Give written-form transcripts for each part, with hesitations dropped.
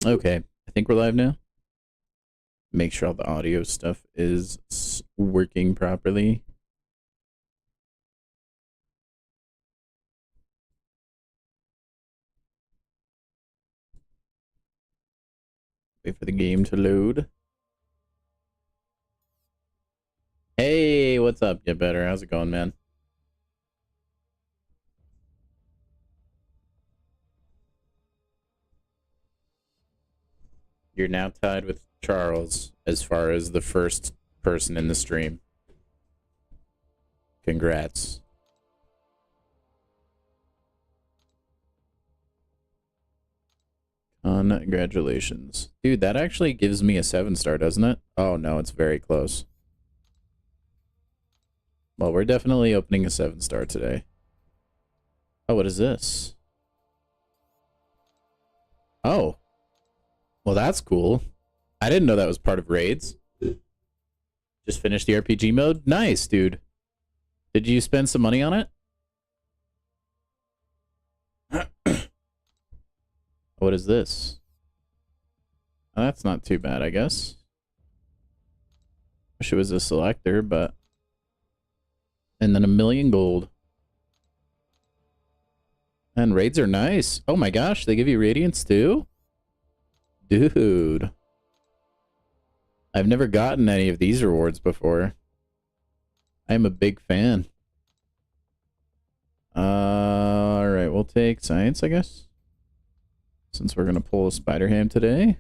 Okay, I think we're live now. Make sure all the audio stuff is working properly. Wait for the game to load. Hey, what's up? Get better. How's it going, man? You're now tied with Charles as far as the first person in the stream. Congrats. Congratulations. Dude, that actually gives me a 7-star, doesn't it? Oh, no, it's very close. Well, we're definitely opening a 7-star today. Oh, what is this? Oh. Well, that's cool. I didn't know that was part of raids. Just finished the RPG mode? Nice, dude. Did you spend some money on it? What is this? Oh, that's not too bad, I guess. Wish it was a selector, but... And then 1,000,000 gold. And raids are nice. Oh my gosh, they give you radiance too? Dude. I've never gotten any of these rewards before. I'm a big fan. Alright, we'll take science, I guess. Since we're gonna pull a spider ham today. At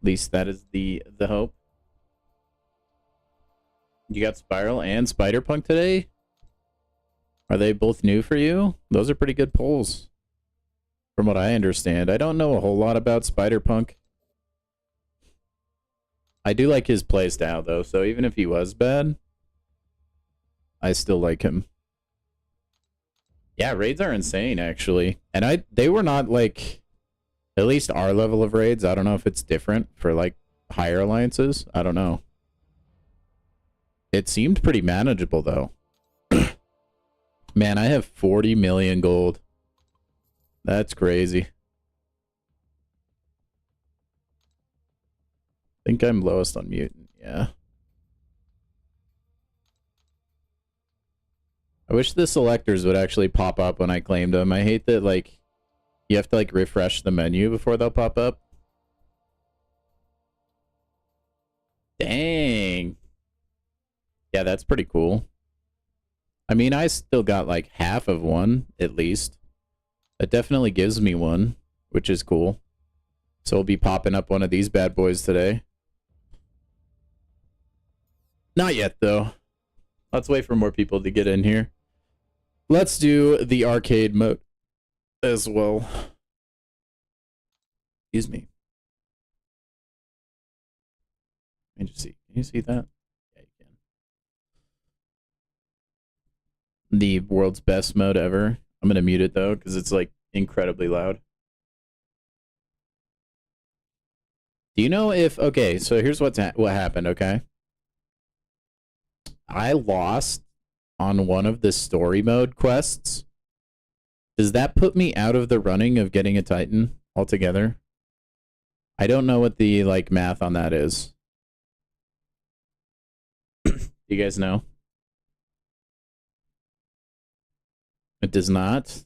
least that is the hope. You got Spiral and Spider Punk today? Are they both new for you? Those are pretty good pulls. From what I understand. I don't know a whole lot about Spider Punk. I do like his playstyle though, so even if he was bad, I still like him. Yeah, raids are insane actually. And they were not like, at least our level of raids. I don't know if it's different for like higher alliances. I don't know. It seemed pretty manageable though. Man, I have 40 million gold. That's crazy. I think I'm lowest on mutant, yeah. I wish the selectors would actually pop up when I claimed them. I hate that, like, you have to, like, refresh the menu before they'll pop up. Dang. Yeah, that's pretty cool. I mean, I still got, like, half of one, at least. That definitely gives me one, which is cool. So we'll be popping up one of these bad boys today. Not yet, though. Let's wait for more people to get in here. Let's do the arcade mode as well. Excuse me. Let me just see. Can you see that? Yeah, you can. The world's best mode ever. I'm gonna mute it though, because it's like incredibly loud. Do you know if... Okay, so here's what happened, okay? I lost on one of the story mode quests. Does that put me out of the running of getting a Titan altogether? I don't know what the, like, math on that is. Do you guys know? It does not?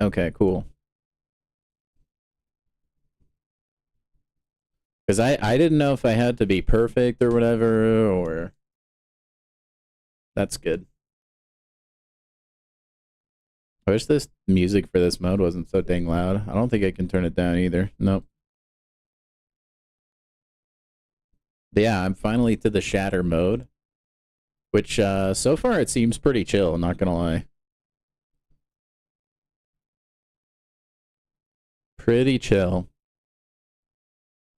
Okay, cool. Because I didn't know if I had to be perfect or whatever, or... That's good. I wish this music for this mode wasn't so dang loud. I don't think I can turn it down either. Nope. But yeah, I'm finally to the Shatter mode. Which, so far it seems pretty chill, not gonna lie. Pretty chill.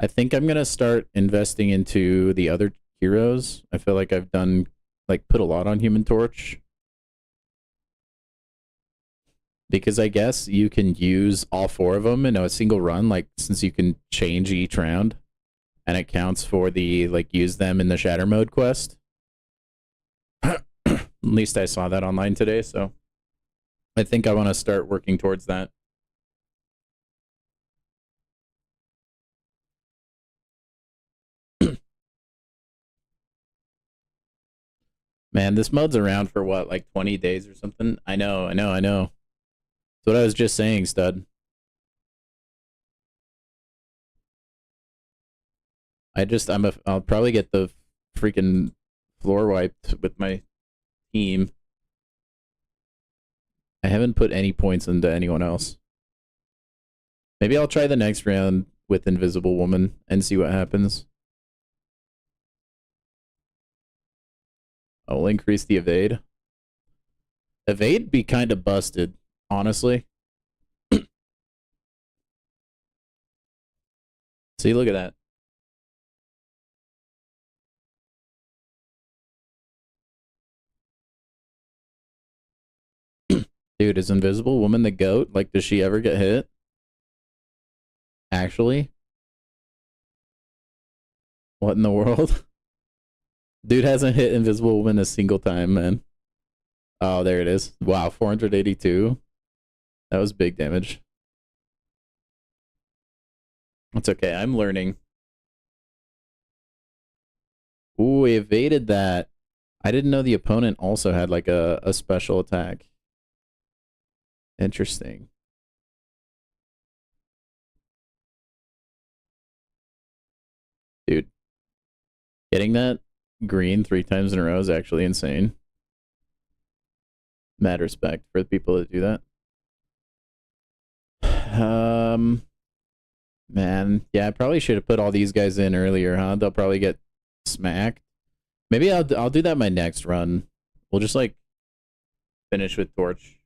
I think I'm gonna start investing into the other heroes. I feel like I've done, like, put a lot on Human Torch. Because I guess you can use all 4 of them in a single run, like, since you can change each round. And it counts for the, like, use them in the Shatter mode quest. At least I saw that online today, so I think I want to start working towards that. Man, this mod's around for what, like 20 days or something? I know. That's what I was just saying, stud. I'll probably get the freaking floor wiped with my team. I haven't put any points into anyone else. Maybe I'll try the next round with Invisible Woman and see what happens. I'll increase the evade. Evade be kind of busted, honestly. See, look at that. Dude, is Invisible Woman the GOAT? Like, does she ever get hit? Actually? What in the world? Dude hasn't hit Invisible Woman a single time, man. Oh, there it is. Wow, 482. That was big damage. It's okay, I'm learning. Ooh, he evaded that. I didn't know the opponent also had like a special attack. Interesting. Dude. Getting that green 3 times in a row is actually insane. Mad respect for the people that do that. Man, yeah, I probably should have put all these guys in earlier, huh? They'll probably get smacked. Maybe I'll do that my next run. We'll just like finish with Torch.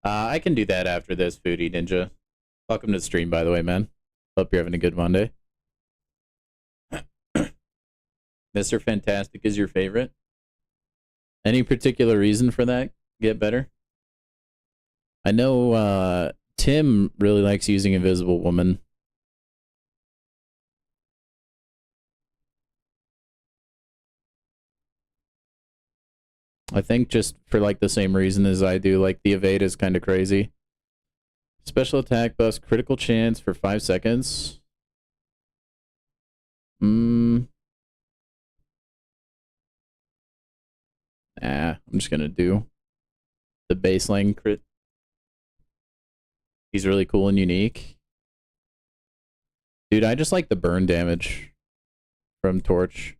I can do that after this, Foodie Ninja. Welcome to the stream, by the way, man. Hope you're having a good Monday. Mr. Fantastic is your favorite? Any particular reason for that? Get better? I know Tim really likes using Invisible Woman. I think just for like the same reason as I do, like the evade is kind of crazy. Special attack buffs, critical chance for 5 seconds. Nah, I'm just gonna do the baseline crit. He's really cool and unique. Dude, I just like the burn damage from Torch.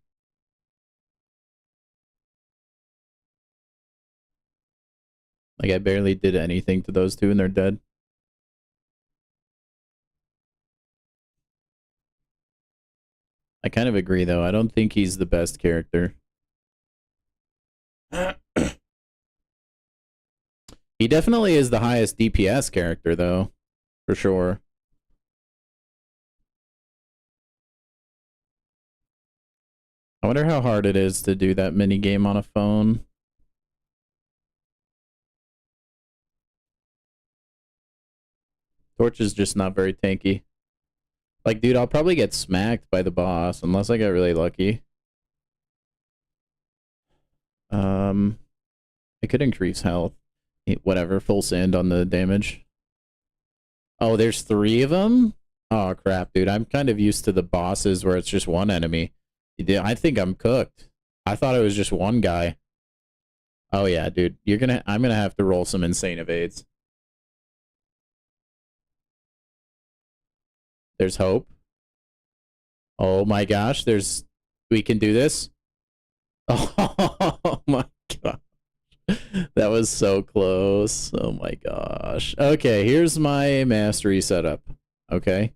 Like, I barely did anything to those two and they're dead. I kind of agree, though. I don't think he's the best character. He definitely is the highest DPS character, though. For sure. I wonder how hard it is to do that mini game on a phone. Torch is just not very tanky. Like, dude, I'll probably get smacked by the boss unless I get really lucky. I could increase health. Whatever, full send on the damage. Oh, there's 3 of them? Oh, crap, dude. I'm kind of used to the bosses where it's just one enemy. I think I'm cooked. I thought it was just one guy. Oh, yeah, dude. I'm gonna have to roll some insane evades. There's hope. Oh my gosh, we can do this. Oh my god. That was so close. Oh my gosh. Okay, here's my mastery setup. Okay.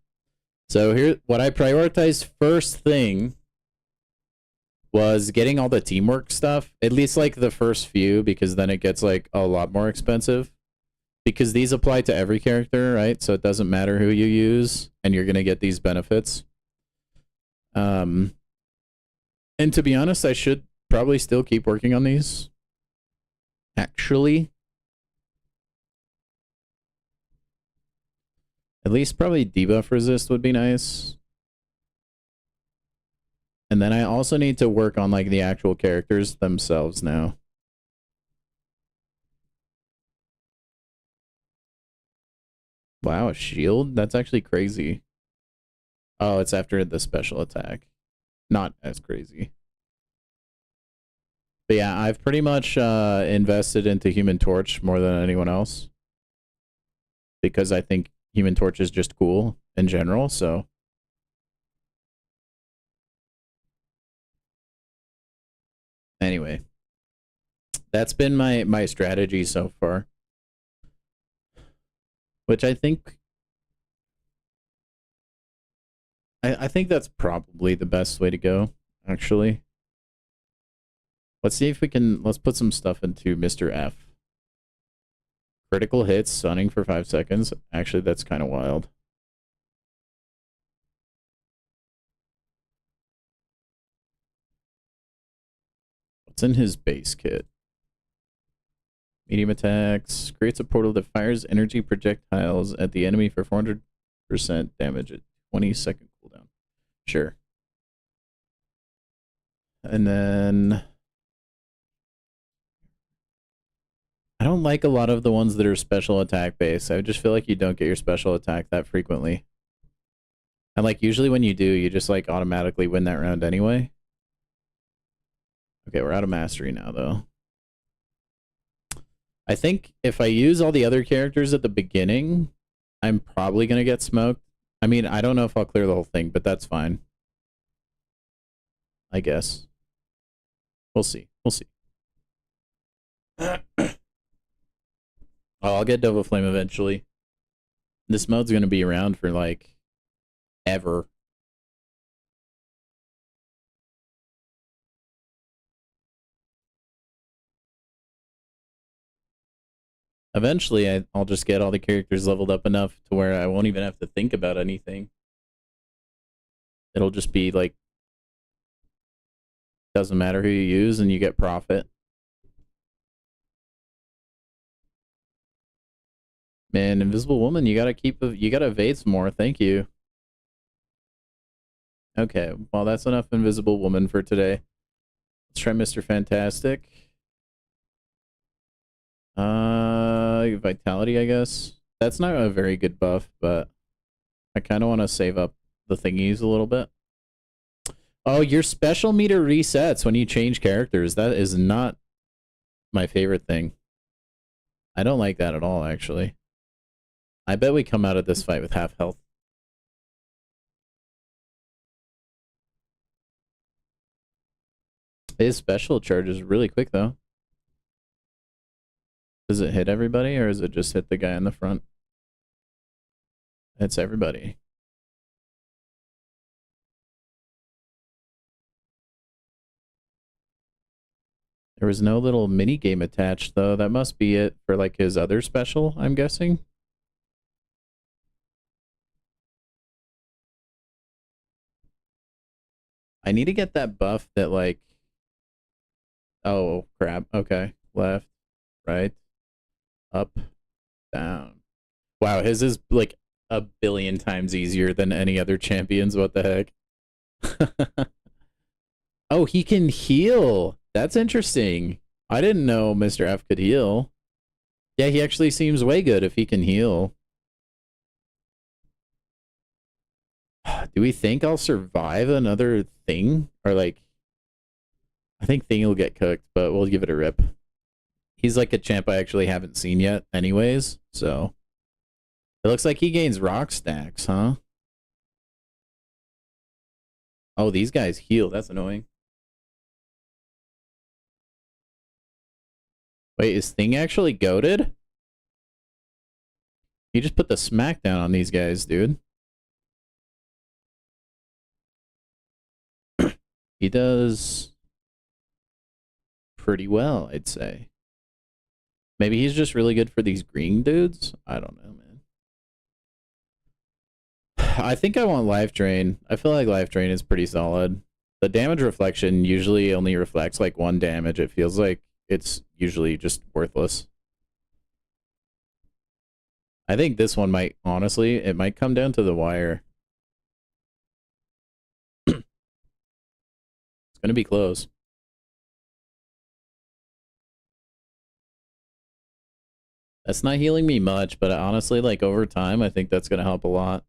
So here, what I prioritized first thing was getting all the teamwork stuff. At least like the first few, because then it gets like a lot more expensive. Because these apply to every character, right? So it doesn't matter who you use, and you're gonna get these benefits. And to be honest, I should probably still keep working on these. Actually. At least probably debuff resist would be nice. And then I also need to work on like the actual characters themselves now. Wow, a shield? That's actually crazy. Oh, it's after the special attack. Not as crazy. But yeah, I've pretty much invested into Human Torch more than anyone else. Because I think Human Torch is just cool in general, so. Anyway, that's been my strategy so far. Which I think I think that's probably the best way to go, actually. Let's see if we can let's put some stuff into Mr. F. Critical hits, stunning for 5 seconds. Actually, that's kind of wild. What's in his base kit? Medium attacks. Creates a portal that fires energy projectiles at the enemy for 400% damage at 20-second cooldown. Sure. And then I don't like a lot of the ones that are special attack based. I just feel like you don't get your special attack that frequently. And like usually when you do, you just like automatically win that round anyway. Okay, we're out of mastery now though. I think if I use all the other characters at the beginning, I'm probably going to get smoked. I mean, I don't know if I'll clear the whole thing, but that's fine. I guess. We'll see. We'll see. Oh, I'll get Dova Flame eventually. This mode's going to be around for like ever. Eventually, I'll just get all the characters leveled up enough to where I won't even have to think about anything. It'll just be like, doesn't matter who you use and you get profit. Man, Invisible Woman, you gotta evade some more. Thank you. Okay, well that's enough Invisible Woman for today. Let's try Mr. Fantastic. Vitality, I guess. That's not a very good buff, but I kind of want to save up the thingies a little bit. Oh, your special meter resets when you change characters. That is not my favorite thing. I don't like that at all, actually. I bet we come out of this fight with half health. His special charge is really quick, though. Does it hit everybody, or does it just hit the guy in the front? It's everybody. There was no little mini game attached, though. That must be it for, like, his other special, I'm guessing. I need to get that buff that, like... Oh, crap. Okay. Left, right, up, down. Wow, his is, like, a billion times easier than any other champion's. What the heck? Oh, he can heal. That's interesting. I didn't know Mr. F could heal. Yeah, he actually seems way good if he can heal. Do we think I'll survive another thing? Or like, I think thing will get cooked, but we'll give it a rip. He's like a champ I actually haven't seen yet anyways, so. It looks like he gains rock stacks, huh? Oh, these guys heal. That's annoying. Wait, is Thing actually goated? You just put the smackdown on these guys, dude. He does pretty well, I'd say. Maybe he's just really good for these green dudes? I don't know, man. I think I want Life Drain. I feel like Life Drain is pretty solid. The damage reflection usually only reflects like 1 damage. It feels like it's usually just worthless. I think this one might, honestly, it might come down to the wire. It's going to be close. That's not healing me much, but honestly, like over time, I think that's gonna help a lot.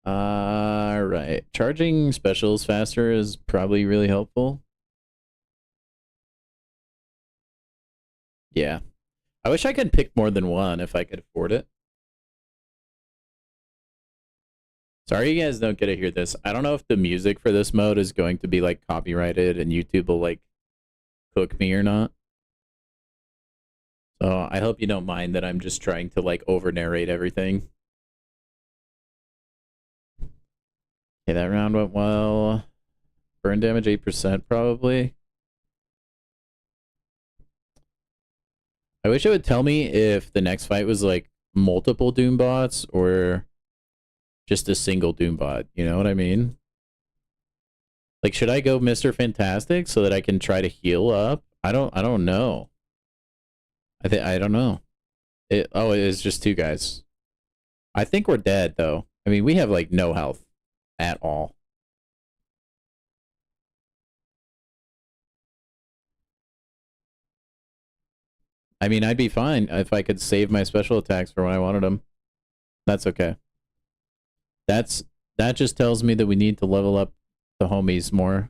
Right. Charging specials faster is probably really helpful. Yeah. I wish I could pick more than one if I could afford it. Sorry you guys don't get to hear this. I don't know if the music for this mode is going to be like copyrighted and YouTube will like cook me or not. So I hope you don't mind that I'm just trying to like over narrate everything. Okay, that round went well. Burn damage 8% probably. I wish it would tell me if the next fight was like multiple Doom bots or just a single Doom bot. You know what I mean? Like, should I go Mr. Fantastic so that I can try to heal up? I don't know. I don't know. It is just two guys. I think we're dead though. I mean, we have like no health at all. I mean, I'd be fine if I could save my special attacks for when I wanted them. That's okay. That just tells me that we need to level up the homies more.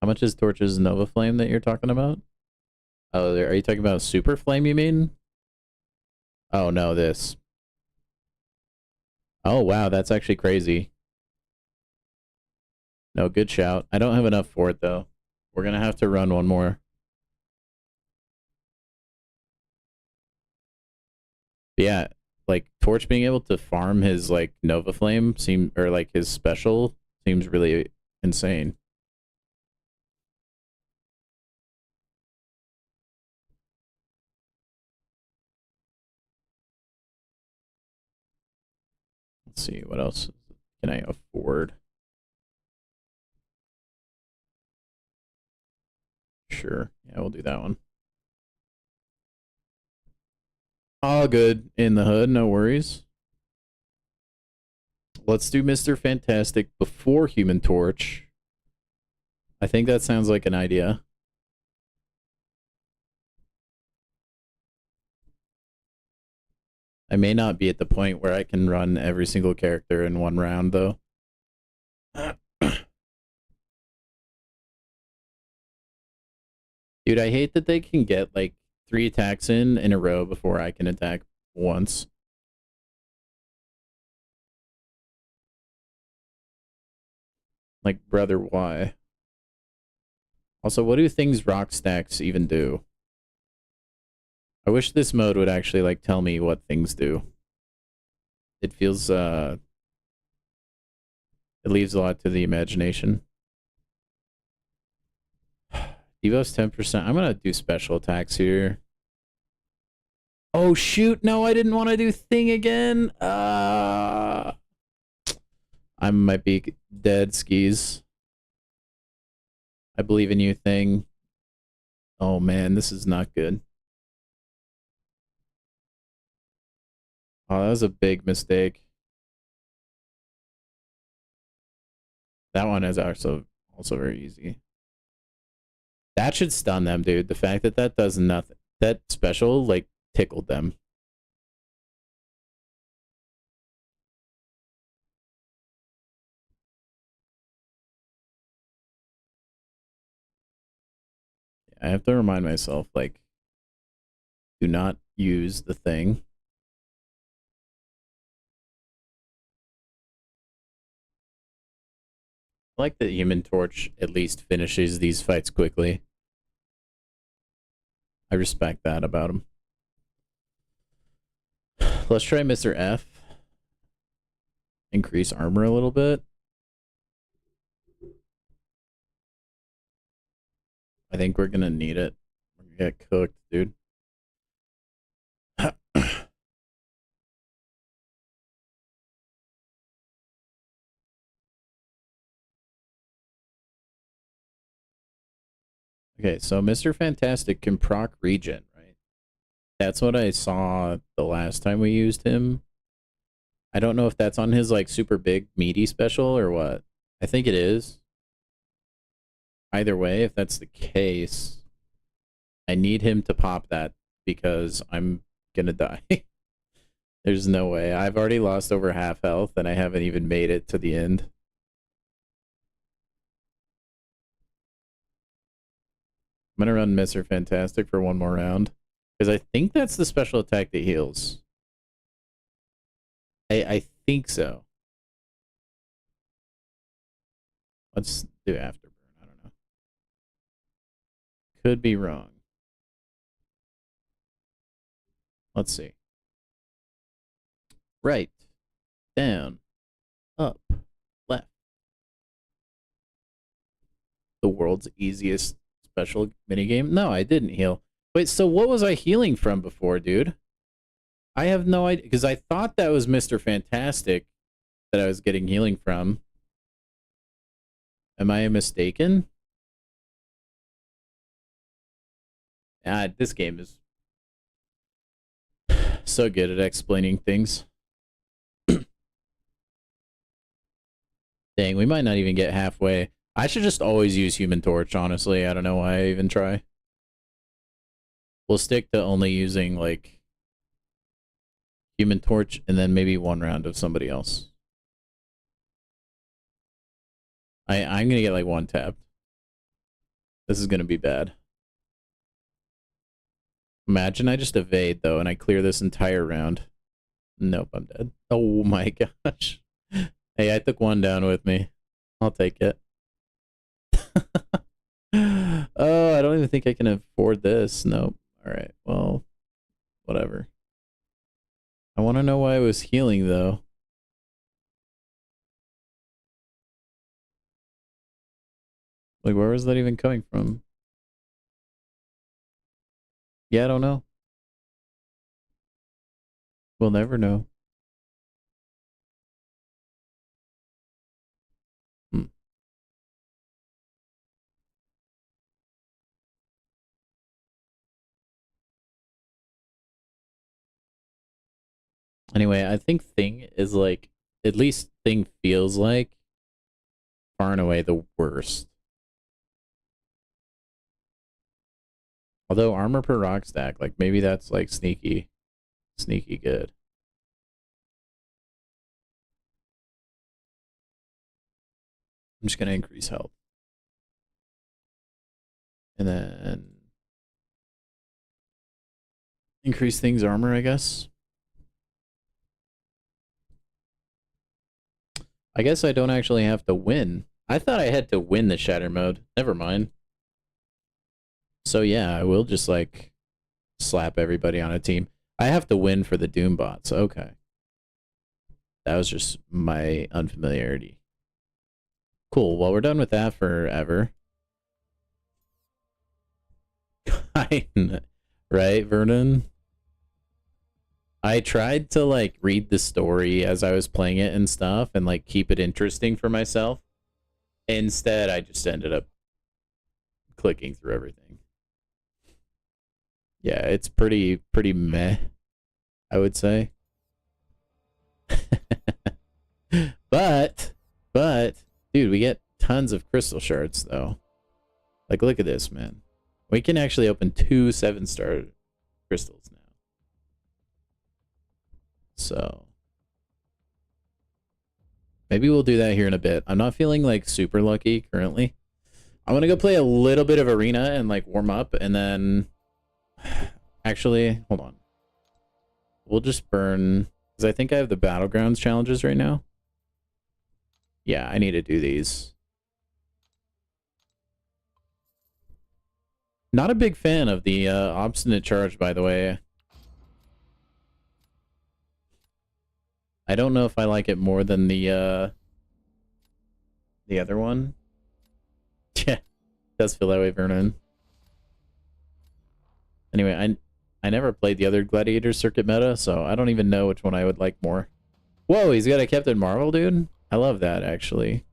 How much is Torch's Nova Flame that you're talking about? Oh, are you talking about Super Flame, you mean? Oh, no, this. Oh, wow, that's actually crazy. No, good shout. I don't have enough for it, though. We're gonna have to run one more. But yeah, like, Torch being able to farm his, like, Nova Flame or, like, his special seems really insane. Let's see, what else can I afford? Sure. Yeah, we'll do that one. All good in the hood, no worries. Let's do Mr. Fantastic before Human Torch. I think that sounds like an idea. I may not be at the point where I can run every single character in one round, though. Dude, I hate that they can get, like, 3 attacks in a row before I can attack once. Like, brother, why? Also, what do things rock stacks even do? I wish this mode would actually, like, tell me what things do. It feels, it leaves a lot to the imagination. Devo's 10%. I'm gonna do special attacks here. Oh, shoot. No, I didn't want to do thing again. I might be dead, skis. I believe in you, thing. Oh, man, this is not good. Oh, that was a big mistake. That one is also very easy. That should stun them, dude. The fact that that does nothing. That special, like, tickled them. I have to remind myself, like, do not use the thing. I like that Human Torch at least finishes these fights quickly. I respect that about him. Let's try Mr. F. Increase armor a little bit. I think we're gonna need it. We're gonna get cooked, dude. Okay, so Mr. Fantastic can proc regen, right? That's what I saw the last time we used him. I don't know if that's on his, like, super big meaty special or what. I think it is. Either way, if that's the case, I need him to pop that because I'm gonna die. There's no way. I've already lost over half health and I haven't even made it to the end. I'm gonna run Mr. Fantastic for one more round. Because I think that's the special attack that heals. I think so. Let's do Afterburn. I don't know. Could be wrong. Let's see. Right. Down. Up. Left. The world's easiest special minigame? No, I didn't heal. Wait, so what was I healing from before, dude? I have no idea, because I thought that was Mr. Fantastic that I was getting healing from. Am I mistaken? This game is so good at explaining things. Dang, we might not even get halfway. I should just always use Human Torch, honestly. I don't know why I even try. We'll stick to only using, like, Human Torch and then maybe one round of somebody else. I'm gonna get, like, one tapped. This is gonna be bad. Imagine I just evade, though, and I clear this entire round. Nope, I'm dead. Oh my gosh. Hey, I took one down with me. I'll take it. Oh, I don't even think I can afford this. Nope. Alright, well, whatever. I want to know why I was healing, though. Like, where was that even coming from? Yeah, I don't know. We'll never know. Anyway, I think Thing is, like, at least Thing feels like far and away the worst. Although armor per rock stack, like, maybe that's, like, sneaky good. I'm just gonna increase health. And then increase Thing's armor, I guess. I guess I don't actually have to win. I thought I had to win the Shatter mode. Never mind. So yeah, I will just, like, slap everybody on a team. I have to win for the Doom bots. Okay. That was just my unfamiliarity. Cool. Well, we're done with that forever. Right, Vernon? I tried to, like, read the story as I was playing it and stuff and, like, keep it interesting for myself. Instead, I just ended up clicking through everything. Yeah, it's pretty meh, I would say. But, dude, we get tons of crystal shards, though. Like, look at this, man. We can actually open 2 7-star crystals now. So maybe we'll do that here in a bit. I'm not feeling, like, super lucky currently. I'm gonna go play a little bit of arena and, like, warm up, and then actually, hold on. We'll just burn, because I think I have the Battlegrounds challenges right now. Yeah, I need to do these. Not a big fan of the obstinate charge, by the way. I don't know if I like it more than the other one. Yeah, does feel that way, Vernon. Anyway, I never played the other Gladiator Circuit meta, so I don't even know which one I would like more. Whoa, he's got a Captain Marvel, dude? I love that, actually.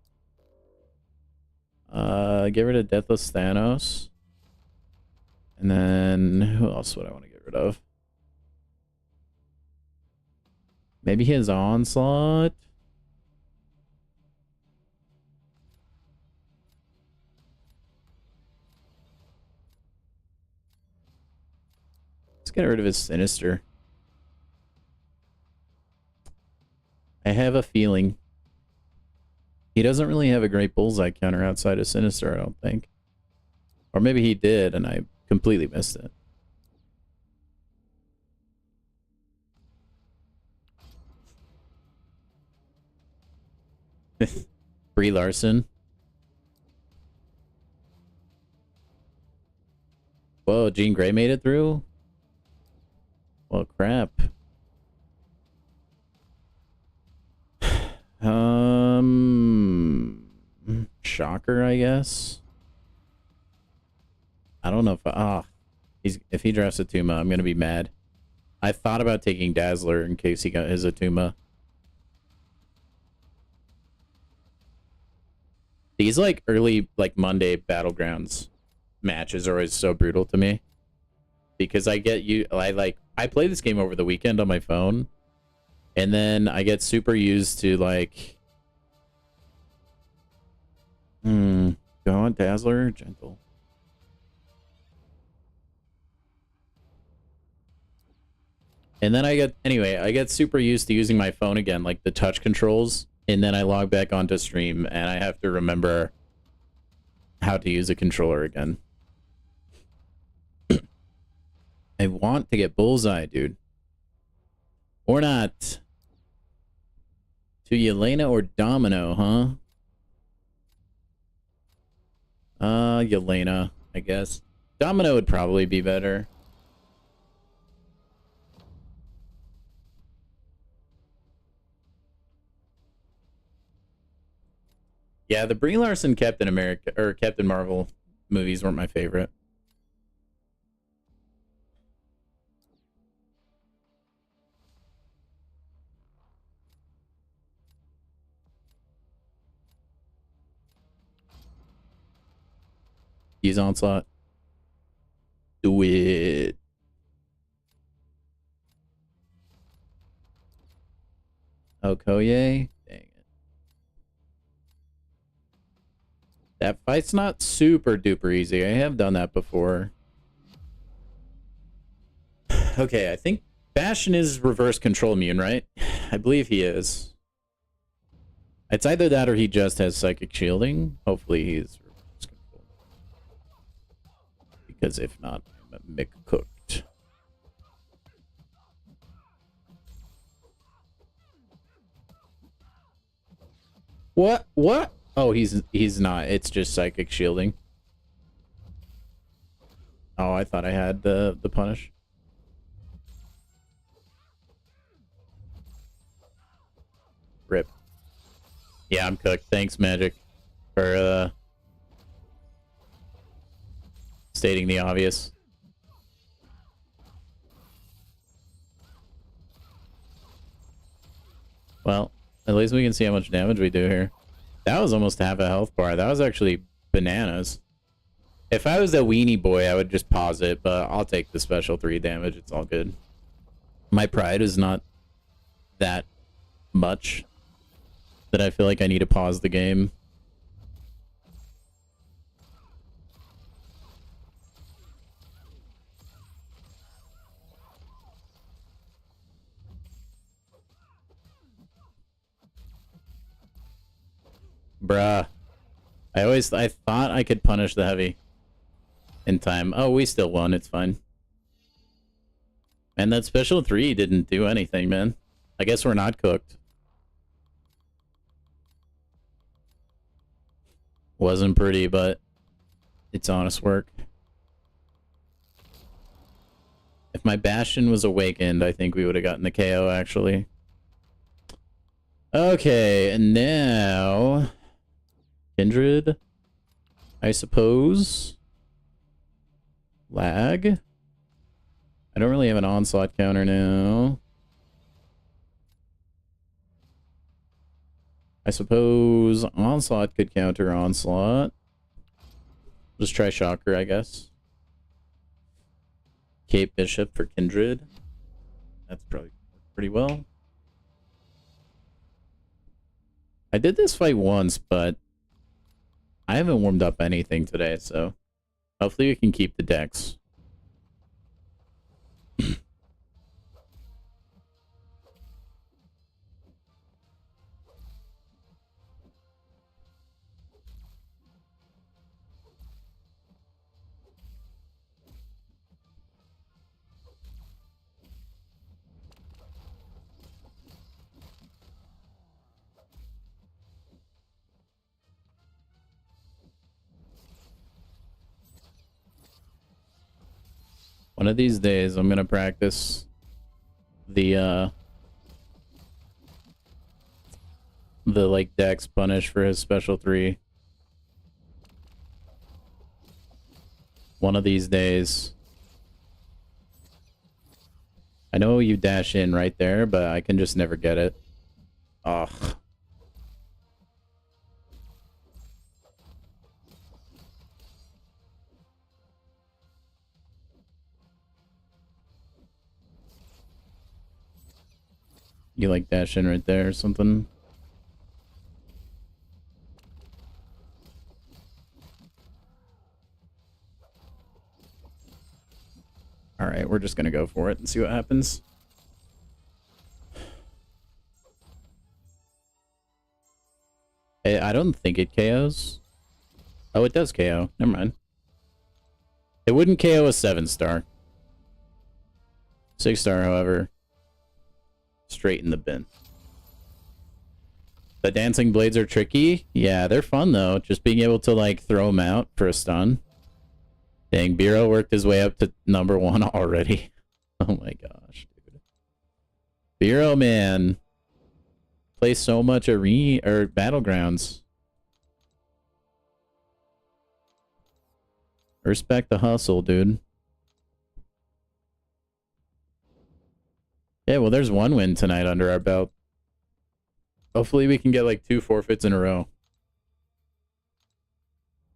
Get rid of Deathless Thanos. And then, who else would I want to get rid of? Maybe his Onslaught? Let's get rid of his Sinister. I have a feeling he doesn't really have a great bullseye counter outside of Sinister, I don't think. Or maybe he did and I completely missed it. Brie Larson. Whoa, Jean Grey made it through? Well, crap. Shocker, I guess. I don't know if if he drafts Atuma, I'm gonna be mad. I thought about taking Dazzler in case he got his Atuma. These like early like Monday Battlegrounds matches are always so brutal to me because I play this game over the weekend on my phone and then I get super used to like go on Dazzler, Gentle. And then I get super used to using my phone again, like the touch controls, and then I log back onto stream and I have to remember how to use a controller again. I want to get Bullseye, dude. Or not. To Yelena or Domino, huh? Yelena, I guess. Domino would probably be better. Yeah, the Brie Larson Captain America or Captain Marvel movies weren't my favorite. Use Onslaught. Do it. Okoye? Dang it. That fight's not super duper easy. I have done that before. Okay, I think Bastion is reverse control immune, right? I believe he is. It's either that or he just has psychic shielding. Hopefully he's reverse control. Because if not, I'm McCooked. What? What? Oh, he's not. It's just psychic shielding. Oh, I thought I had the punish. Rip. Yeah, I'm cooked. Thanks, Magic, for stating the obvious. Well, at least we can see how much damage we do here. That was almost half a health bar. That was actually bananas. If I was a weenie boy, I would just pause it, but I'll take the special 3 damage. It's all good. My pride is not that much that I feel like I need to pause the game. Bruh. I thought I could punish the heavy in time. Oh, we still won. It's fine. And that special 3 didn't do anything, man. I guess we're not cooked. Wasn't pretty, but it's honest work. If my Bastion was awakened, I think we would have gotten the KO, actually. Okay, and now... Kindred, I suppose. Lag. I don't really have an onslaught counter now. I suppose onslaught could counter onslaught. Just try shocker, I guess. Cape Bishop for Kindred. That's probably pretty well. I did this fight once, but I haven't warmed up anything today, so hopefully we can keep the decks. One of these days, I'm gonna practice the like Dex punish for his special 3. One of these days. I know you dash in right there, but I can just never get it. Ugh. You like dash in right there or something? Alright, we're just gonna go for it and see what happens. I don't think it KOs. Oh, it does KO. Never mind. It wouldn't KO a 7-star. 6-star, however, straight in the bin. The dancing blades are tricky. Yeah, they're fun though. Just being able to like throw them out for a stun. Dang, Biro worked his way up to number 1 already. Oh my gosh, dude. Biro, man. Plays so much arena or Battlegrounds. Respect the hustle, dude. Yeah, well, there's 1 win tonight under our belt. Hopefully we can get like 2 forfeits in a row.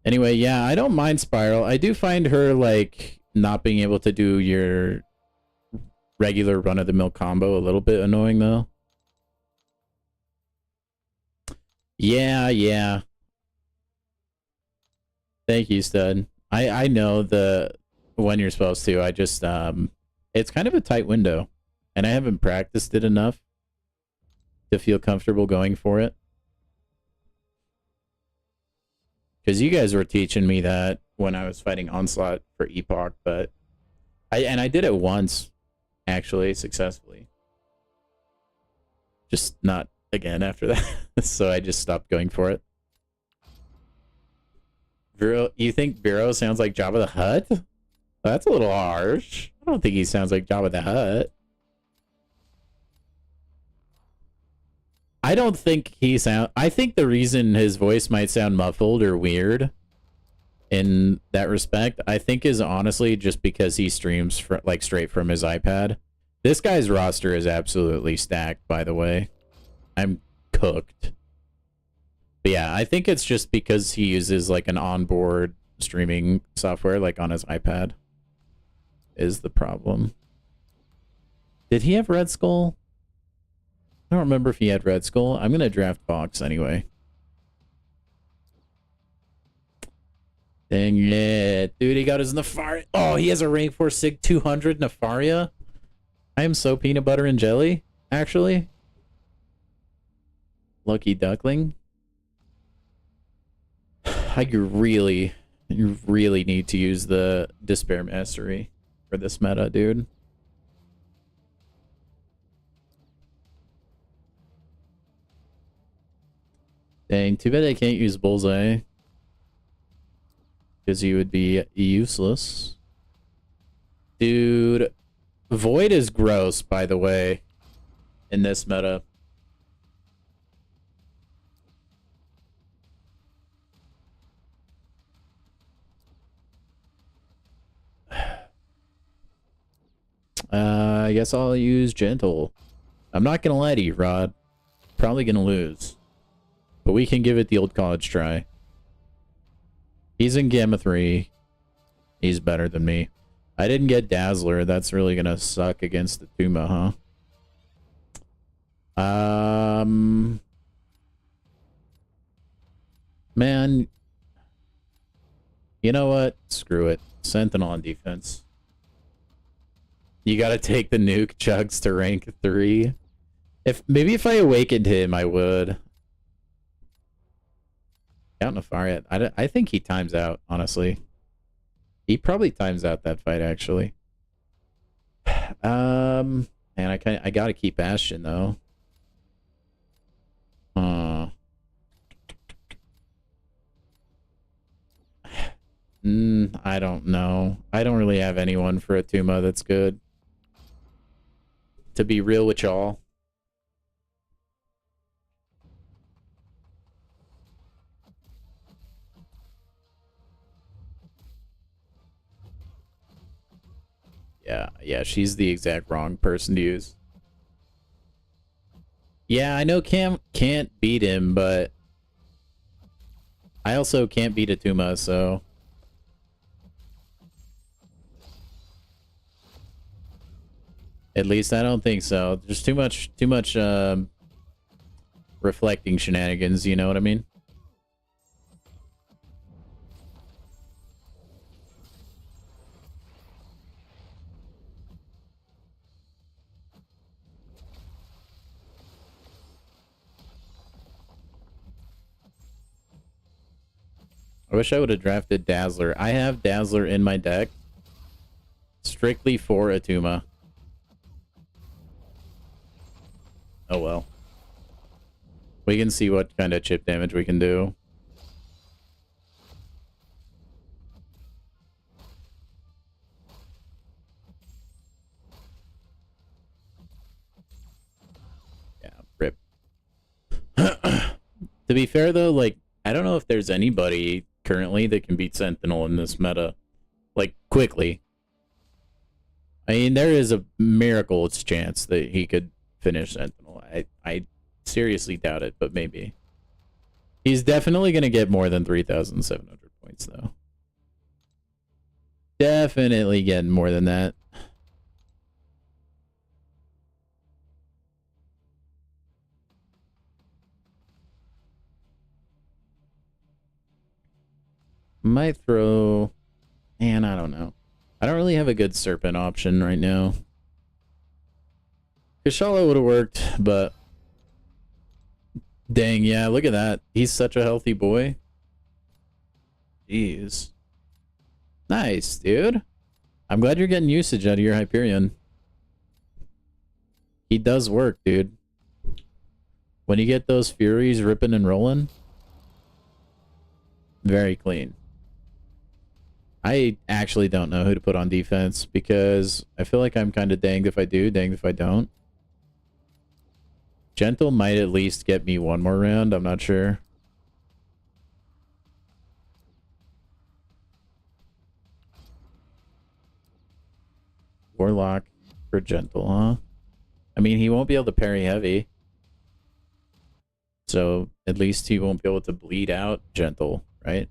Anyway, yeah, I don't mind Spiral. I do find her, like, not being able to do your regular run-of-the-mill combo a little bit annoying, though. Yeah. Thank you, Stud. I know when you're supposed to. I just, it's kind of a tight window. And I haven't practiced it enough to feel comfortable going for it. Because you guys were teaching me that when I was fighting Onslaught for Epoch, but I did it once, actually, successfully. Just not again after that. So I just stopped going for it. Vero, you think Vero sounds like Jabba the Hutt? That's a little harsh. I don't think he sounds like Jabba the Hutt. I don't think I think the reason his voice might sound muffled or weird in that respect, I think is honestly just because he streams like straight from his iPad. This guy's roster is absolutely stacked, by the way. I'm cooked. But yeah, I think it's just because he uses like an onboard streaming software like on his iPad is the problem. Did he have Red Skull? I don't remember if he had Red Skull. I'm going to draft Box anyway. Dang it. Dude, he got his Nefaria. Oh, he has a rank 4 Sig 200 Nefaria. I am so peanut butter and jelly, actually. Lucky Duckling. I really need to use the Despair Mastery for this meta, dude. Dang, too bad I can't use Bullseye. Because he would be useless. Dude, Void is gross, by the way, in this meta. I guess I'll use Gentle. I'm not gonna lie to you, Rod. Probably gonna lose. But we can give it the old college try. He's in Gamma 3. He's better than me. I didn't get Dazzler. That's really gonna suck against the Tuma, huh? Man. You know what? Screw it. Sentinel on defense. You gotta take the nuke chugs to rank 3. Maybe if I awakened him, I would. Count Nefaria. I think he times out, honestly. He probably times out that fight, actually. Man, I gotta keep Bastion though. I don't know. I don't really have anyone for Atuma that's good. To be real with y'all. Yeah, she's the exact wrong person to use. Yeah, I know Cam can't beat him, but I also can't beat Atuma, so... At least I don't think so. There's too much, reflecting shenanigans, you know what I mean? I wish I would have drafted Dazzler. I have Dazzler in my deck. Strictly for Atuma. Oh well. We can see what kind of chip damage we can do. Yeah, rip. To be fair though, like, I don't know if there's anybody currently that can beat Sentinel in this meta. Like, quickly. I mean, there is a miracle chance that he could finish Sentinel. I seriously doubt it, but maybe. He's definitely going to get more than 3,700 points, though. Definitely getting more than that. Might throw... Man, I don't know. I don't really have a good Serpent option right now. Kushala would have worked, but... Dang, yeah, look at that. He's such a healthy boy. Jeez. Nice, dude. I'm glad you're getting usage out of your Hyperion. He does work, dude. When you get those Furies ripping and rolling, very clean. I actually don't know who to put on defense because I feel like I'm kind of danged if I do, danged if I don't. Gentle might at least get me one more round. I'm not sure. Warlock for Gentle, huh? I mean, he won't be able to parry heavy. So at least he won't be able to bleed out Gentle, right?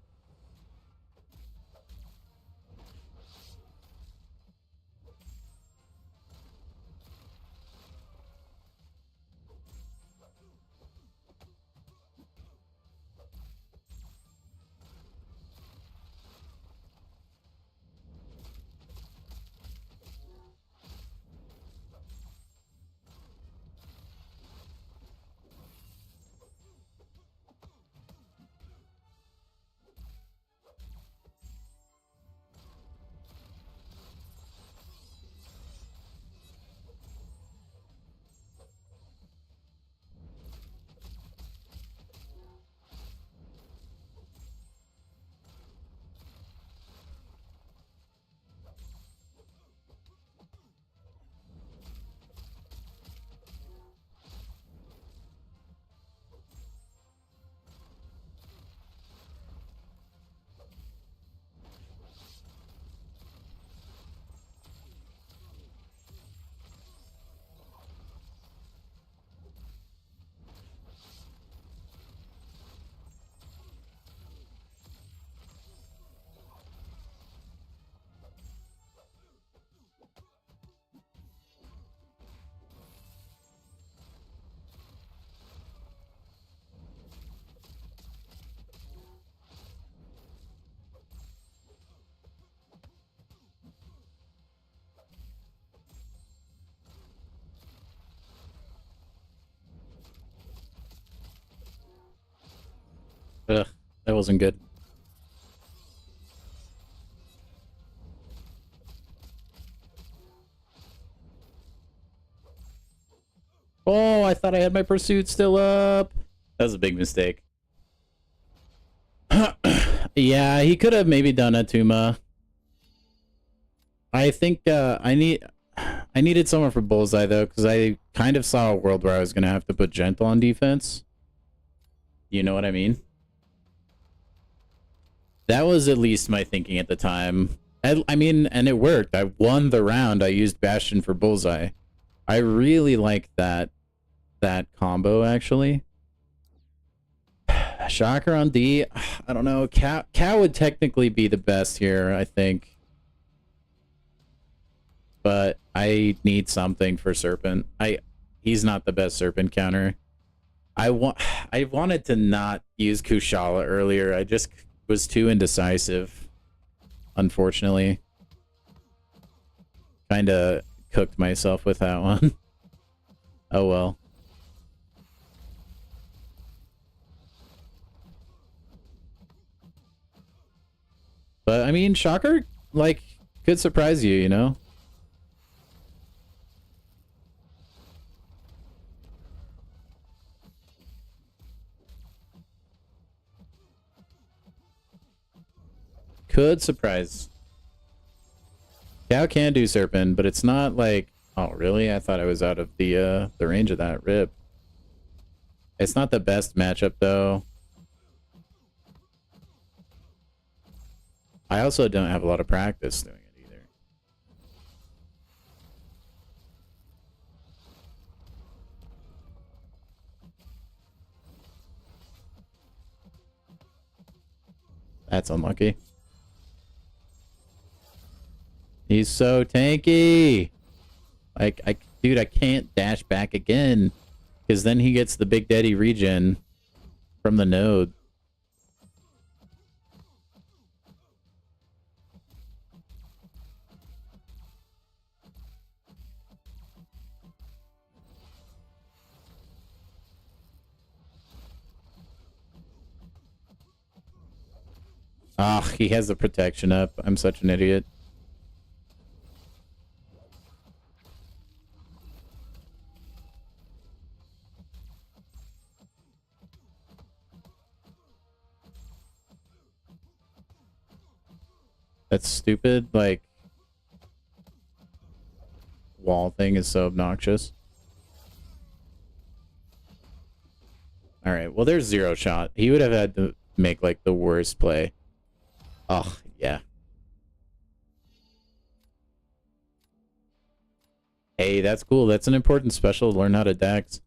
Ugh, that wasn't good. Oh, I thought I had my pursuit still up. That was a big mistake. Yeah, he could have maybe done a Tuma. I think I needed someone for Bullseye though, because I kind of saw a world where I was gonna have to put Gentle on defense. You know what I mean? That was at least my thinking at the time. I mean, and it worked. I won the round. I used Bastion for Bullseye. I really liked that combo actually. Shocker on D. I don't know. Cow would technically be the best here, I think. But I need something for Serpent. He's not the best Serpent counter. I wanted to not use Kushala earlier. I just was too indecisive. Unfortunately. Kinda cooked myself with that one. Oh well. But I mean, Shocker, like, could surprise you, you know? Could surprise. Cow can do Serpent, but it's not like... Oh, really? I thought I was out of the range of that rip. It's not the best matchup, though. I also don't have a lot of practice doing it either. That's unlucky. He's so tanky. Like, dude, I can't dash back again. Because then he gets the Big Daddy regen from the node. Ah, he has the protection up. I'm such an idiot. That's stupid, like, wall thing is so obnoxious. Alright, well there's zero shot. He would have had to make, like, the worst play. Oh, yeah. Hey, that's cool. That's an important special to learn how to dex.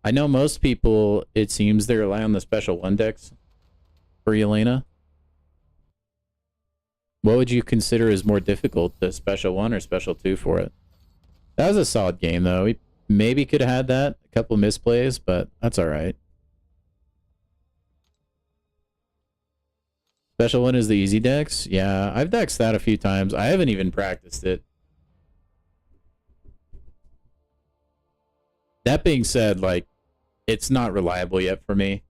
I know most people, it seems, they rely on the special 1 dex for Yelena. What would you consider is more difficult, the special 1 or special 2 for it? That was a solid game, though. We maybe could have had that. A couple misplays, but that's alright. Special 1 is the easy dex? Yeah, I've dexed that a few times. I haven't even practiced it. That being said, like, it's not reliable yet for me.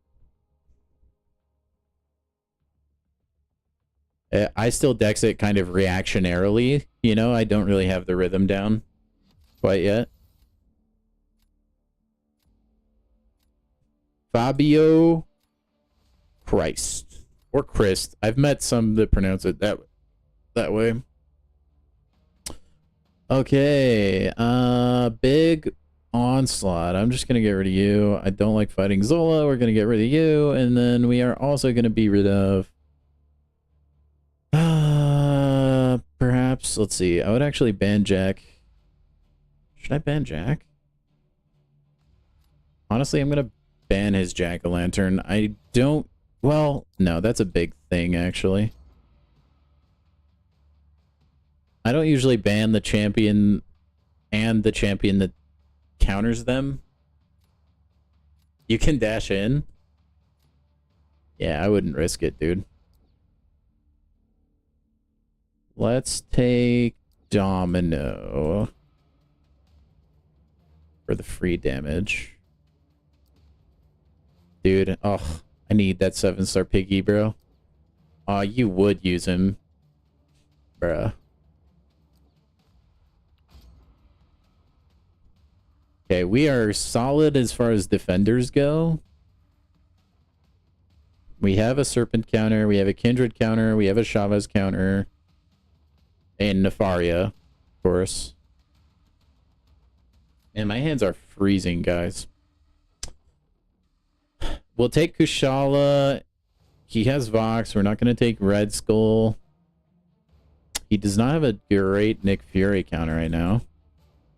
I still dex it kind of reactionarily, you know? I don't really have the rhythm down quite yet. Fabio Christ. Or Christ. I've met some that pronounce it that way. Okay. Big onslaught. I'm just gonna get rid of you. I don't like fighting Zola. We're gonna get rid of you. And then we are also gonna be rid of... perhaps, let's see. I would actually ban Jack. Should I ban Jack? Honestly, I'm gonna ban his Jack-o'-lantern. I don't... Well, no, that's a big thing, actually. I don't usually ban the champion and the champion that counters them. You can dash in. Yeah, I wouldn't risk it, dude. Let's take Domino for the free damage. Dude, oh, I need that 7-star piggy, bro. Aw, you would use him. Bruh. Okay, we are solid as far as defenders go. We have a Serpent counter. We have a Kindred counter. We have a Chavez counter. And Nefaria, of course. And my hands are freezing, guys. We'll take Kushala. He has Vox. We're not going to take Red Skull. He does not have a great Nick Fury counter right now.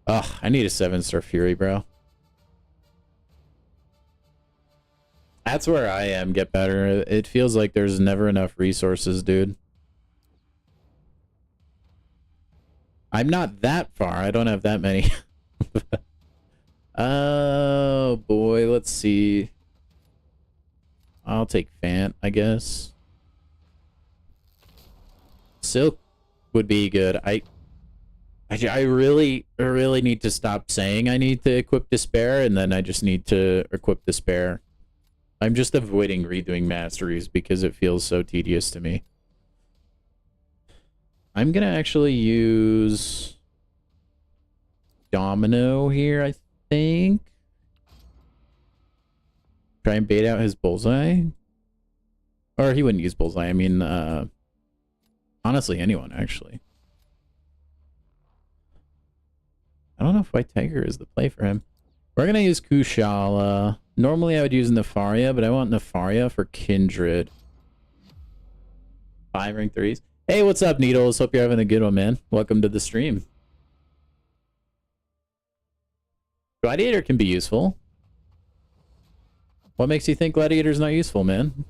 Ugh, I need a 7-star Fury, bro. That's where I am. Get better. It feels like there's never enough resources, dude. I'm not that far. I don't have that many. Oh, boy. Let's see. I'll take Fant, I guess. Silk would be good. I really need to stop saying I need to equip Despair, and then I just need to equip Despair. I'm just avoiding redoing masteries because it feels so tedious to me. I'm gonna actually use Domino here, I think. Try and bait out his Bullseye. Or he wouldn't use Bullseye. I mean, honestly, anyone, actually. I don't know if White Tiger is the play for him. We're going to use Kushala. Normally, I would use Nefaria, but I want Nefaria for Kindred. 5 rank 3s. Hey, what's up, Needles? Hope you're having a good one, man. Welcome to the stream. Gladiator can be useful. What makes you think Gladiator's not useful, man?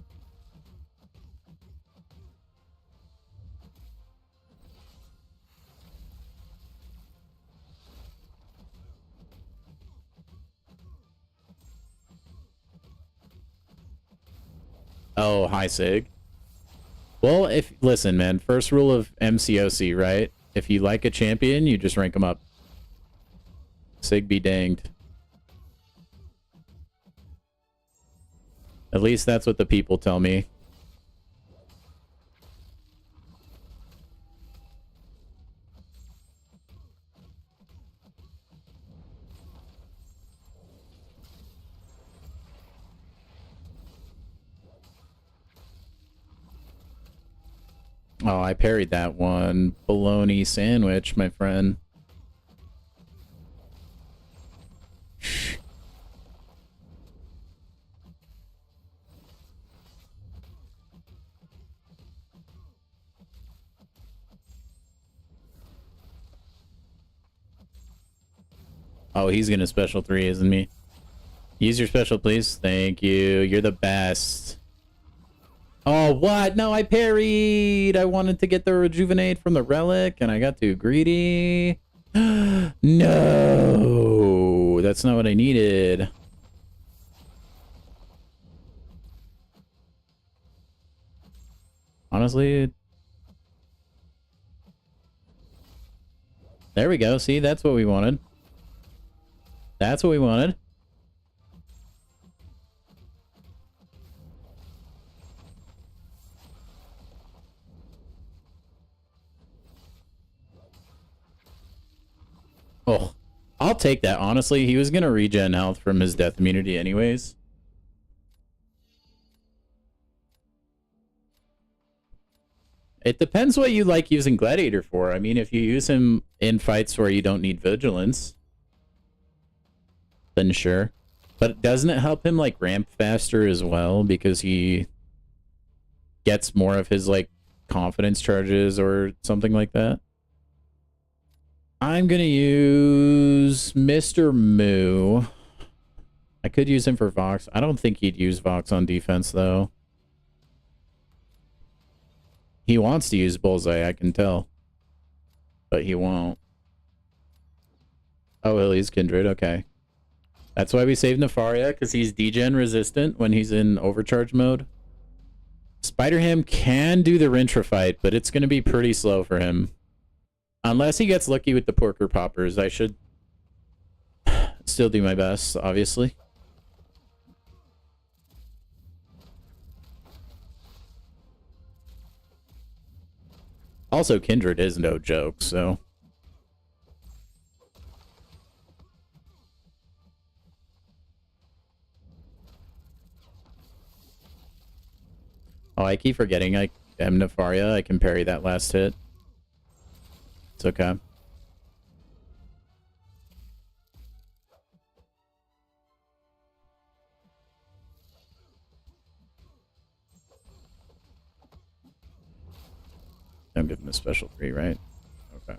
Oh, hi, Sig. Well, listen, man, first rule of MCOC, right? If you like a champion, you just rank them up. Sig be danged. At least that's what the people tell me. Oh, I parried that one. Bologna sandwich, my friend. Oh, he's gonna special 3, isn't he? Use your special, please. Thank you. You're the best. Oh, what? No, I parried. I wanted to get the rejuvenate from the relic, and I got too greedy. No, that's not what I needed. Honestly, there we go. See, that's what we wanted. That's what we wanted. Oh, I'll take that. Honestly, he was going to regen health from his death immunity anyways. It depends what you like using Gladiator for. I mean, if you use him in fights where you don't need vigilance, then sure. But doesn't it help him, like, ramp faster as well? Because he gets more of his, like, confidence charges or something like that? I'm gonna use Mr. Moo. I could use him for Vox. I don't think he'd use Vox on defense, though. He wants to use Bullseye, I can tell. But he won't. Oh, well, he's Kindred, okay. That's why we saved Nefaria, because he's degen resistant when he's in overcharge mode. Spider-Ham can do the Rintra fight, but it's going to be pretty slow for him. Unless he gets lucky with the Porker Poppers, I should still do my best, obviously. Also, Kindred is no joke, so... Oh, I keep forgetting I am Nefaria. I can parry that last hit. It's okay. Don't give him a special 3, right? Okay.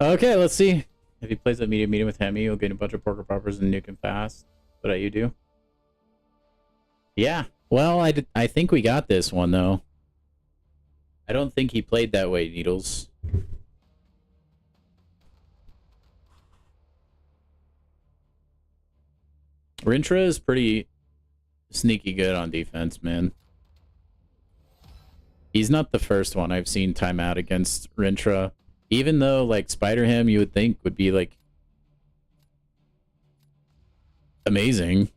Okay, let's see. If he plays a meeting with Hemi, he'll gain a bunch of Porker Poppers and nuke him fast. What you do? Yeah. Well, I think we got this one, though. I don't think he played that way, Needles. Rintra is pretty sneaky good on defense, man. He's not the first one I've seen time out against Rintra. Even though, like, Spider-Ham you would think would be, like, amazing.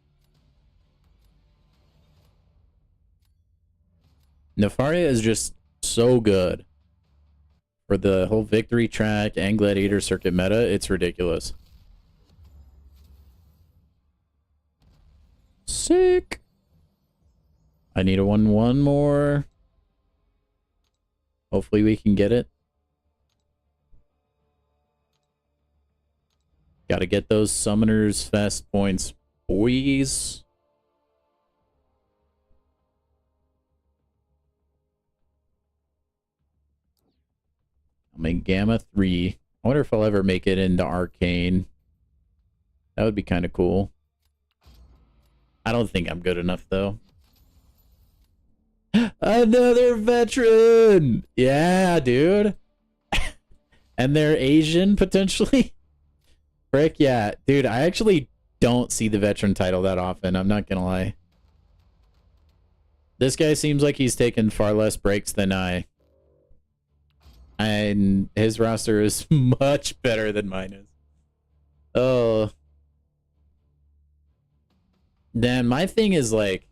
Nefaria is just so good. For the whole Victory Track and Gladiator Circuit meta, it's ridiculous. Sick! I need one more. Hopefully we can get it. Gotta get those Summoners Fest points, boys. I'm in Gamma 3. I wonder if I'll ever make it into Arcane. That would be kind of cool. I don't think I'm good enough, though. Another veteran! Yeah, dude. And they're Asian, potentially? Frick, yeah. Dude, I actually don't see the veteran title that often. I'm not gonna lie. This guy seems like he's taken far less breaks than I. And his roster is much better than mine is. Oh. Then my thing is like,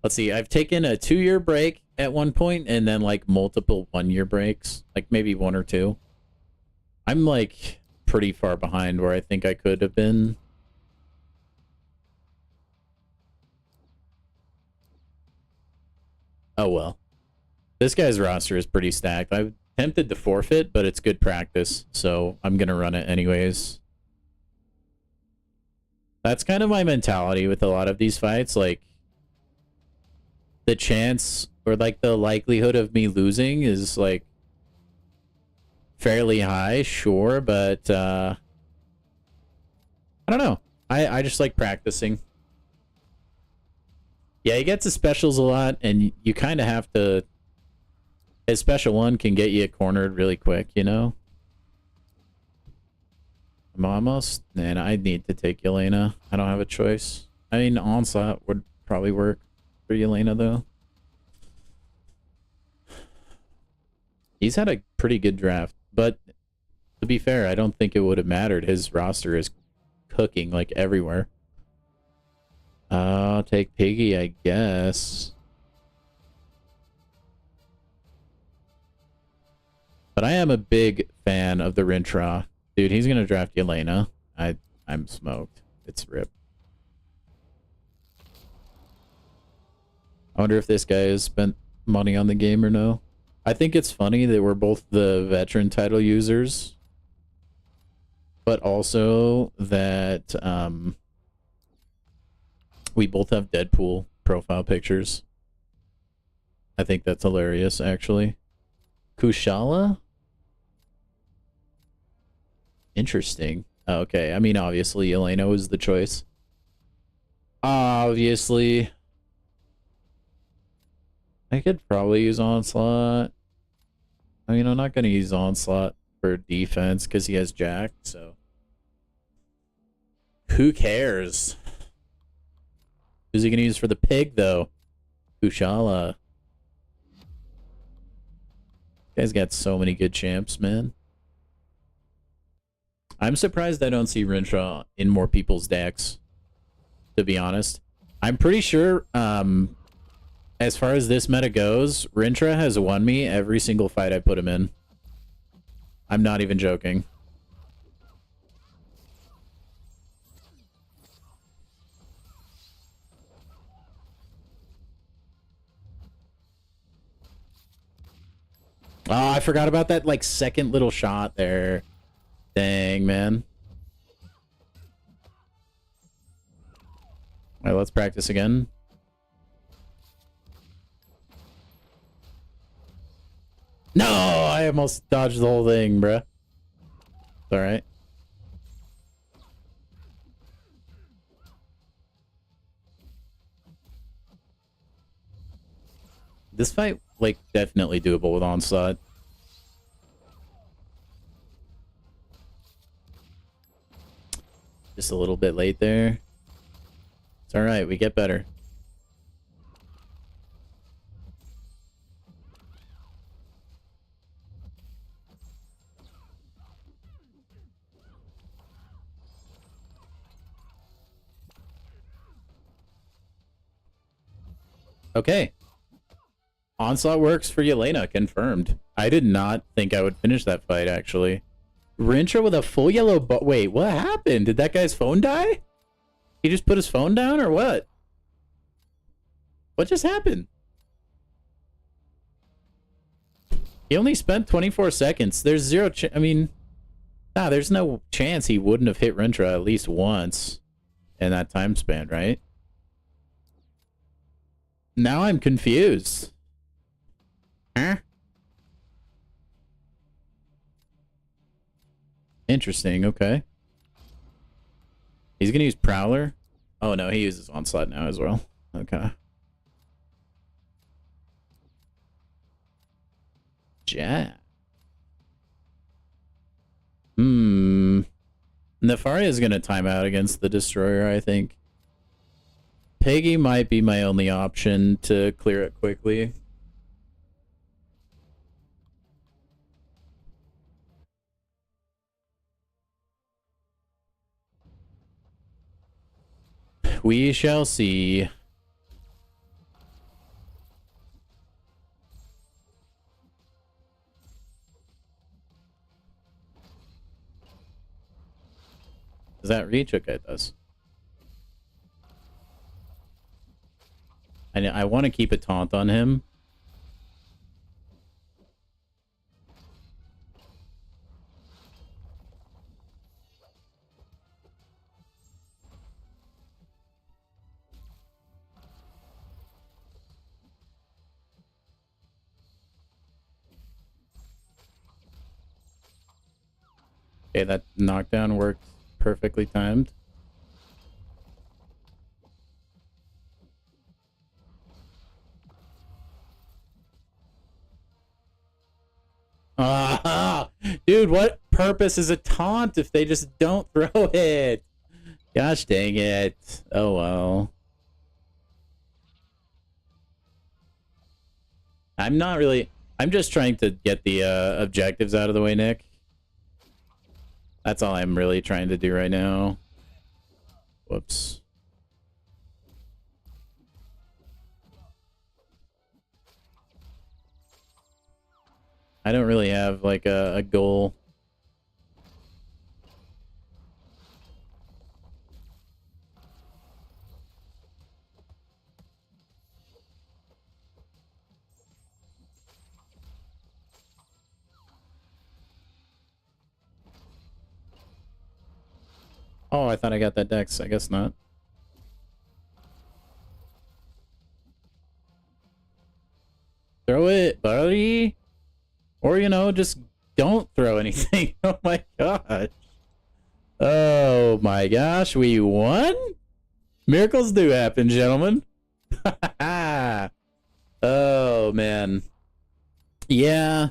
let's see, I've taken a 2-year break at one point and then like multiple 1-year breaks, like maybe 1 or 2. I'm like pretty far behind where I think I could have been. Oh well. This guy's roster is pretty stacked. I'm tempted to forfeit, but it's good practice, so I'm gonna run it anyways. That's kind of my mentality with a lot of these fights, like the chance or like the likelihood of me losing is like fairly high, sure, but I don't know. I just like practicing. Yeah, he gets his specials a lot, and you kind of have to... His special one can get you cornered really quick, you know? I'm almost... Man, I need to take Yelena. I don't have a choice. I mean, Onslaught would probably work for Yelena, though. He's had a pretty good draft, but to be fair, I don't think it would have mattered. His roster is cooking, like, everywhere. I'll take Piggy, I guess. But I am a big fan of the Rintra. Dude, he's gonna draft Yelena. I'm smoked. It's rip. I wonder if this guy has spent money on the game or no. I think it's funny that we're both the veteran title users, but also that we both have Deadpool profile pictures. I think that's hilarious, actually. Kushala? Interesting. Okay, I mean, obviously, Elena was the choice. Obviously. I could probably use Onslaught. I mean, I'm not going to use Onslaught for defense because he has Jack, so. Who cares? Who's he going to use for the pig, though? Kushala. Guy's got so many good champs, man. I'm surprised I don't see Rintra in more people's decks, to be honest. I'm pretty sure, as far as this meta goes, Rintra has won me every single fight I put him in. I'm not even joking. Oh, I forgot about that, like, second little shot there. Dang, man. All right, let's practice again. No, I almost dodged the whole thing, bruh. It's all right. This fight, like, definitely doable with Onslaught. Just a little bit late there. It's all right. We get better. Okay. Onslaught works for Yelena, confirmed. I did not think I would finish that fight, actually. Rintra with a full yellow wait, what happened? Did that guy's phone die? He just put his phone down, or what? What just happened? He only spent 24 seconds. There's zero I mean, nah, there's no chance he wouldn't have hit Rintra at least once in that time span, right? Now I'm confused. Huh? Interesting, okay. He's gonna use Prowler? Oh no, he uses Onslaught now as well. Okay. Jack. Nefaria is gonna time out against the Destroyer, I think. Peggy might be my only option to clear it quickly. We shall see. Does that reach? Okay, it does. I want to keep a taunt on him. Okay, that knockdown worked perfectly timed. Dude, what purpose is a taunt if they just don't throw it? Gosh dang it. Oh well. I'm just trying to get the objectives out of the way, Nick. That's all I'm really trying to do right now. Whoops. I don't really have, like, a goal. Oh, I thought I got that dex. I guess not. Throw it, buddy. Or, you know, just don't throw anything. Oh my gosh. my gosh, we won? Miracles do happen, gentlemen. Oh, man. Yeah.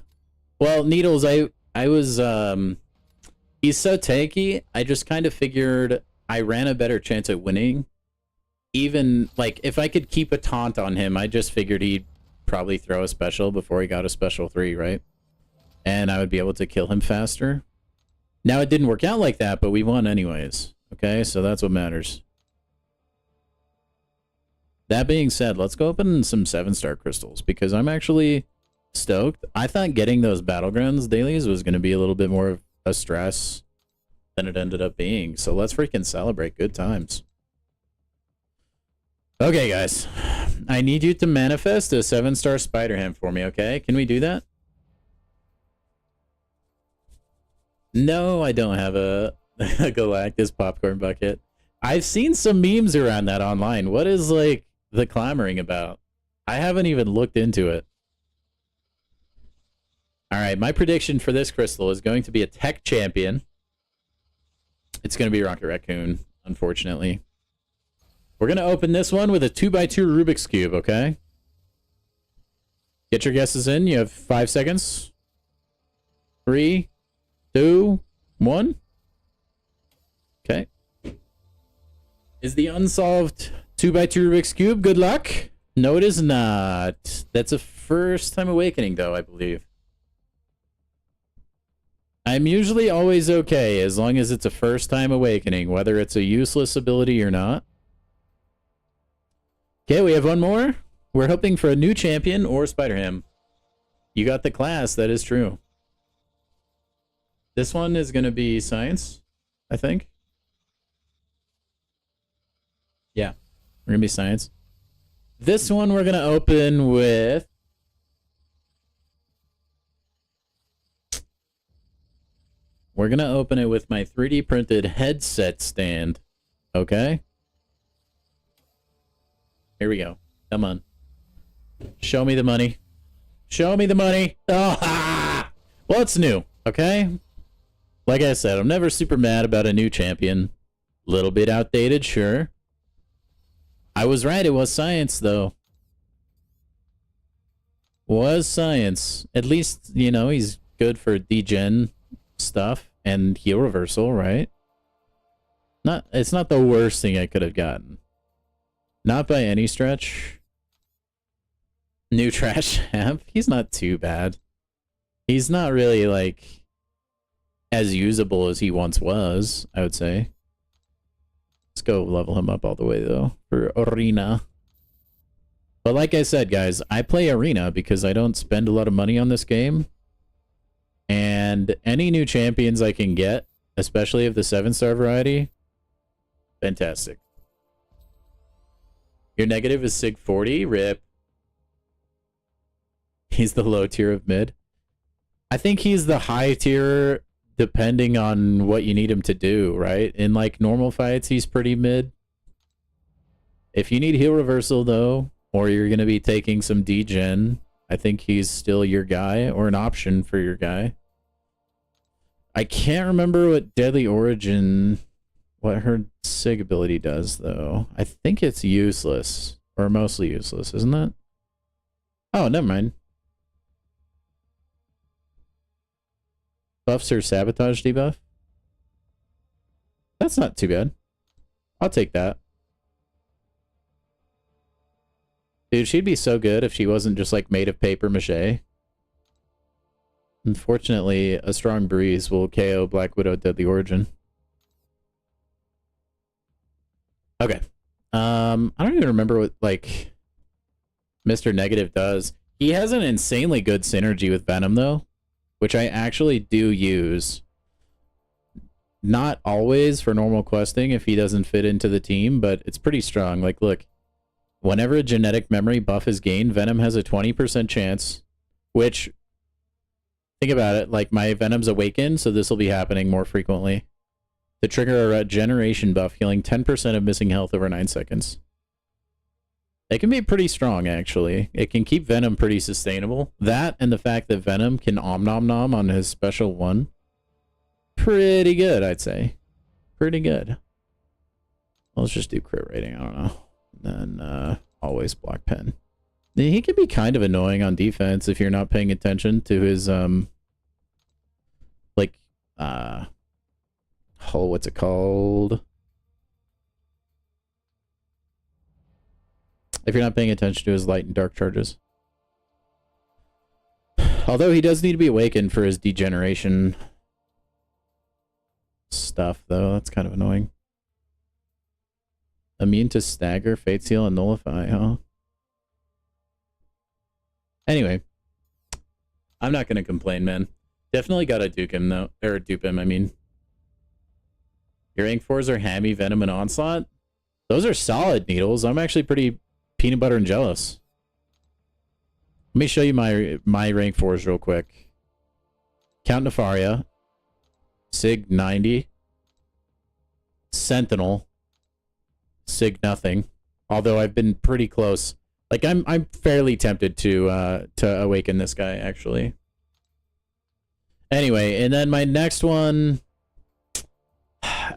Well, Needles, I was, he's so tanky, I just kind of figured I ran a better chance at winning. Even, like, if I could keep a taunt on him, I just figured he'd probably throw a special before he got a special 3, right? And I would be able to kill him faster. Now, it didn't work out like that, but we won anyways. Okay, so that's what matters. That being said, let's go open some 7-star crystals, because I'm actually stoked. I thought getting those Battlegrounds dailies was going to be a little bit more of a stress than it ended up being. So let's freaking celebrate. Good times. Okay, guys. I need you to manifest a 7-star Spider-Ham for me, okay? Can we do that? No, I don't have a Galactus popcorn bucket. I've seen some memes around that online. What is, like, the clamoring about? I haven't even looked into it. Alright, my prediction for this crystal is going to be a tech champion. It's going to be Rocket Raccoon, unfortunately. We're going to open this one with a 2x2 Rubik's Cube, okay? Get your guesses in. You have 5 seconds. 3, 2, 1. Okay. Is the unsolved 2x2 Rubik's Cube? Good luck. No, it is not. That's a first time awakening, though, I believe. I'm usually always okay as long as it's a first time awakening, whether it's a useless ability or not. Okay, we have one more. We're hoping for a new champion or Spider-Ham. You got the class, that is true. This one is going to be science, I think. Yeah, we're going to be science. This one we're going to open with... We're going to open it with my 3D printed headset stand. Okay? Here we go. Come on. Show me the money. Show me the money. Oh, ha! Well, it's new. Okay? Like I said, I'm never super mad about a new champion. Little bit outdated, sure. I was right. It was science, though. Was science. At least, you know, he's good for degen stuff. And heal reversal, right? It's not the worst thing I could have gotten. Not by any stretch. New trash amp. He's not too bad. He's not really, like, as usable as he once was, I would say. Let's go level him up all the way, though, for Arena. But like I said, guys, I play Arena because I don't spend a lot of money on this game. And any new champions I can get, especially of the 7-star variety, fantastic. Your negative is Sig 40, rip. He's the low tier of mid. I think he's the high tier depending on what you need him to do, right? In like normal fights, he's pretty mid. If you need heal reversal though, or you're going to be taking some degen, I think he's still your guy, or an option for your guy. I can't remember what Deadly Origin, what her Sig ability does, though. I think it's useless, or mostly useless, isn't it? Oh, never mind. Buffs her Sabotage debuff? That's not too bad. I'll take that. Dude, she'd be so good if she wasn't just, like, made of paper mache. Unfortunately, a strong breeze will KO Black Widow Deadly Origin. Okay. I don't even remember what, like, Mr. Negative does. He has an insanely good synergy with Venom, though, which I actually do use. Not always for normal questing if he doesn't fit into the team, but it's pretty strong. Like, look, whenever a genetic memory buff is gained, Venom has a 20% chance, which... Think about it, like my Venom's awakened, so this will be happening more frequently. To trigger a regeneration buff, healing 10% of missing health over 9 seconds. It can be pretty strong, actually. It can keep Venom pretty sustainable. That and the fact that Venom can Om Nom Nom on his special one. Pretty good, I'd say. pretty good. Well, let's just do crit rating. I don't know. And then always block pen. He can be kind of annoying on defense if you're not paying attention to his like oh, what's it called? If you're not paying attention to his light and dark charges. Although he does need to be awakened for his degeneration stuff, though. That's kind of annoying. Immune to stagger, fate seal, and nullify, huh? Anyway. I'm not going to complain, man. Definitely got to duke him, though. Or dupe him, I mean. Your rank 4s are Hammy, Venom, and Onslaught. Those are solid needles. I'm actually pretty peanut butter and jealous. Let me show you my rank 4s real quick. Count Nefaria. Sig 90. Sentinel. Sig nothing. Although I've been pretty close. Like I'm fairly tempted to awaken this guy, actually. Anyway, and then my next one,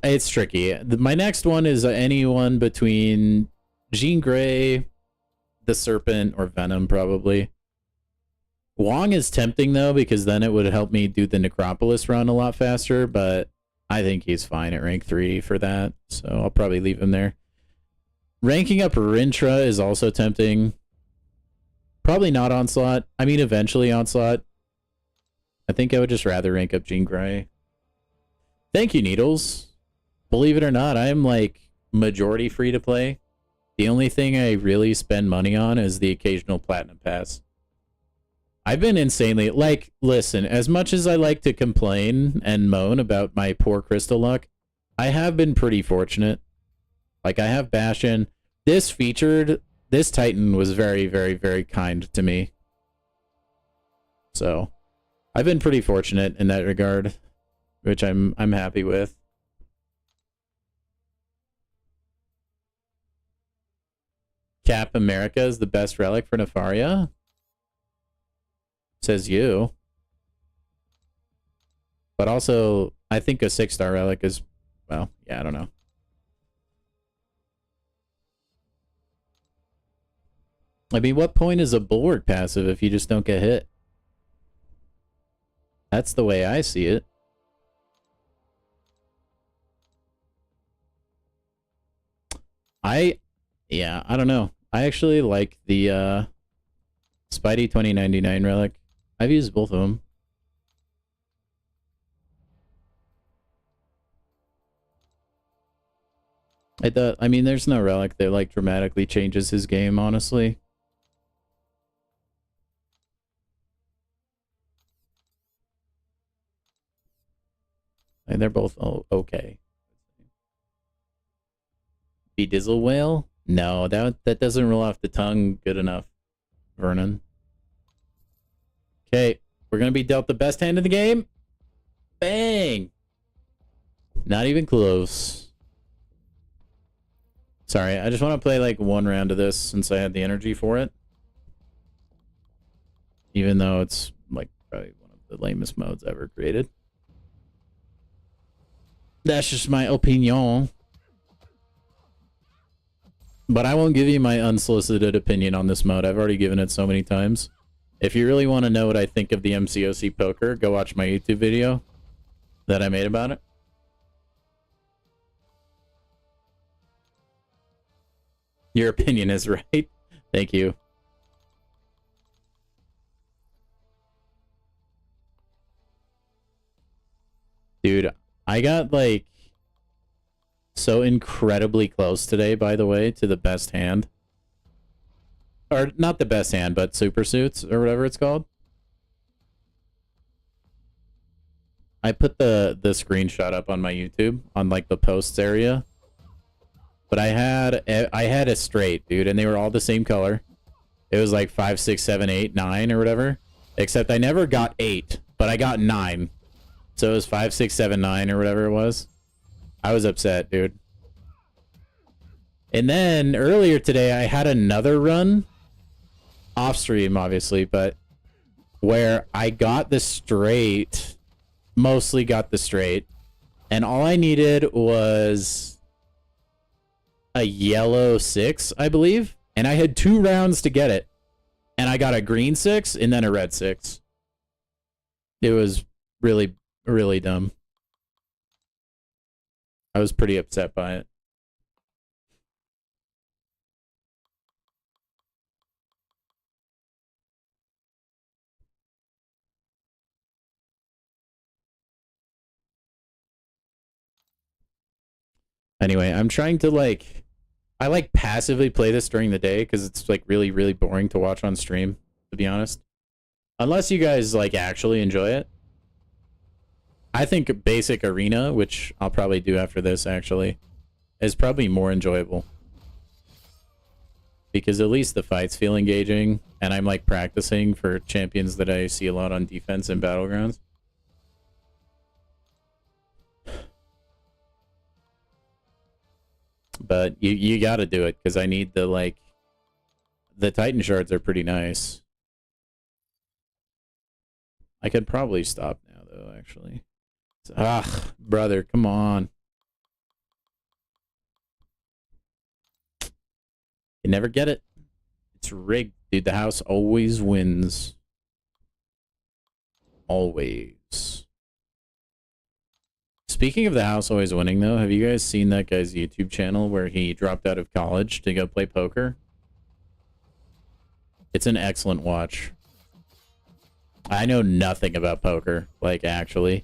it's tricky. My next one is anyone between Jean Grey, the Serpent, or Venom, probably. Wong is tempting, though, because then it would help me do the Necropolis run a lot faster, but I think he's fine at rank 3 for that, so I'll probably leave him there. Ranking up Rintra is also tempting. Probably not Onslaught. I mean, eventually Onslaught. I think I would just rather rank up Jean Grey. Thank you, Needles. Believe it or not, I am, like, majority free to play. The only thing I really spend money on is the occasional Platinum Pass. I've been insanely, like, listen, as much as I like to complain and moan about my poor crystal luck, I have been pretty fortunate. Like, I have Bastion. This Titan was very, very, very kind to me. So, I've been pretty fortunate in that regard, which I'm happy with. Cap America is the best relic for Nefaria? Says you. But also, I think a 6-star relic is, well, yeah, I don't know. I mean, what point is a bulwark passive if you just don't get hit? That's the way I see it. Yeah, I don't know. I actually like the Spidey 2099 relic. I've used both of them. I mean, there's no relic that like dramatically changes his game, honestly. And they're both okay. Bedizzle Whale? No, that doesn't roll off the tongue good enough, Vernon. Okay, we're gonna be dealt the best hand in the game. Bang! Not even close. Sorry, I just want to play like one round of this since I had the energy for it. Even though it's like probably one of the lamest modes ever created. That's just my opinion. But I won't give you my unsolicited opinion on this mode. I've already given it so many times. If you really want to know what I think of the MCOC poker, go watch my YouTube video that I made about it. Your opinion is right. Thank you. Dude, I got like so incredibly close today, by the way, to the best hand. Or not the best hand, but super suits or whatever it's called. I put the screenshot up on my YouTube on like the posts area. But I had a straight, dude, and they were all the same color. It was like 5, 6, 7, 8, 9 or whatever. Except I never got 8, but I got 9. So it was 5, 6, 7, 9 or whatever it was. I was upset, dude. And then earlier today, I had another run. Off stream, obviously, but where I got the straight, mostly got the straight. And all I needed was a yellow 6, I believe. And I had 2 rounds to get it. And I got a green 6 and then a red 6. It was really, really dumb. I was pretty upset by it. Anyway, I'm trying to I like passively play this during the day because it's like really, really boring to watch on stream, to be honest. Unless you guys like actually enjoy it. I think basic arena, which I'll probably do after this actually, is probably more enjoyable. Because at least the fights feel engaging, and I'm like practicing for champions that I see a lot on defense in Battlegrounds. But you gotta do it, because I need the, the Titan shards are pretty nice. I could probably stop now, though, actually. Ugh, brother, come on. You never get it. It's rigged, dude. The house always wins. Always. Speaking of the house always winning, though, have you guys seen that guy's YouTube channel where he dropped out of college to go play poker? It's an excellent watch. I know nothing about poker, actually.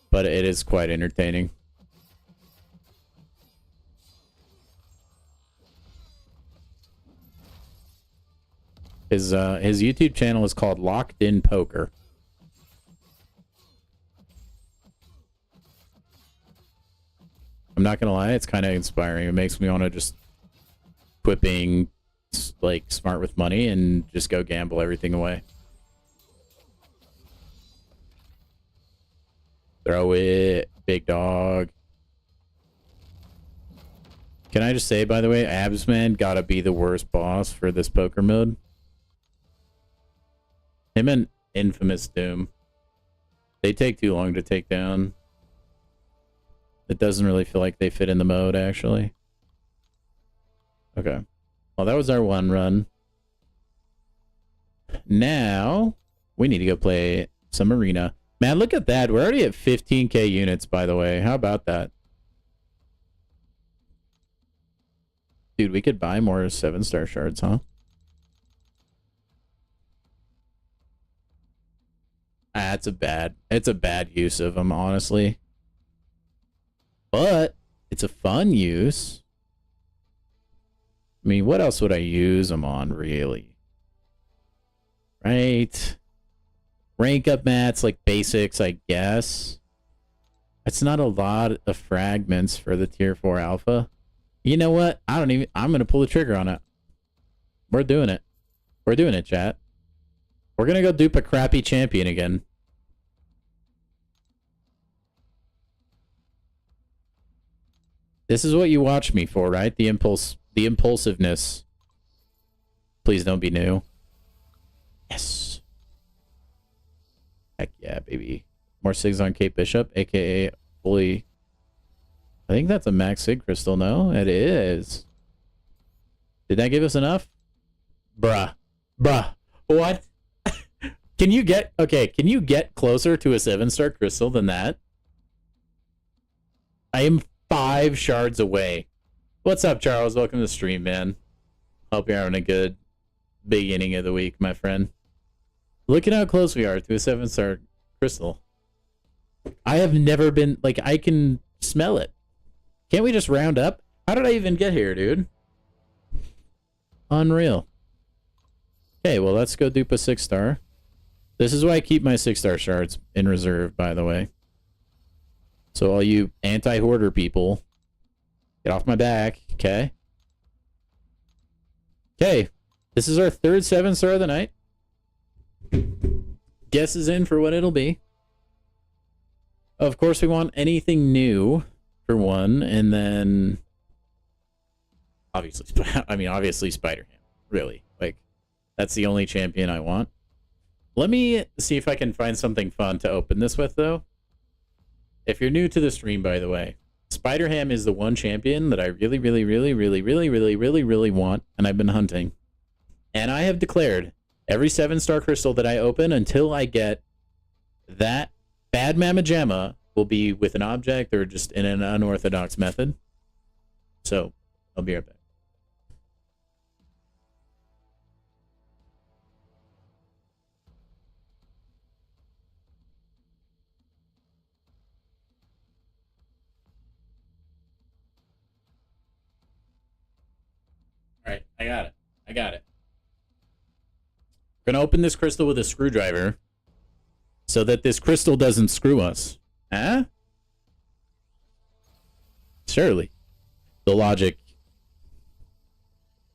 But it is quite entertaining. His YouTube channel is called Locked In Poker. I'm not gonna lie, it's kind of inspiring. It makes me want to just quit being smart with money and just go gamble everything away. Throw it, big dog. Can I just say, by the way, Absman gotta be the worst boss for this poker mode. Him and Infamous Doom. They take too long to take down. It doesn't really feel like they fit in the mode, actually. Okay. Well, that was our one run. Now, we need to go play some arena. Man, look at that. We're already at 15k units, by the way. How about that? Dude, we could buy more 7-star shards, huh? It's a bad use of them, honestly. But it's a fun use. I mean, what else would I use them on, really? Right? Rank up mats, like basics, I guess. It's not a lot of fragments for the tier 4 alpha. You know what? I'm going to pull the trigger on it. We're doing it. We're doing it, chat. We're going to go dupe a crappy champion again. This is what you watch me for, right? The impulsiveness. Please don't be new. Yes. Heck yeah, baby. More SIGs on Kate Bishop, aka fully. I think that's a max SIG crystal, no? It is. Did that give us enough? Bruh. What? Can you get closer to a 7-star crystal than that? I am 5 shards away. What's up, Charles? Welcome to the stream, man. Hope you're having a good beginning of the week, my friend. Look at how close we are to a 7-star crystal. I have never been, I can smell it. Can't we just round up? How did I even get here, dude? Unreal. Okay, well, let's go dupe a 6-star. This is why I keep my 6-star shards in reserve, by the way. So all you anti-hoarder people, get off my back, okay? Okay, this is our 3rd 7-star of the night. Guess is in for what it'll be. Of course, we want anything new for one, and then obviously Spider-Ham. Really, that's the only champion I want. Let me see if I can find something fun to open this with, though. if you're new to the stream, by the way, Spider-Ham is the one champion that I really, really, really, really, really, really, really, really want, and I've been hunting. And I have declared every 7-star crystal that I open until I get that bad Mamma Jamma will be with an object or just in an unorthodox method. So, I'll be right back. All right, I got it. I got it. Gonna open this crystal with a screwdriver so that this crystal doesn't screw us. Huh? Surely. The logic.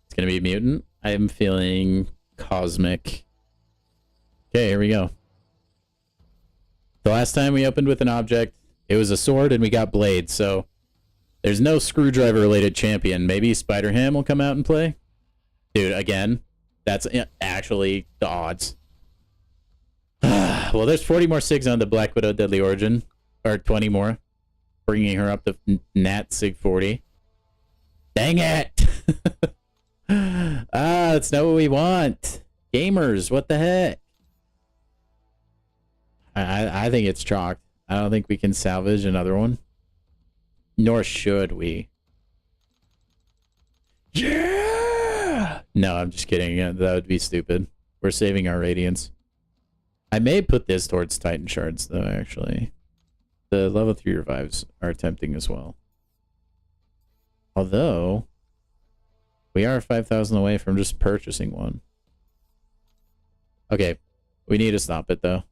It's gonna be a mutant. I am feeling cosmic. Okay, here we go. The last time we opened with an object, it was a sword and we got blades, so there's no screwdriver related champion. Maybe Spider-Ham will come out and play? Dude, again, that's actually the odds. Well, there's 40 more SIGs on the Black Widow Deadly Origin. Or 20 more. Bringing her up to Nat SIG 40. Dang it! That's not what we want. Gamers, what the heck? I think it's chalked. I don't think we can salvage another one. Nor should we. Yeah! No, I'm just kidding. Yeah, that would be stupid. We're saving our radiance. I may put this towards Titan shards, though, actually. The level 3 revives are tempting as well. Although, we are 5,000 away from just purchasing one. Okay, we need to stop it, though.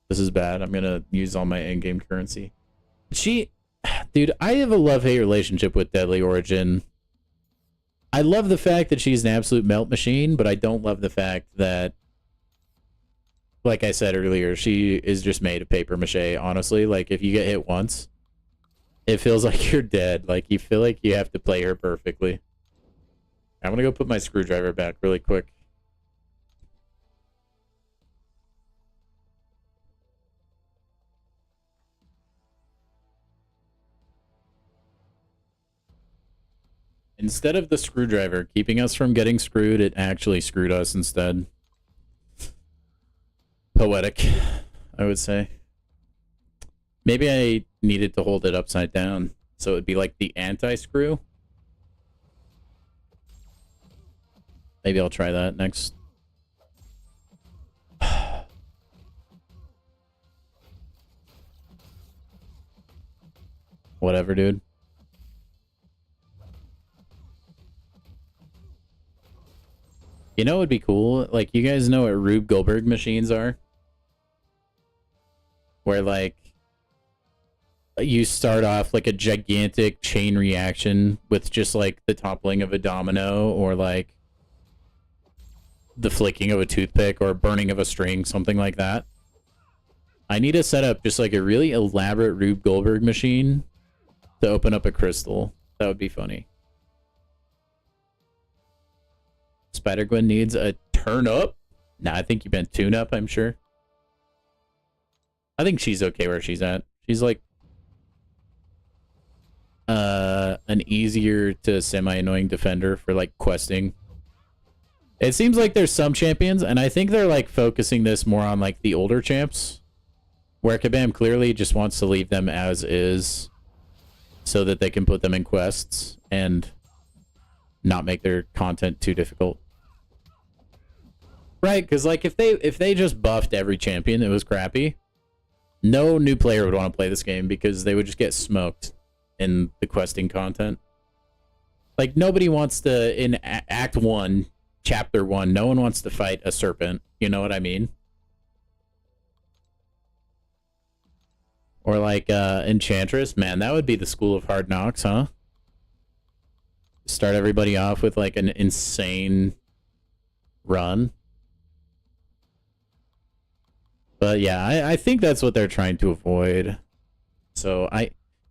This is bad. I'm going to use all my in-game currency. Dude, I have a love-hate relationship with Deadly Origin. I love the fact that she's an absolute melt machine, but I don't love the fact that, like I said earlier, she is just made of paper mache, honestly. Like, if you get hit once, it feels like you're dead. Like, you feel like you have to play her perfectly. I'm gonna go put my screwdriver back really quick. Instead of the screwdriver keeping us from getting screwed, it actually screwed us instead. Poetic, I would say. Maybe I needed to hold it upside down, so it would be like the anti-screw. Maybe I'll try that next. Whatever, dude. You know what would be cool? Like, you guys know what Rube Goldberg machines are? Where, like, you start off like a gigantic chain reaction with just, like, the toppling of a domino, or, like, the flicking of a toothpick, or burning of a string, something like that. I need to set up just, like, a really elaborate Rube Goldberg machine to open up a crystal. That would be funny. Spider-Gwen needs a turn-up? Nah, I think you meant tune-up, I'm sure. I think she's okay where she's at. She's like an easier to semi-annoying defender for like questing. It seems like there's some champions, and I think they're like focusing this more on like the older champs, where Kabam clearly just wants to leave them as is so that they can put them in quests and not make their content too difficult. Right, because like if they just buffed every champion that was crappy, no new player would want to play this game because they would just get smoked in the questing content. Like, nobody wants to, in Act 1, Chapter 1, no one wants to fight a serpent. You know what I mean? Or like Enchantress. Man, that would be the school of hard knocks, huh? Start everybody off with like an insane run. But yeah, I think that's what they're trying to avoid. So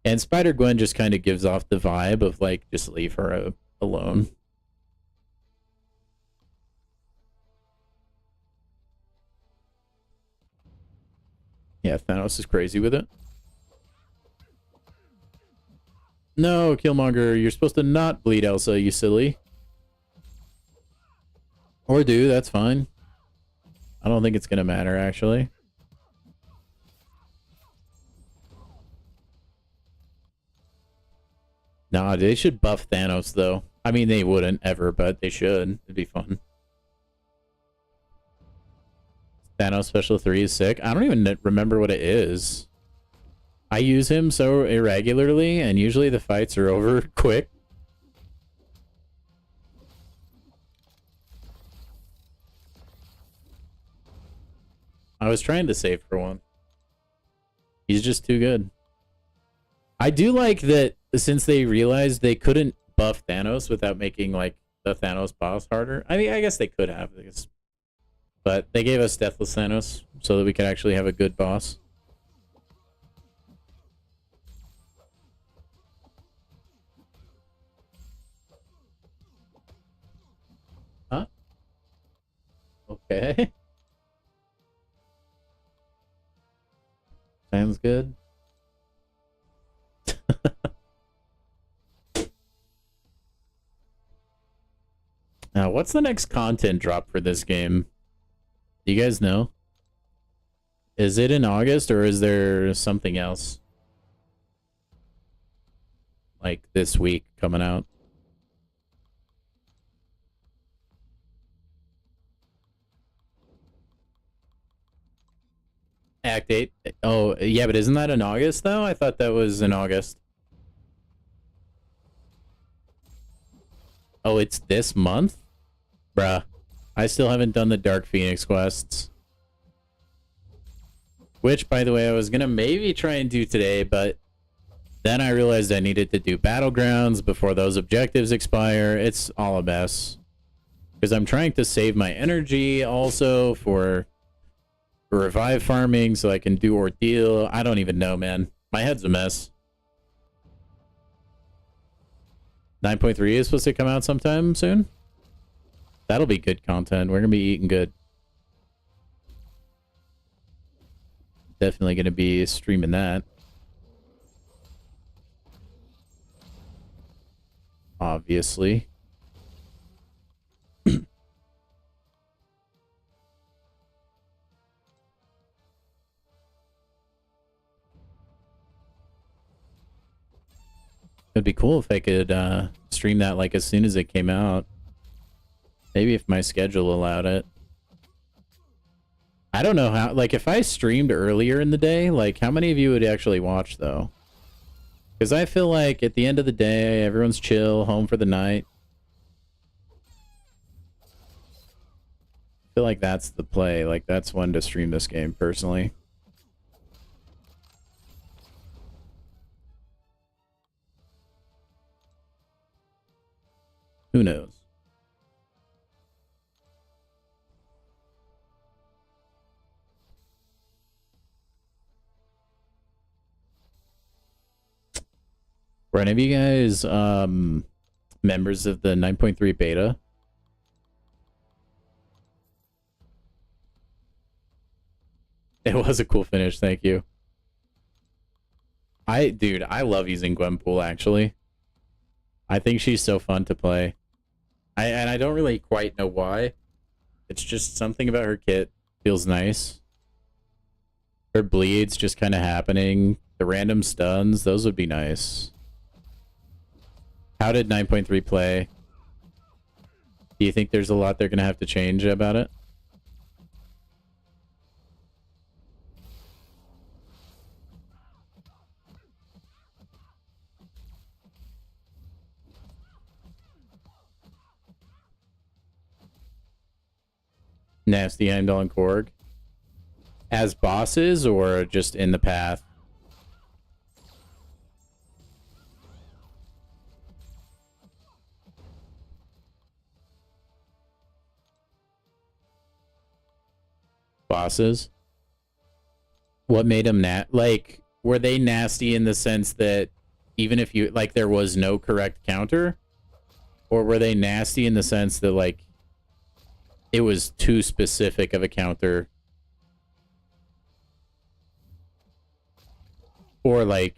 and Spider-Gwen just kind of gives off the vibe of like, just leave her alone. Yeah, Thanos is crazy with it. No, Killmonger, you're supposed to not bleed Elsa, you silly. Or do, that's fine. I don't think it's gonna matter, actually. Nah, they should buff Thanos, though. I mean, they wouldn't ever, but they should. It'd be fun. Thanos Special 3 is sick. I don't even remember what it is. I use him so irregularly, and usually the fights are over quick. I was trying to save for one. He's just too good. I do like that since they realized they couldn't buff Thanos without making, like, the Thanos boss harder. I mean, I guess they could have. But they gave us Deathless Thanos so that we could actually have a good boss. Huh? Okay. Sounds good. Now, what's the next content drop for this game? Do you guys know? Is it in August or is there something else? Like this week coming out? Act 8. Oh, yeah, but isn't that in August, though? I thought that was in August. Oh, it's this month? Bruh. I still haven't done the Dark Phoenix quests. Which, by the way, I was gonna maybe try and do today, but then I realized I needed to do Battlegrounds before those objectives expire. It's all a mess. Because I'm trying to save my energy also for revive farming so I can do Ordeal. I don't even know, man. My head's a mess. 9.3 is supposed to come out sometime soon. That'll be good content. We're gonna be eating good. Definitely gonna be streaming that. Obviously. It'd be cool if I could stream that like as soon as it came out. Maybe if my schedule allowed it. I don't know how, like if I streamed earlier in the day, like how many of you would actually watch though? Because I feel like at the end of the day, everyone's chill, home for the night. I feel like that's the play. Like that's when to stream this game personally. Who knows? Were any of you guys members of the 9.3 beta? It was a cool finish, thank you. Dude, I love using Gwenpool actually. I think she's so fun to play. And I don't really quite know why. It's just something about her kit feels nice. Her bleeds just kind of happening. The random stuns, those would be nice. How did 9.3 play? Do you think there's a lot they're going to have to change about it? Nasty, Heimdall, and Korg? As bosses or just in the path? Bosses? What made them like, were they nasty in the sense that even if you, like, there was no correct counter? Or were they nasty in the sense that, like, it was too specific of a counter? Or, like,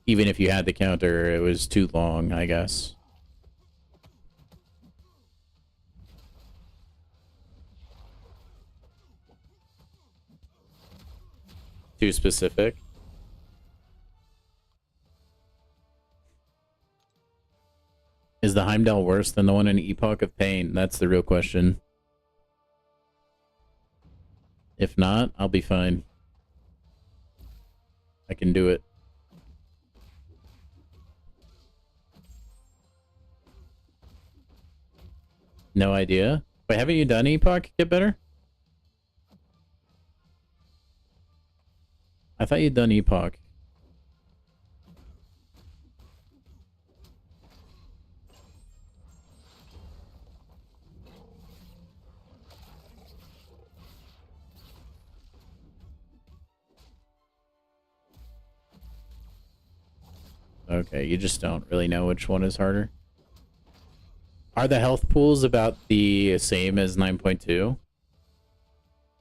even if you had the counter, it was too long, I guess. Too specific. Is the Heimdall worse than the one in Epoch of Pain? That's the real question. If not, I'll be fine. I can do it. No idea. Wait, haven't you done Epoch get better? I thought you'd done Epoch. Okay, you just don't really know which one is harder. Are the health pools about the same as 9.2?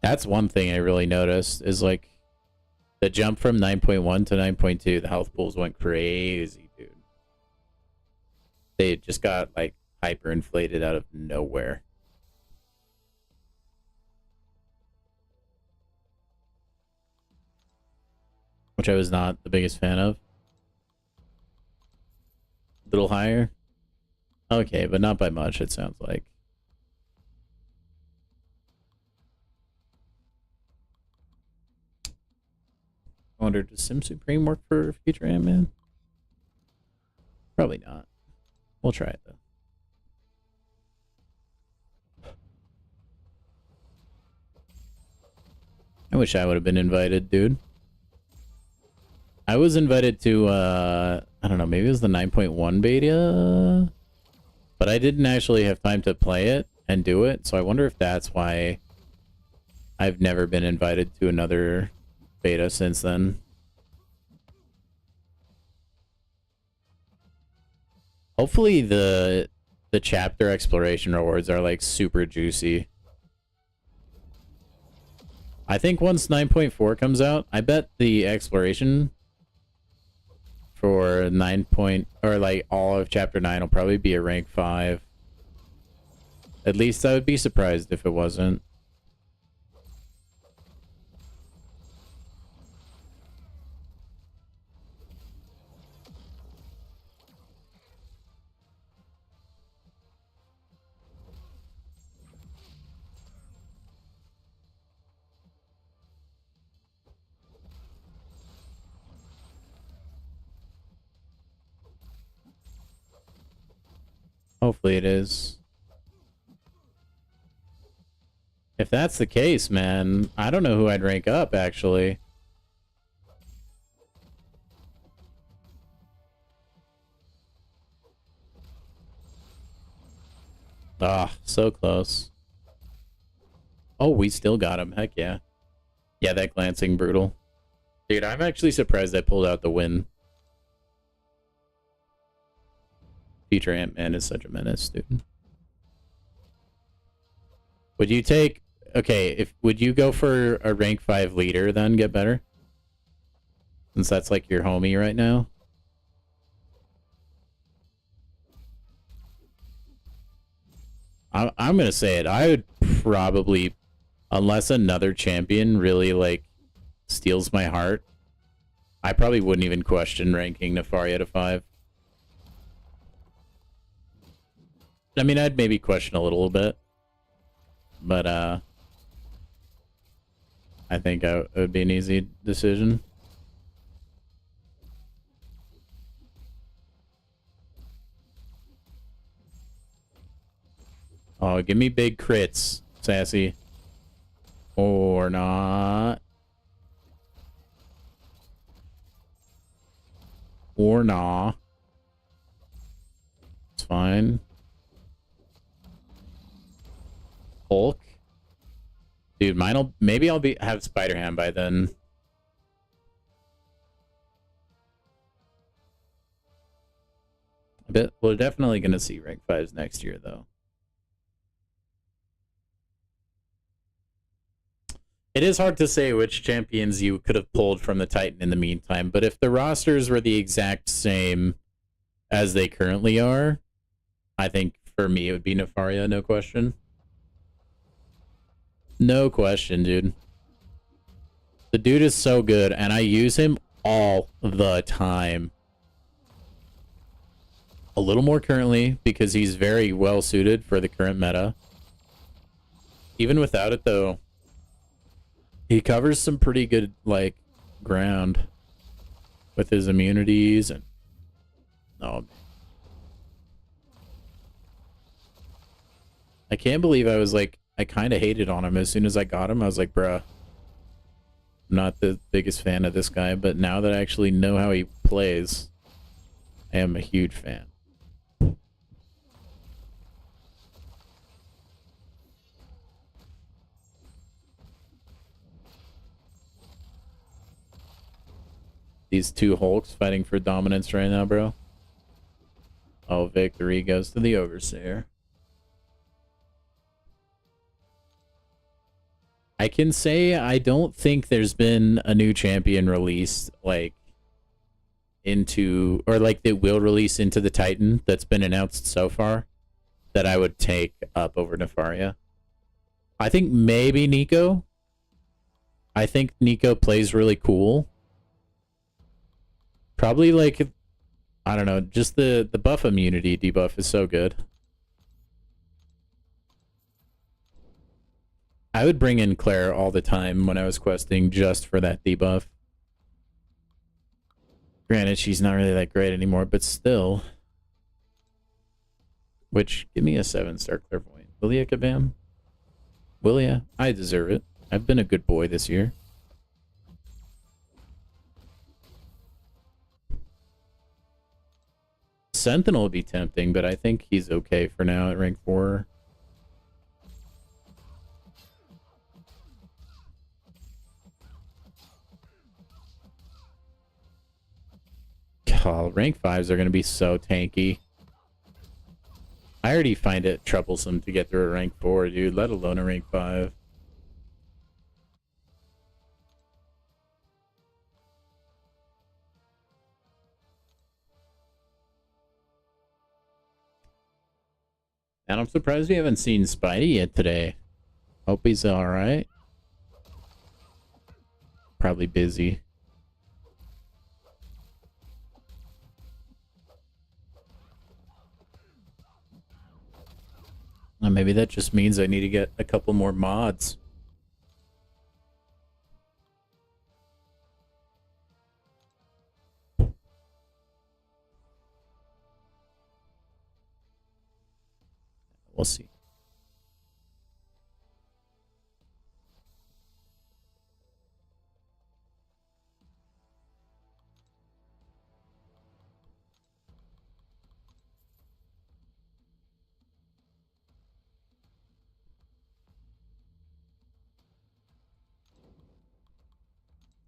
That's one thing I really noticed, is like the jump from 9.1 to 9.2, the health pools went crazy, dude. They just got like hyper inflated out of nowhere. Which I was not the biggest fan of. A little higher? Okay, but not by much, it sounds like. I wonder, does Sim Supreme work for future Ant-Man? Probably not. We'll try it, though. I wish I would have been invited, dude. I was invited to, I don't know, maybe it was the 9.1 beta? But I didn't actually have time to play it and do it, so I wonder if that's why I've never been invited to another beta since then. Hopefully the chapter exploration rewards are like super juicy. I think once 9.4 comes out, I bet the exploration for or like all of chapter 9 will probably be a rank 5. At least I would be surprised if it wasn't. Hopefully it is. If that's the case, man, I don't know who I'd rank up, actually. Ah, so close. Oh, we still got him. Heck yeah. Yeah, that glancing brutal. Dude, I'm actually surprised I pulled out the win. Future Ant-Man is such a menace, dude. Would you take... Okay, would you go for a rank 5 leader then, get better? Since that's like your homie right now? I'm gonna say it. I would probably... Unless another champion really, like, steals my heart, I probably wouldn't even question ranking Nefaria to 5. I mean, I'd maybe question a little bit. But, I think it would be an easy decision. Oh, give me big crits, Sassy. Or not. Or nah. It's fine. Hulk. Dude, maybe I'll have Spider-Ham by then. I bet we're definitely gonna see rank 5s next year, though. It is hard to say which champions you could have pulled from the Titan in the meantime, but if the rosters were the exact same as they currently are, I think for me it would be Nefaria, no question. No question, dude. The dude is so good, and I use him all the time. A little more currently, because he's very well suited for the current meta. Even without it, though, he covers some pretty good, like, ground with his immunities and... Oh, man. I can't believe I was like... I kind of hated on him as soon as I got him. I was like, bruh, I'm not the biggest fan of this guy, but now that I actually know how he plays, I am a huge fan. These two Hulks fighting for dominance right now, bro. Oh, victory goes to the Overseer. I can say I don't think there's been a new champion released, like, into, or like they will release into the Titan that's been announced so far that I would take up over Nefaria. I think maybe Nico. I think Nico plays really cool. Probably like, I don't know, just the buff immunity debuff is so good. I would bring in Claire all the time when I was questing just for that debuff. Granted, she's not really that great anymore, but still. Which, give me a 7-star clairvoyant. Will ya, Kabam? Will ya? I deserve it. I've been a good boy this year. Sentinel would be tempting, but I think he's okay for now at rank 4. Oh, rank 5s are going to be so tanky. I already find it troublesome to get through a rank 4, dude, let alone a rank 5. And I'm surprised we haven't seen Spidey yet today. Hope he's alright. Probably busy. Maybe that just means I need to get a couple more mods. We'll see.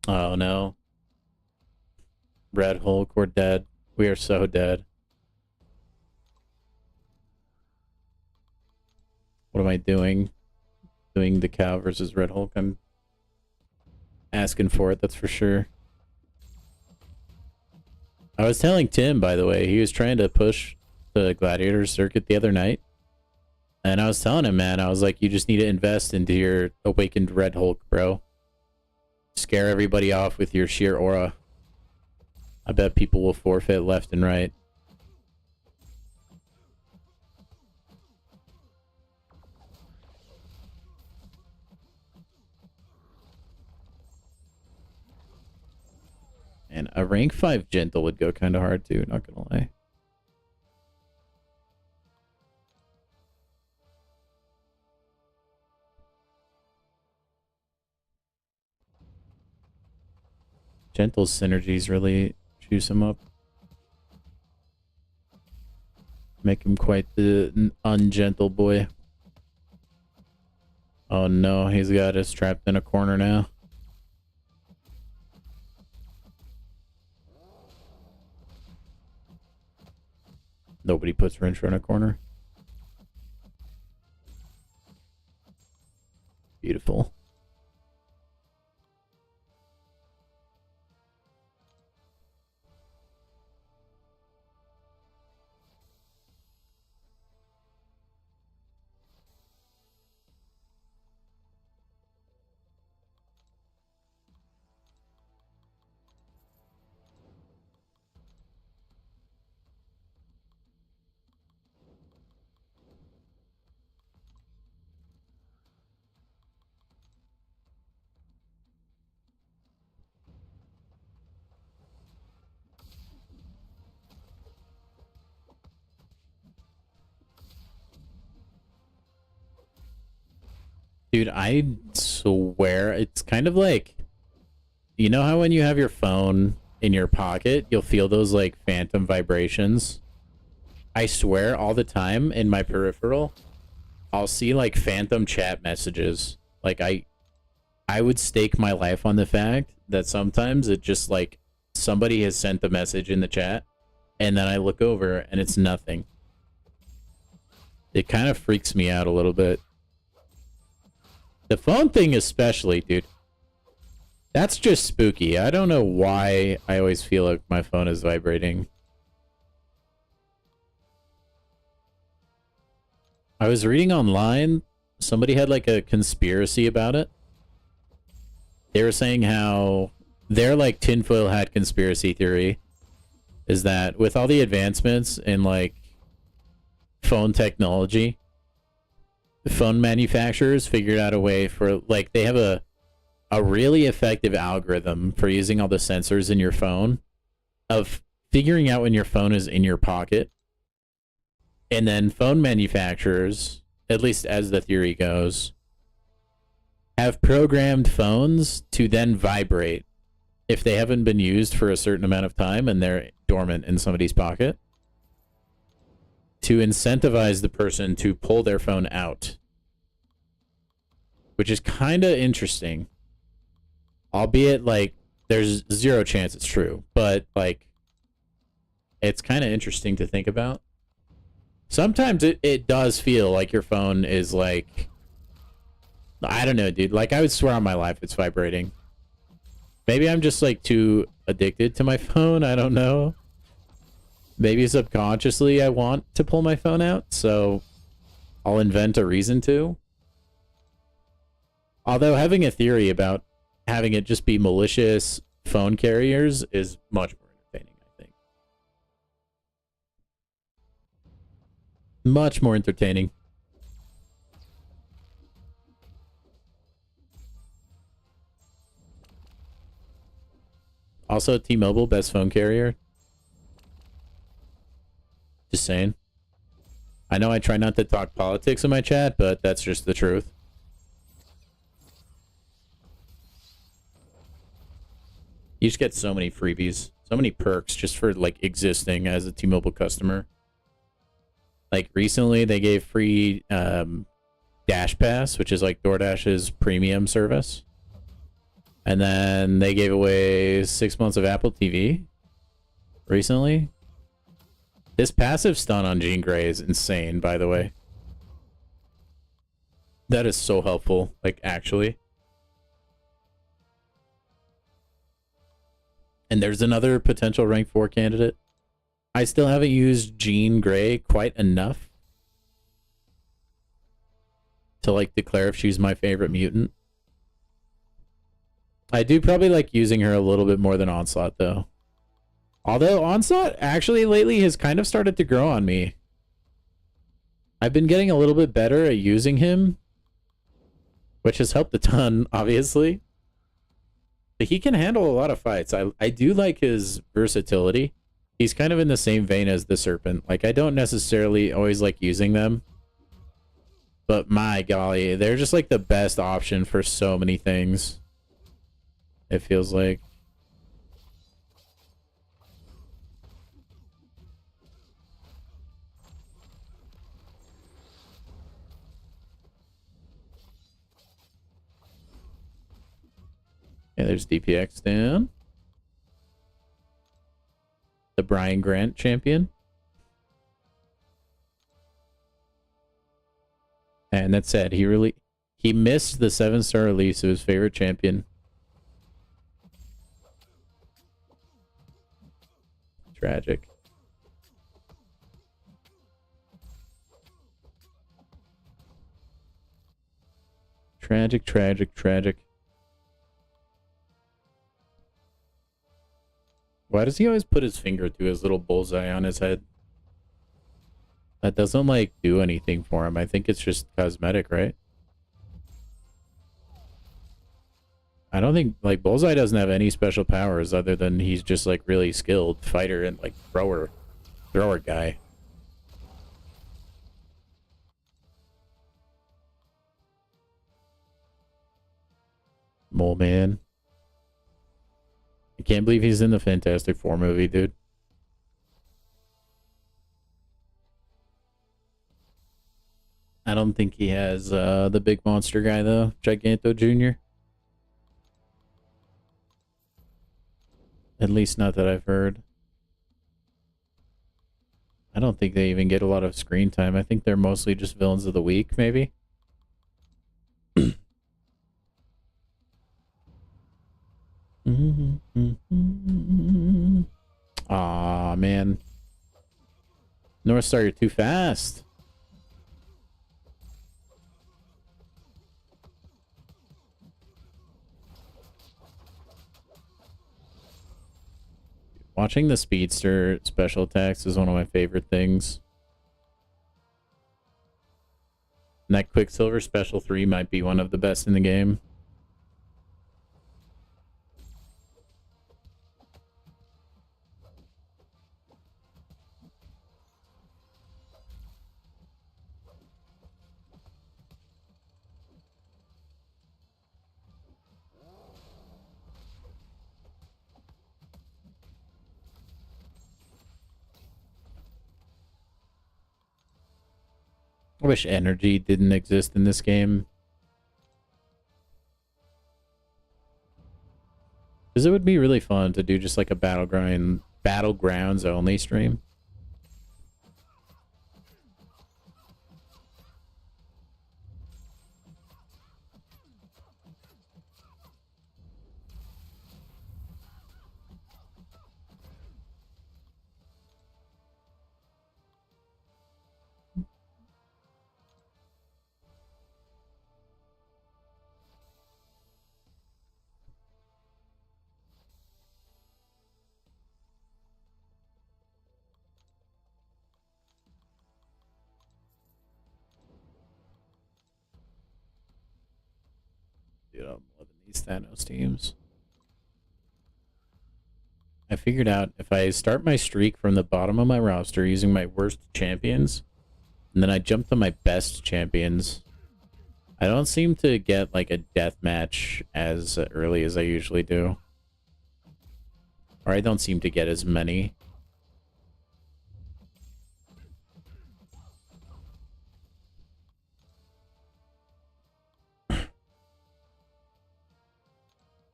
Oh no. Red Hulk, we're dead. We are so dead. What am I doing? Doing the cow versus Red Hulk. I'm asking for it, that's for sure. I was telling Tim, by the way, he was trying to push the Gladiator circuit the other night. And I was telling him, man, I was like, you just need to invest into your awakened Red Hulk, bro. Scare everybody off with your sheer aura. I bet people will forfeit left and right. And a rank 5 gentle would go kind of hard too, not gonna lie. Gentle's synergies really juice him up. Make him quite the ungentle boy. Oh no, he's got us trapped in a corner now. Nobody puts Wrencher in a corner. Beautiful. Dude, I swear it's kind of like, you know how when you have your phone in your pocket, you'll feel those like phantom vibrations? I swear all the time in my peripheral, I'll see like phantom chat messages. Like I would stake my life on the fact that sometimes it just like somebody has sent the message in the chat and then I look over and it's nothing. It kind of freaks me out a little bit. The phone thing especially, dude. That's just spooky. I don't know why I always feel like my phone is vibrating. I was reading online, somebody had like a conspiracy about it. They were saying how their like tinfoil hat conspiracy theory is that with all the advancements in like phone technology, the phone manufacturers figured out a way for like they have a really effective algorithm for using all the sensors in your phone of figuring out when your phone is in your pocket. And then phone manufacturers, at least as the theory goes, have programmed phones to then vibrate if they haven't been used for a certain amount of time and they're dormant in somebody's pocket, to incentivize the person to pull their phone out, which is kind of interesting. Albeit, like, there's zero chance it's true, but, like, it's kind of interesting to think about. Sometimes it does feel like your phone is, like, I don't know, dude. Like, I would swear on my life it's vibrating. Maybe I'm just, like, too addicted to my phone. I don't know. Maybe subconsciously I want to pull my phone out, so I'll invent a reason to. Although having a theory about having it just be malicious phone carriers is much more entertaining, I think. Much more entertaining. Also, T-Mobile, best phone carrier. Just saying. I know I try not to talk politics in my chat, but that's just the truth. You just get so many freebies, so many perks just for like existing as a T-Mobile customer. Like recently they gave free Dash Pass, which is like DoorDash's premium service. And then they gave away 6 months of Apple TV recently. This passive stun on Jean Grey is insane, by the way. That is so helpful, like actually. And there's another potential rank 4 candidate. I still haven't used Jean Grey quite enough to like declare if she's my favorite mutant. I do probably like using her a little bit more than Onslaught though. Although Onslaught actually lately has kind of started to grow on me. I've been getting a little bit better at using him, which has helped a ton, obviously. But he can handle a lot of fights. I do like his versatility. He's kind of in the same vein as the Serpent. Like, I don't necessarily always like using them. But my golly, they're just like the best option for so many things. It feels like. Yeah, there's DPX down. The Brian Grant champion. And that said, he missed the 7-star release of his favorite champion. Tragic. Tragic, tragic, tragic. Why does he always put his finger to his little bullseye on his head? That doesn't, like, do anything for him. I think it's just cosmetic, right? I don't think, like, Bullseye doesn't have any special powers other than he's just, like, really skilled fighter and, like, thrower guy. Mole Man. I can't believe he's in the Fantastic Four movie, dude. I don't think he has the big monster guy, though. Giganto Jr. At least not that I've heard. I don't think they even get a lot of screen time. I think they're mostly just villains of the week, maybe. Aw, man. North Star, you're too fast. Watching the Speedster special attacks is one of my favorite things. And that Quicksilver Special 3 might be one of the best in the game. I wish energy didn't exist in this game. Because it would be really fun to do just like a Battlegrounds only stream. Dude, I'm loving these Thanos teams. I figured out if I start my streak from the bottom of my roster using my worst champions, and then I jump to my best champions, I don't seem to get like a death match as early as I usually do. Or I don't seem to get as many.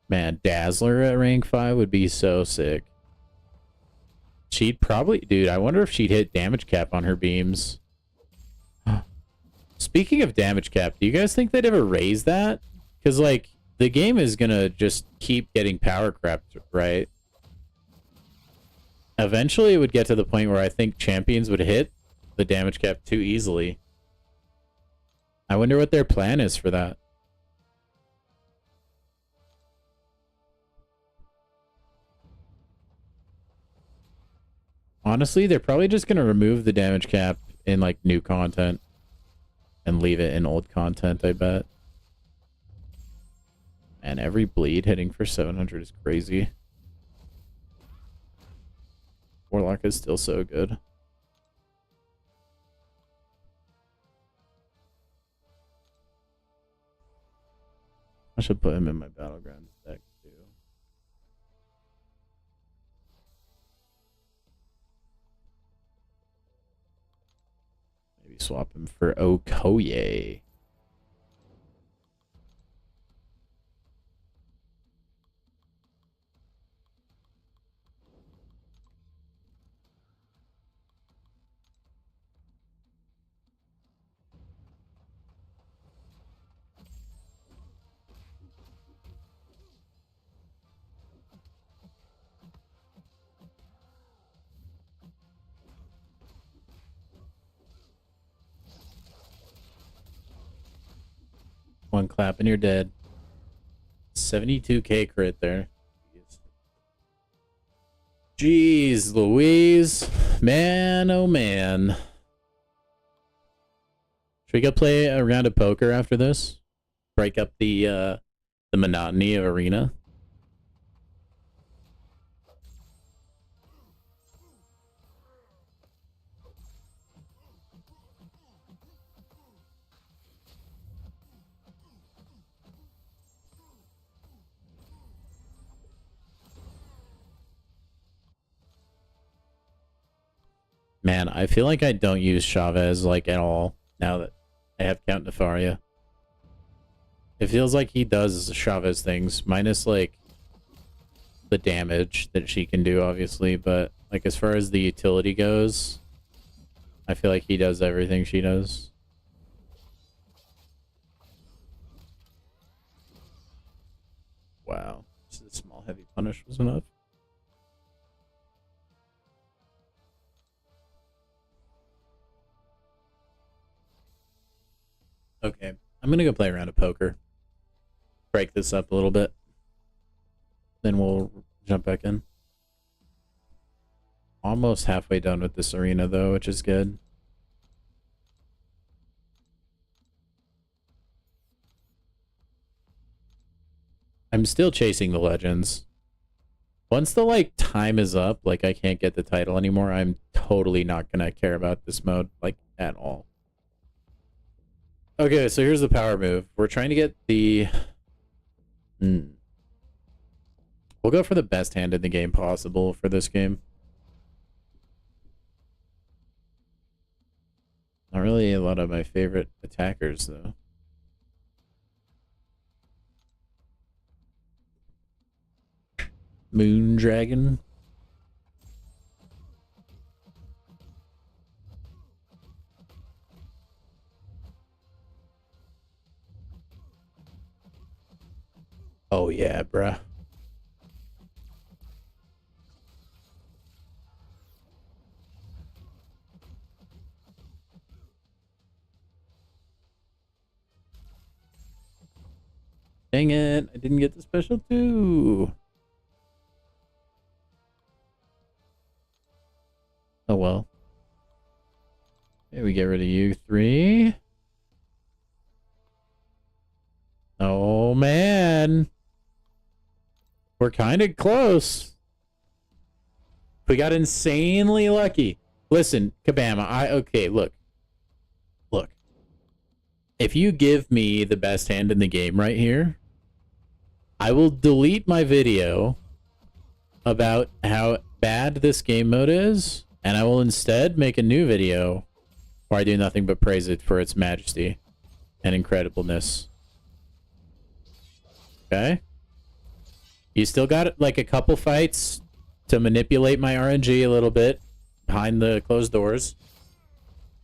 Man, Dazzler at rank 5 would be so sick. She'd probably... Dude, I wonder if she'd hit damage cap on her beams. Speaking of damage cap, do you guys think they'd ever raise that? Because, like, the game is gonna just keep getting power crept, right? Eventually, it would get to the point where I think champions would hit the damage cap too easily. I wonder what their plan is for that. Honestly, they're probably just going to remove the damage cap in, like, new content and leave it in old content, I bet. And every bleed hitting for 700 is crazy. Warlock is still so good. I should put him in my Battlegrounds deck, too. Maybe swap him for Okoye. One clap and you're dead. 72k crit there. Jeez Louise. Man, oh man. Should we go play a round of poker after this? Break up the monotony of arena? Man, I feel like I don't use Chavez, like, at all, now that I have Count Nefaria. It feels like he does Chavez things, minus, like, the damage that she can do, obviously, but, like, as far as the utility goes, I feel like he does everything she does. Wow. Just a small heavy punish was enough. Okay, I'm gonna go play around of poker. Break this up a little bit. Then we'll jump back in. Almost halfway done with this arena though, which is good. I'm still chasing the legends. Once the, like, time is up, like, I can't get the title anymore, I'm totally not gonna care about this mode, like, at all. Okay, so here's the power move. We're trying to get the... We'll go for the best hand in the game possible for this game. Not really a lot of my favorite attackers, though. Moondragon. Oh yeah, bruh. Dang it, I didn't get the special too. Oh well. Okay, we get rid of you three. Oh man. We're kind of close. We got insanely lucky. Listen, Kabama, okay, look. Look. If you give me the best hand in the game right here, I will delete my video about how bad this game mode is, and I will instead make a new video where I do nothing but praise it for its majesty and incredibleness. Okay? You still got, like, a couple fights to manipulate my RNG a little bit behind the closed doors.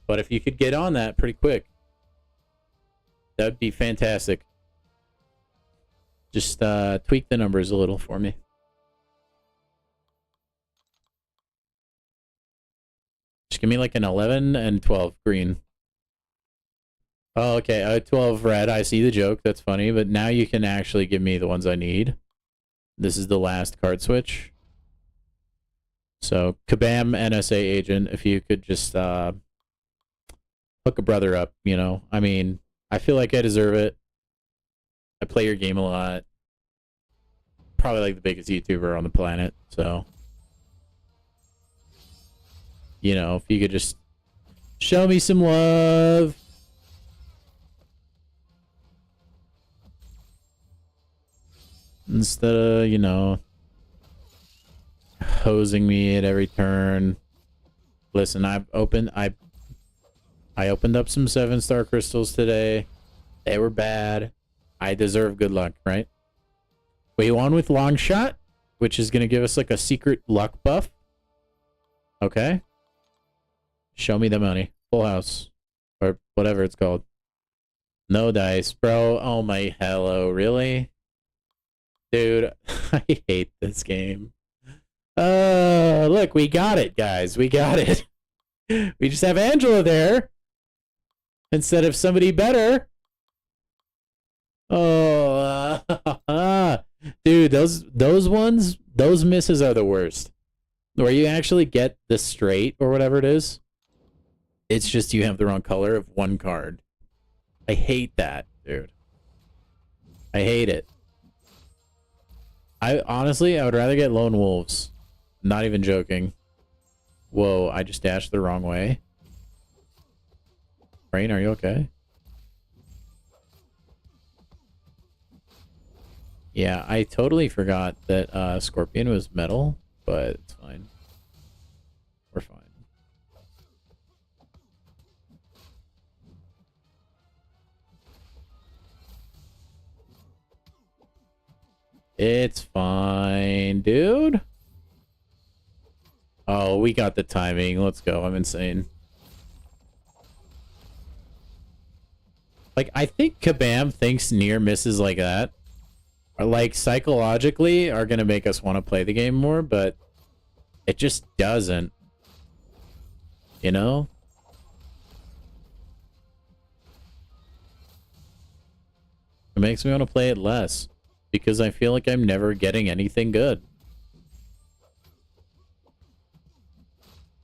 But if you could get on that pretty quick, that'd be fantastic. Just tweak the numbers a little for me. Just give me like an 11 and 12 green. Oh, okay. 12 red. I see the joke. That's funny. But now you can actually give me the ones I need. This is the last card switch. So, Kabam NSA agent, if you could just hook a brother up, you know? I mean, I feel like I deserve it. I play your game a lot. Probably like the biggest YouTuber on the planet, so... You know, if you could just show me some love. Instead of, you know, hosing me at every turn. Listen, I opened up some 7-star crystals today. They were bad. I deserve good luck, right? We won with long shot, which is going to give us like a secret luck buff. Okay. Show me the money. Full house. Or whatever it's called. No dice, bro. Oh my hello. Really? Dude, I hate this game. Look, we got it, guys. We got it. We just have Angela there instead of somebody better. Oh, dude, those ones, those misses are the worst. Where you actually get the straight or whatever it is. It's just you have the wrong color of one card. I hate that, dude. I hate it. Honestly, I would rather get lone wolves. Not even joking. Whoa, I just dashed the wrong way. Rain, are you okay? Yeah, I totally forgot that Scorpion was metal, but it's fine. We're fine. It's fine, dude. Oh, we got the timing. Let's go. I'm insane. Like, I think Kabam thinks near misses like that are, like, psychologically are going to make us want to play the game more, but it just doesn't. You know? It makes me want to play it less because I feel like I'm never getting anything good.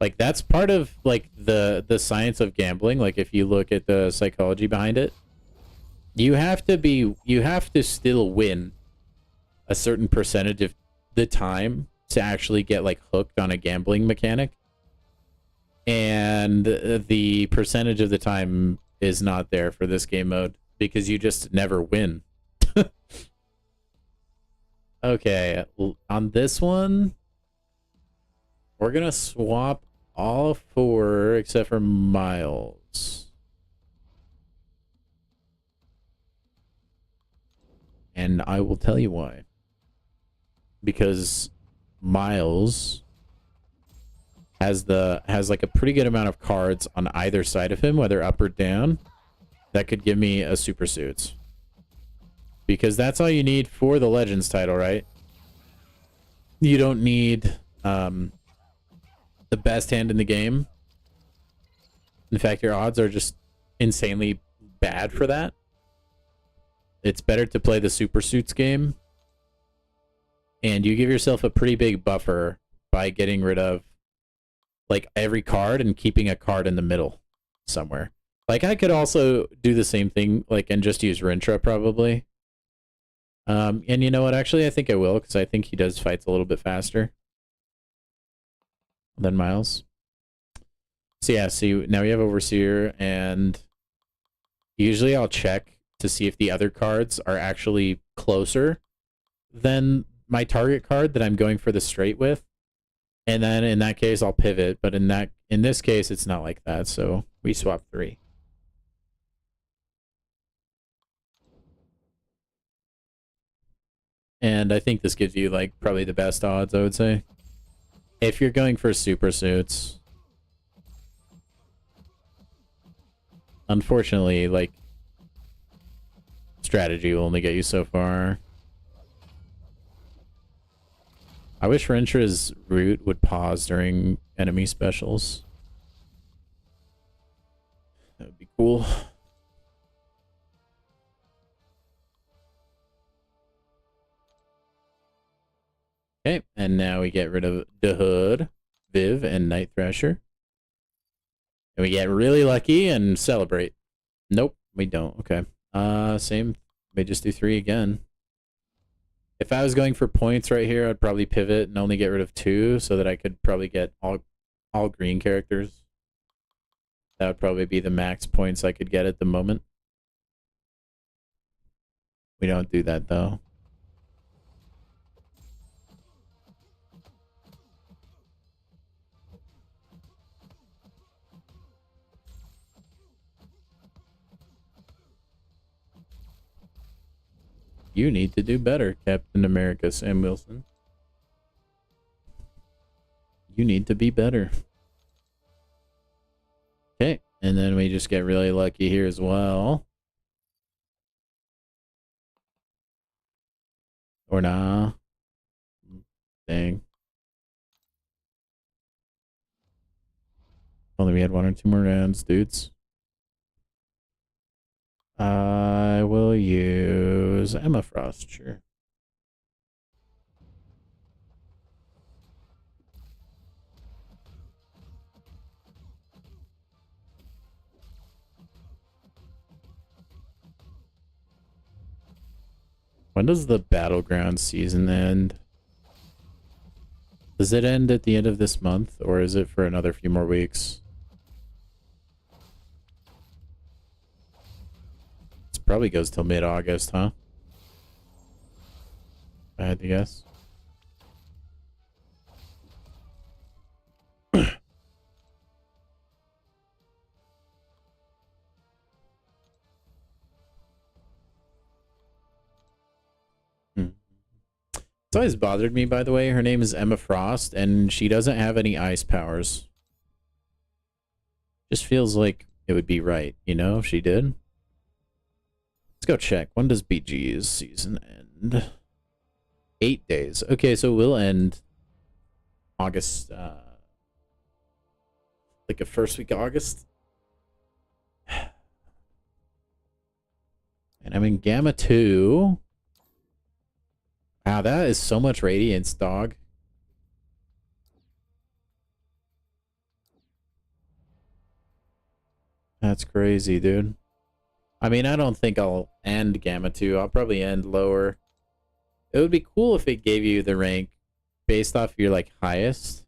Like, that's part of, like, the science of gambling. Like, if you look at the psychology behind it, you have to still win a certain percentage of the time to actually get, like, hooked on a gambling mechanic. And the percentage of the time is not there for this game mode because you just never win. Okay, on this one, we're gonna swap all four except for Miles. And I will tell you why. Because Miles has like a pretty good amount of cards on either side of him, whether up or down, that could give me a super suits. Because that's all you need for the Legends title, right? You don't need the best hand in the game. In fact, your odds are just insanely bad for that. It's better to play the super suits game. And you give yourself a pretty big buffer by getting rid of like every card and keeping a card in the middle somewhere. Like I could also do the same thing, like, and just use Rintra probably. And you know what? Actually, I think I will because I think he does fights a little bit faster than Miles. So yeah, see now we have Overseer, and usually I'll check to see if the other cards are actually closer than my target card that I'm going for the straight with. And then in that case, I'll pivot. But in this case, it's not like that. So we swap 3. And I think this gives you like probably the best odds, I would say. If you're going for super suits. Unfortunately, like, strategy will only get you so far. I wish Rentra's root would pause during enemy specials. That would be cool. Okay, and now we get rid of the Hood, Viv, and Night Thrasher. And we get really lucky and celebrate. Nope, we don't. Okay. Same. We just do 3 again. If I was going for points right here, I'd probably pivot and only get rid of 2 so that I could probably get all green characters. That would probably be the max points I could get at the moment. We don't do that though. You need to do better, Captain America Sam Wilson. You need to be better. Okay, and then we just get really lucky here as well. Or nah. Dang. Only we had 1 or 2 more rounds, dudes. I will use Emma Frost, sure. When does the Battlegrounds season end? Does it end at the end of this month, or is it for another few more weeks? It probably goes till mid-August, huh? If I had to guess. always bothered me, by the way. Her name is Emma Frost, and she doesn't have any ice powers. Just feels like it would be right, you know, if she did. Let's go check. When does BG's season end? 8 days. Okay, so we'll end August, like the first week of August. And I'm in Gamma 2. Wow, that is so much radiance, dog. That's crazy, dude. I mean, I don't think I'll end Gamma 2. I'll probably end lower. It would be cool if it gave you the rank based off your, like, highest.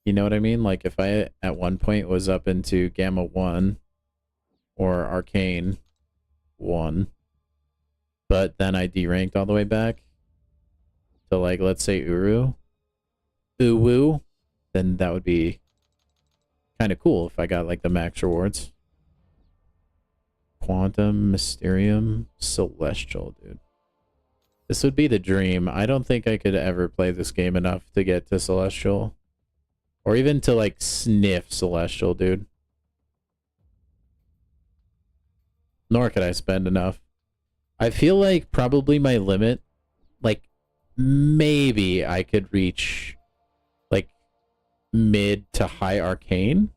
You know what I mean? Like, if I, at one point, was up into Gamma 1 or Arcane 1, but then I deranked all the way back to, like, let's say Uwu, then that would be kind of cool if I got, like, the max rewards. Quantum, Mysterium, Celestial, dude. This would be the dream. I don't think I could ever play this game enough to get to Celestial. Or even to, like, sniff Celestial, dude. Nor could I spend enough. I feel like probably my limit, like, maybe I could reach, like, mid to high Arcane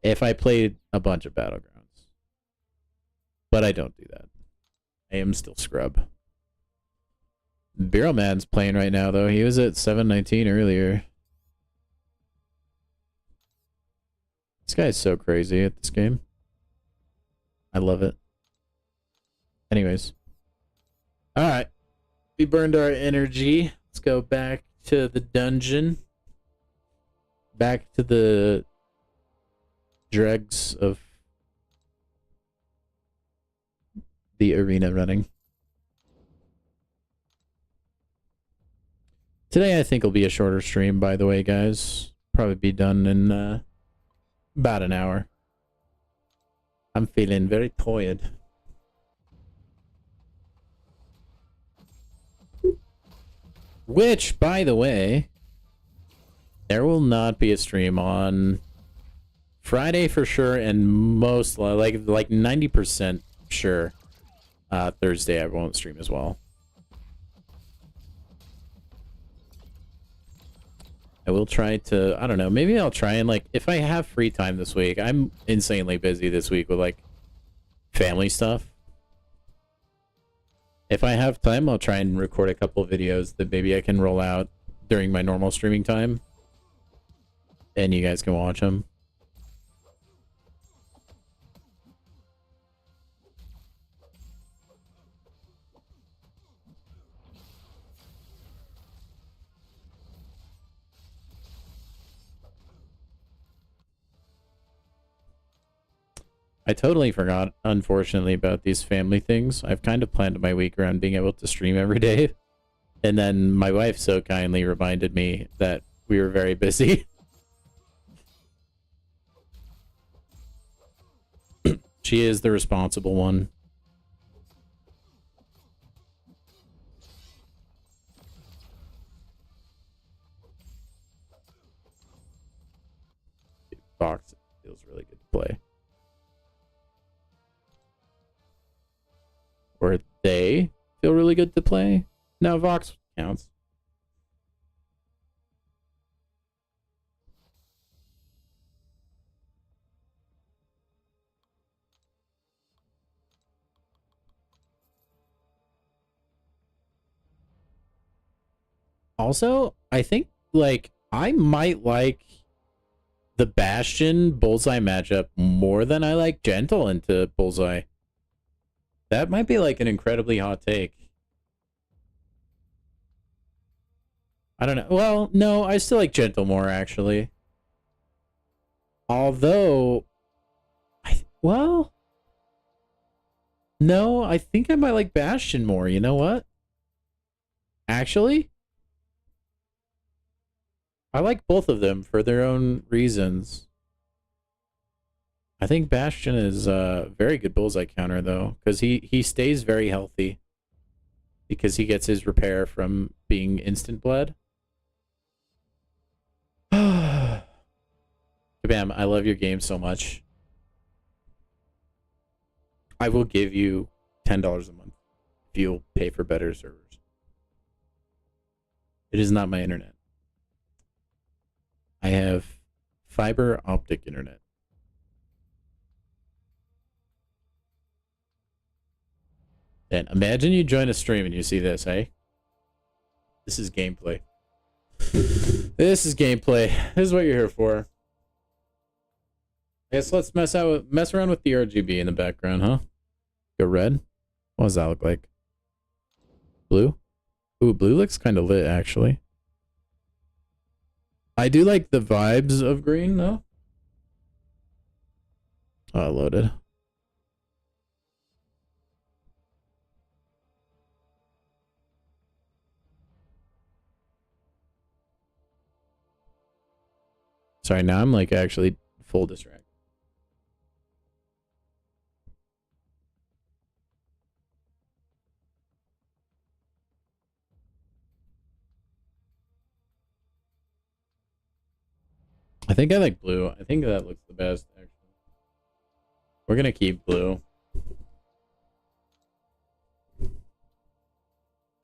if I played a bunch of Battlegrounds. But I don't do that. I am still scrub. Bureau Man's playing right now, though. He was at 719 earlier. This guy is so crazy at this game. I love it. Anyways. Alright. We burned our energy. Let's go back to the dungeon. Back to the dregs of the arena running. Today I think will be a shorter stream, by the way, guys. Probably be done in about an hour. I'm feeling very tired. Which, by the way, there will not be a stream on Friday for sure, and most, like 90% sure. Thursday I won't stream as well. I will try to, I don't know, maybe I'll try and, like, if I have free time this week, I'm insanely busy this week with, like, family stuff. If I have time, I'll try and record a couple of videos that maybe I can roll out during my normal streaming time. And you guys can watch them. I totally forgot, unfortunately, about these family things. I've kind of planned my week around being able to stream every day. And then my wife so kindly reminded me that we were very busy. She is the responsible one. Fox feels really good to play. Or they feel really good to play. No, Vox counts. Also, I think, like, I might like the Bastion Bullseye matchup more than I like Gentle into Bullseye. That might be, like, an incredibly hot take. I don't know. Well, no, I still like Gentle more, actually. Although, well, no, I think I might like Bastion more. You know what? Actually, I like both of them for their own reasons. I think Bastion is a very good bullseye counter, though, because he stays very healthy. because he gets his repair from being instant bled. Bam, I love your game so much. I will give you $10 a month if you'll pay for better servers. It is not my internet. I have fiber optic internet. And imagine you join a stream and you see this, hey? This is gameplay. This is gameplay. This is what you're here for. I guess let's mess around with the RGB in the background, huh? Go red. What does that look like? Blue? Ooh, blue looks kind of lit, actually. I do like the vibes of green, though. Oh, loaded. Sorry, now I'm like actually full distract. I think I like blue. I think that looks the best, actually. We're gonna keep blue.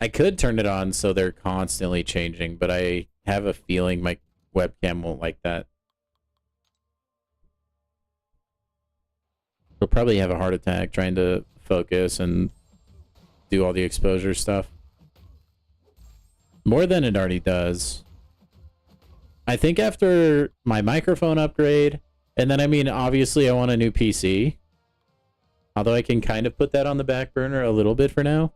I could turn it on so they're constantly changing, but I have a feeling my webcam won't like that. He'll probably have a heart attack trying to focus and do all the exposure stuff. More than it already does. I think after my microphone upgrade, and then I mean, obviously I want a new PC. Although I can kind of put that on the back burner a little bit for now.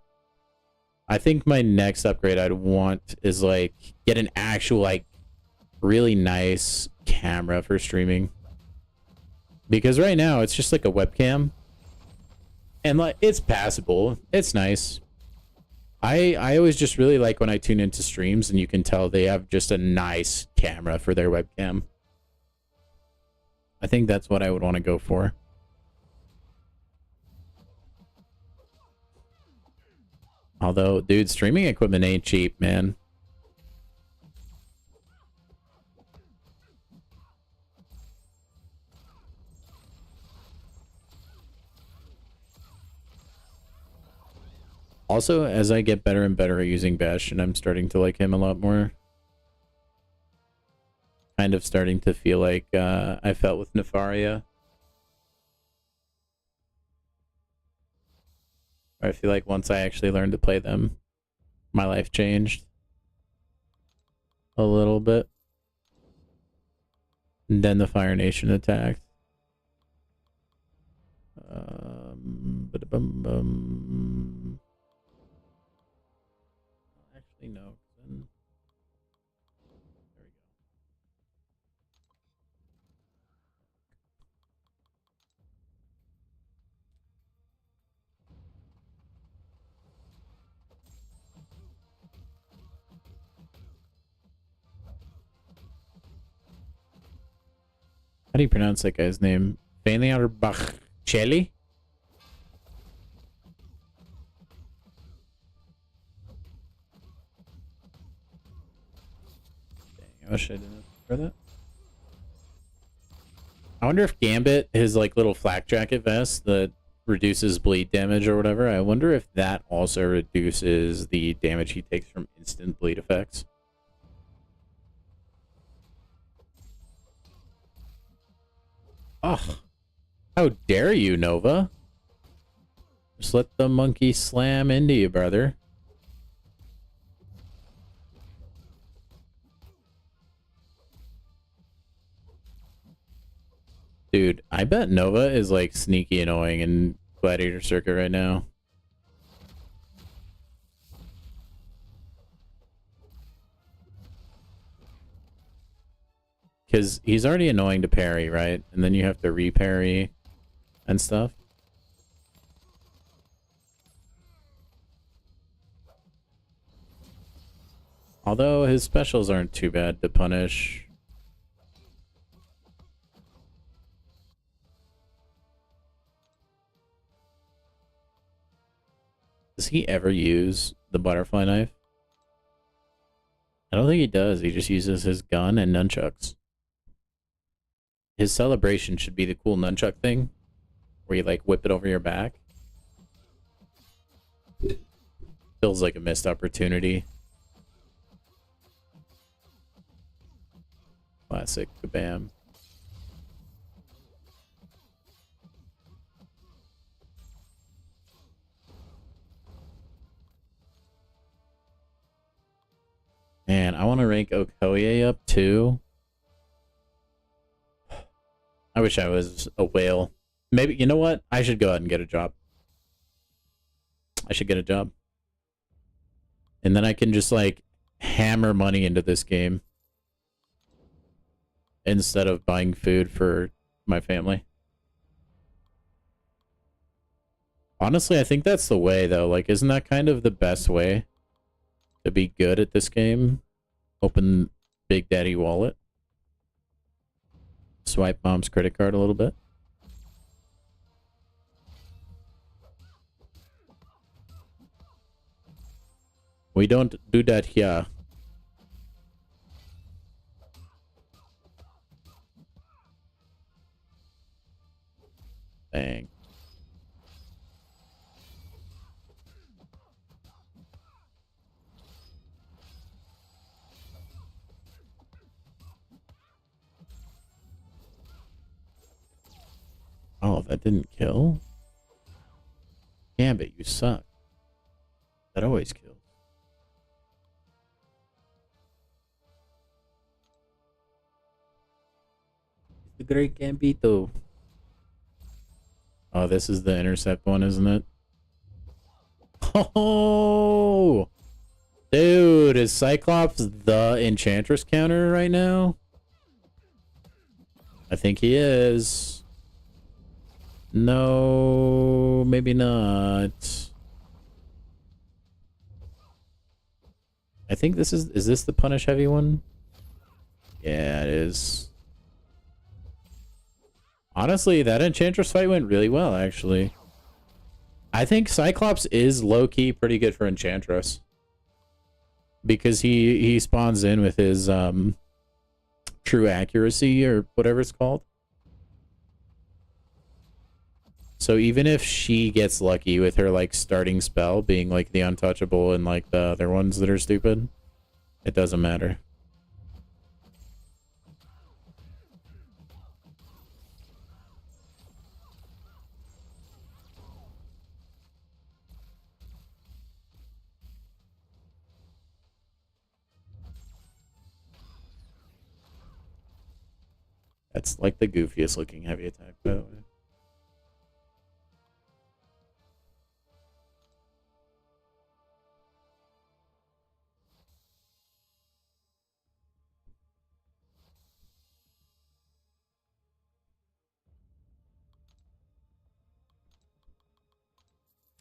I think my next upgrade I'd want is like get an actual like really nice camera for streaming. Because right now it's just like a webcam. And like it's passable. It's nice. I always just really like when I tune into streams and you can tell they have just a nice camera for their webcam. I think that's what I would want to go for. Although, dude, streaming equipment ain't cheap, man. Also, as I get better and better at using Bash, and I'm starting to like him a lot more. Kind of starting to feel like I felt with Nefaria. I feel like once I actually learned to play them, my life changed a little bit. And then the Fire Nation attacked. Actually, no. There we go. How do you pronounce that guy's name? Fenerbahçeli? Dang, I wish I didn't for that. I wonder if Gambit, his like little flak jacket vest that reduces bleed damage or whatever, I wonder if that also reduces the damage he takes from instant bleed effects. Ugh. How dare you, Nova? Just let the monkey slam into you, brother. Dude, I bet Nova is like sneaky annoying in Gladiator Circuit right now. Because he's already annoying to parry, right? And then you have to re-parry and stuff. Although his specials aren't too bad to punish. Does he ever use the butterfly knife? I don't think he does. He just uses his gun and nunchucks. His celebration should be the cool nunchuck thing, where you like whip it over your back. Feels like a missed opportunity. Classic kabam. Man, I want to rank Okoye up too. I wish I was a whale. Maybe, you know what? I should go out and get a job. I should get a job. And then I can just like hammer money into this game instead of buying food for my family. Honestly, I think that's the way though. Like, isn't that kind of the best way to be good at this game? Open Big Daddy wallet. Swipe mom's credit card a little bit. We don't do that here. Dang. Oh, that didn't kill? Gambit, you suck. That always kills. The great Gambito. Oh, this is the intercept one, isn't it? Oh! Dude, is Cyclops the Enchantress counter right now? I think he is. No, maybe not. I think this is this the Punish Heavy one? Yeah, it is. Honestly, that Enchantress fight went really well, actually. I think Cyclops is low-key pretty good for Enchantress. Because he spawns in with his true accuracy or whatever it's called. So even if she gets lucky with her like starting spell being like the untouchable and like the other ones that are stupid, it doesn't matter. That's like the goofiest looking heavy attack, by the way.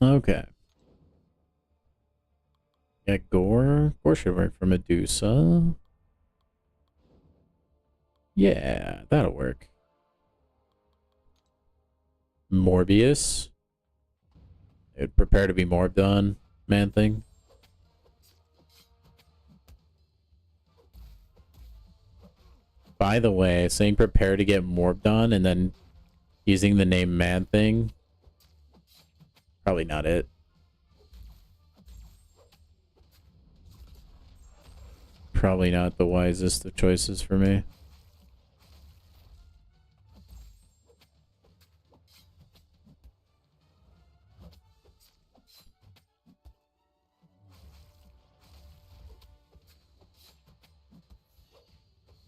Okay. Yeah, Gore. Gore should work for Medusa. Yeah, that'll work. Morbius. It would prepare to be morbed on, man thing. By the way, saying prepare to get morbed on and then using the name man thing, probably not it. Probably not the wisest of choices for me.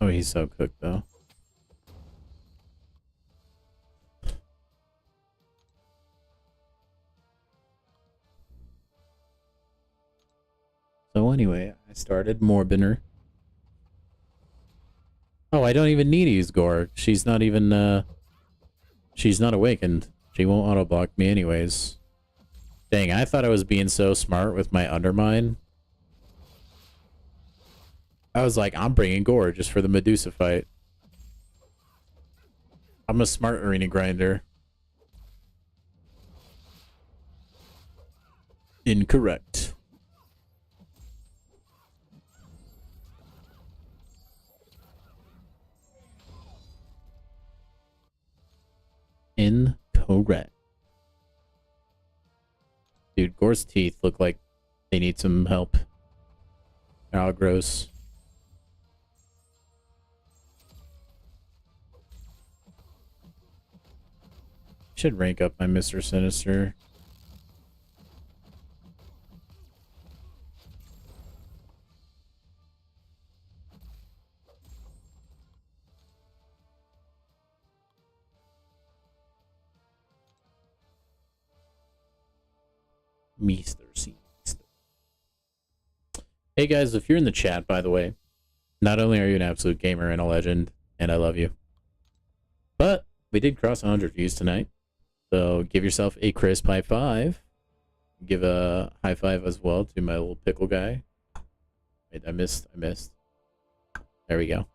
Oh, he's so cooked though. So anyway, I started Morbiner. Oh, I don't even need to use Gore. She's not even, she's not awakened. She won't auto-block me anyways. Dang, I thought I was being so smart with my Undermine. I was like, I'm bringing Gore just for the Medusa fight. I'm a smart arena grinder. Incorrect. Incorrect. Dude, Gore's teeth look like they need some help. Oh, gross. Should rank up my Mr. Sinister. Mr. Sinister. Hey guys, if you're in the chat, by the way, not only are you an absolute gamer and a legend, and I love you, but we did cross 100 views tonight. So give yourself a crisp high five. Give a high five as well to my little pickle guy. Wait, I missed. There we go.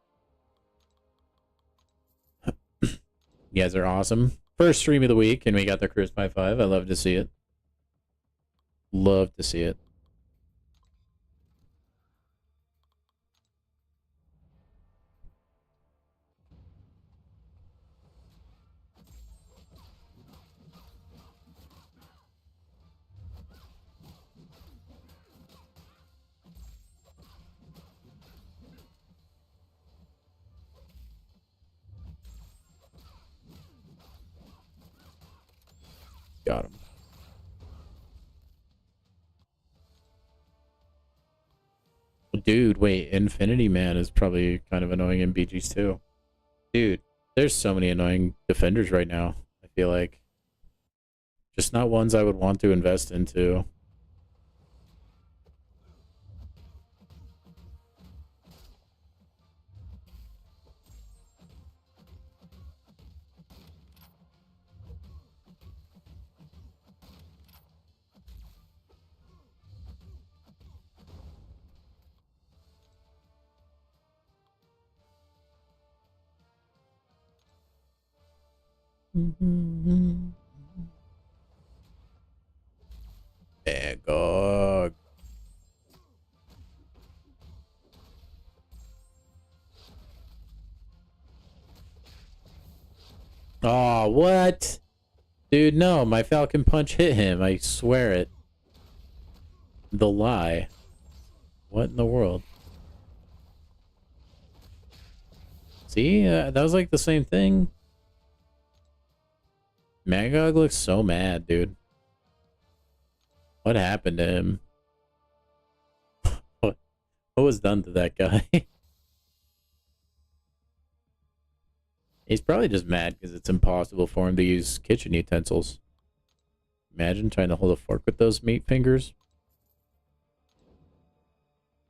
You guys are awesome. First stream of the week, and we got the crisp high five. I love to see it. Love to see it. Got him. Dude, wait, Infinity Man is probably kind of annoying in BGs too. Dude, there's so many annoying defenders right now, I feel like. Just not ones I would want to invest into. Magog. Oh, what? Dude, no, my Falcon Punch hit him. I swear it. The lie. What in the world? See? That was like the same thing. Magog looks so mad, dude. What happened to him? What was done to that guy? He's probably just mad because it's impossible for him to use kitchen utensils. Imagine trying to hold a fork with those meat fingers.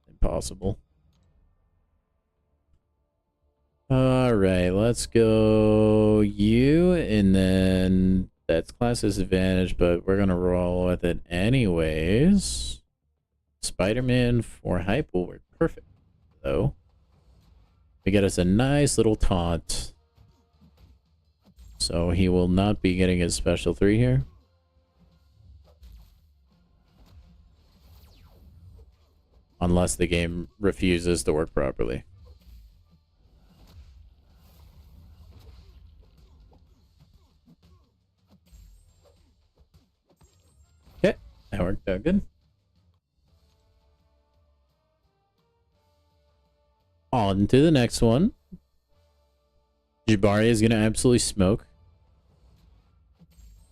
Impossible. Alright, let's go you, and then that's class disadvantage, but we're gonna roll with it anyways. Spider-Man for hype will work perfect, though. We get us a nice little taunt. So he will not be getting his special 3 here. Unless the game refuses to work properly. Okay, that worked out good. On to the next one. Jabari is going to absolutely smoke.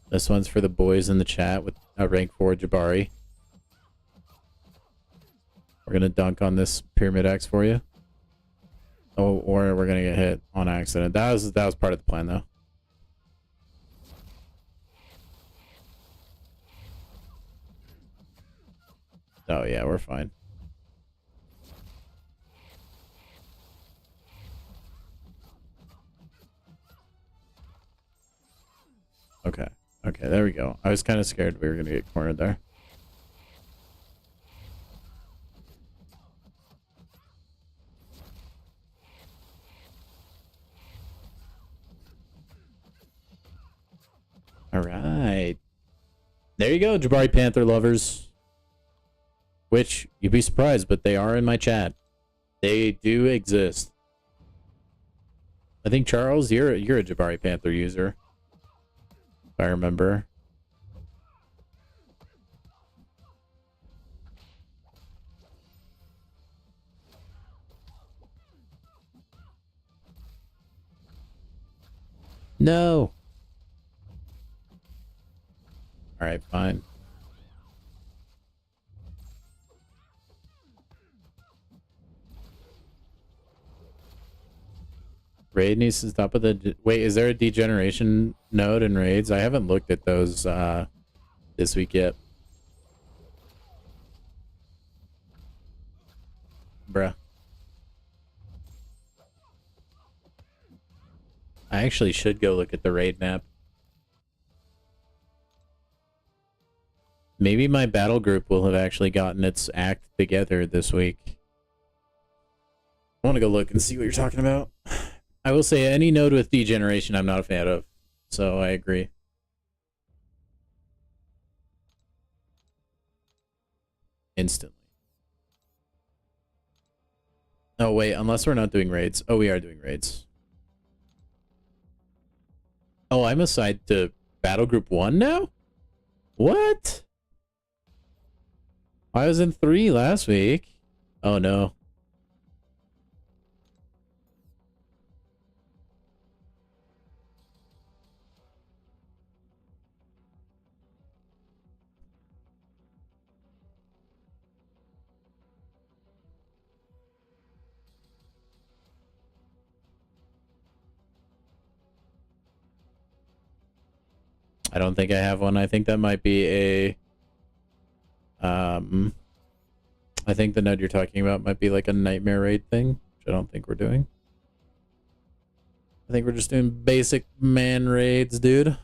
This one's for the boys in the chat with a rank 4 Jabari. We're going to dunk on this Pyramid X for you. Oh, or we're going to get hit on accident. That was part of the plan, though. Oh, yeah, we're fine. Okay. Okay, there we go. I was kind of scared we were going to get cornered there. All right. There you go, Jabari Panther lovers. Which, you'd be surprised, but they are in my chat. They do exist. I think, Charles, you're a Jabari Panther user. I remember. No. All right, fine. Raid needs to stop at the... Wait, is there a degeneration node in raids? I haven't looked at those this week yet. Bruh. I actually should go look at the raid map. Maybe my battle group will have actually gotten its act together this week. I want to go look and see what you're talking about. I will say any node with degeneration I'm not a fan of, so I agree. Instantly. Oh wait, unless we're not doing raids. Oh, we are doing raids. Oh, I'm assigned to Battle Group 1 now? What? I was in 3 last week. Oh no. I don't think I have one. I think that might be a... I think the node you're talking about might be like a nightmare raid thing, which I don't think we're doing. I think we're just doing basic man raids, dude.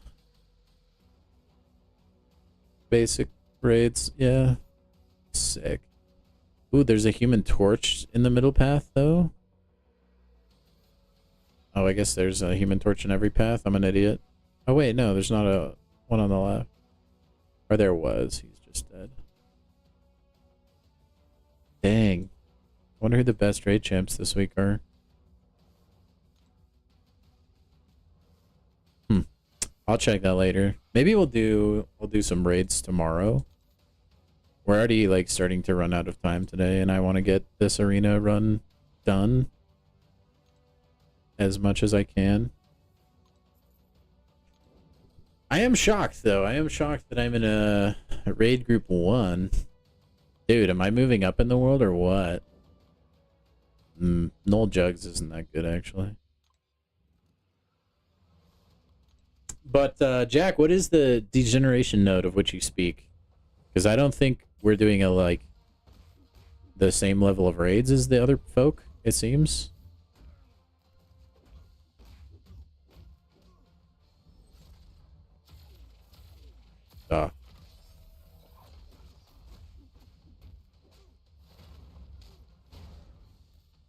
Basic raids, yeah. Sick. Ooh, there's a human torch in the middle path, though. Oh, I guess there's a human torch in every path. I'm an idiot. Oh, wait, no, there's not a one on the left. Or there was. He's just dead. Dang. I wonder who the best raid champs this week are. I'll check that later. Maybe we'll do some raids tomorrow. We're already like starting to run out of time today, and I want to get this arena run done as much as I can. I am shocked though. I am shocked that I'm in a raid group 1. Dude, am I moving up in the world or what? Null Jugs isn't that good actually. But, Jack, what is the degeneration node of which you speak? Because I don't think we're doing a, like, the same level of raids as the other folk, it seems. Ah.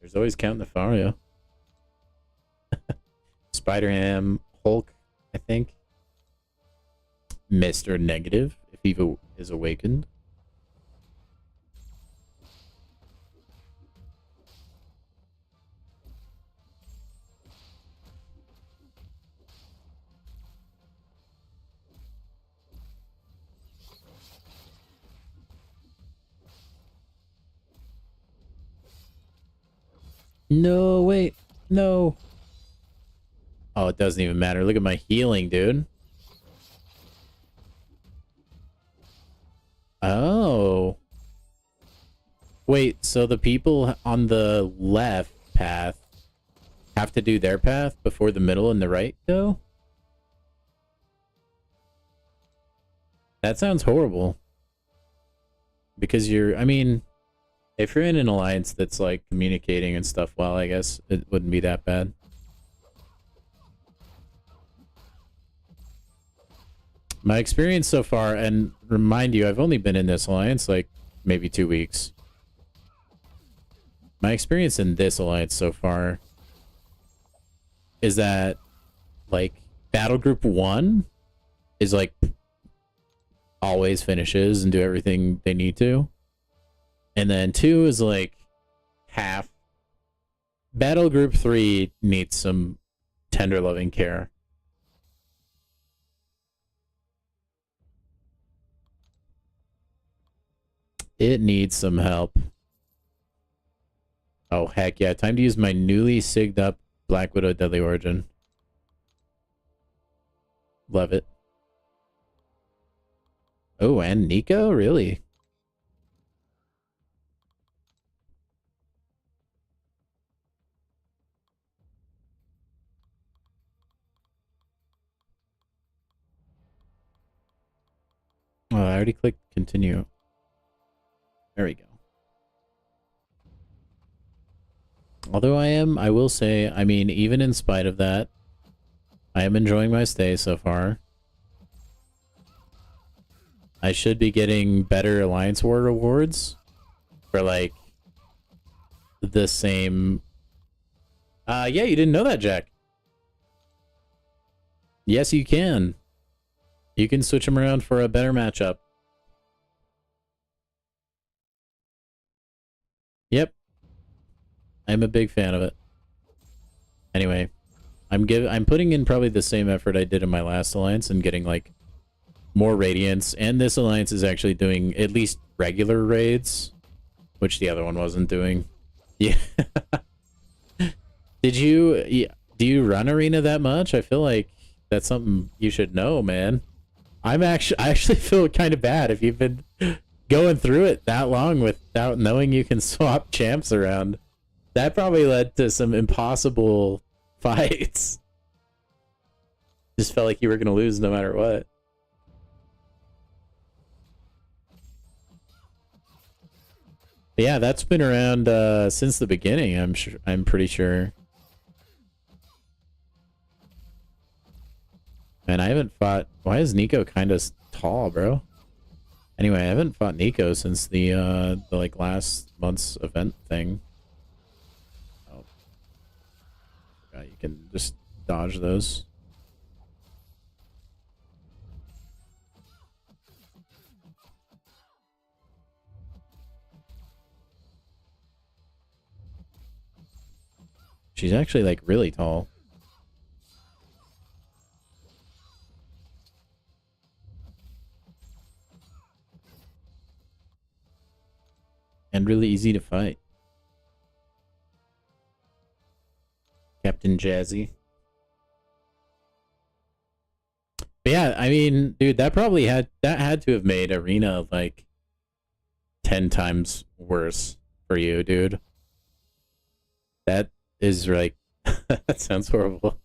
There's always Count Nefario. Spider-Ham, Hulk. I think. Mr. Negative, if he is awakened. No, wait. No. Oh, it doesn't even matter. Look at my healing, dude. Oh. Wait, so the people on the left path have to do their path before the middle and the right go? That sounds horrible. Because I mean, if you're in an alliance that's like communicating and stuff, well, I guess it wouldn't be that bad. My experience so far, and remind you, I've only been in this alliance like maybe 2 weeks. My experience in this alliance so far is that like Battle Group 1 is like always finishes and do everything they need to. And then 2 is like half. Battle Group 3 needs some tender loving care. It needs some help. Oh, heck yeah. Time to use my newly sigged up Black Widow Deadly Origin. Love it. Oh, and Nico? Really? Oh, I already clicked continue. There we go. Although I will say, I mean, even in spite of that, I am enjoying my stay so far. I should be getting better Alliance War rewards for, like, the same... yeah, you didn't know that, Jack. Yes, you can. You can switch them around for a better matchup. Yep. I'm a big fan of it. Anyway, I'm putting in probably the same effort I did in my last alliance and getting, like, more radiance, and this alliance is actually doing at least regular raids, which the other one wasn't doing. Yeah. Do you run arena that much? I feel like that's something you should know, man. I actually feel kind of bad if you've been going through it that long without knowing you can swap champs around. That probably led to some impossible fights. Just felt like you were going to lose no matter what. But yeah, that's been around since the beginning, I'm pretty sure. Man, I haven't fought... Why is Nico kind of tall, bro? Anyway, I haven't fought Nico since the like last month's event thing. Oh. Yeah, you can just dodge those. She's actually, like, really tall. And really easy to fight. Captain Jazzy. But yeah, I mean, dude, that had to have made Arena, like, 10 times worse for you, dude. That is, like... that sounds horrible.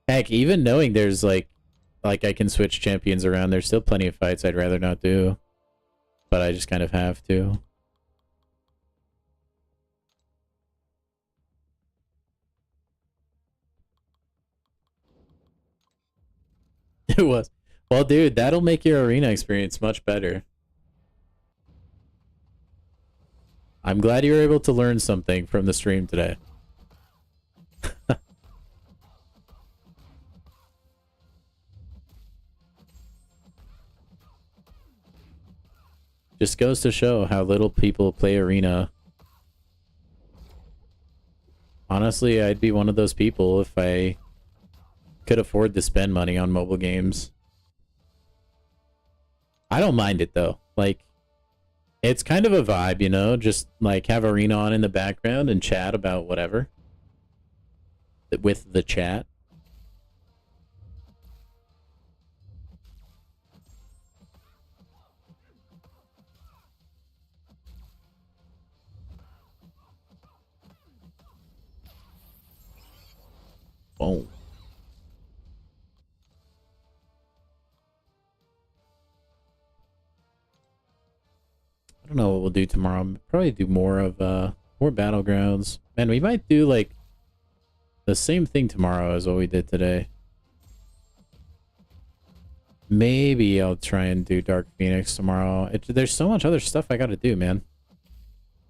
Heck, even knowing there's, like I can switch champions around, there's still plenty of fights I'd rather not do. But I just kind of have to. It was. Well, dude, that'll make your arena experience much better. I'm glad you were able to learn something from the stream today. Just goes to show how little people play arena. Honestly, I'd be one of those people if I could afford to spend money on mobile games. I don't mind it though. Like, it's kind of a vibe, you know? Just, like, have arena on in the background and chat about whatever. With the chat. Boom. I don't know what we'll do tomorrow. Probably do more of more Battlegrounds. Man, we might do, like, the same thing tomorrow as what we did today. Maybe I'll try and do Dark Phoenix tomorrow. There's so much other stuff I gotta do, man.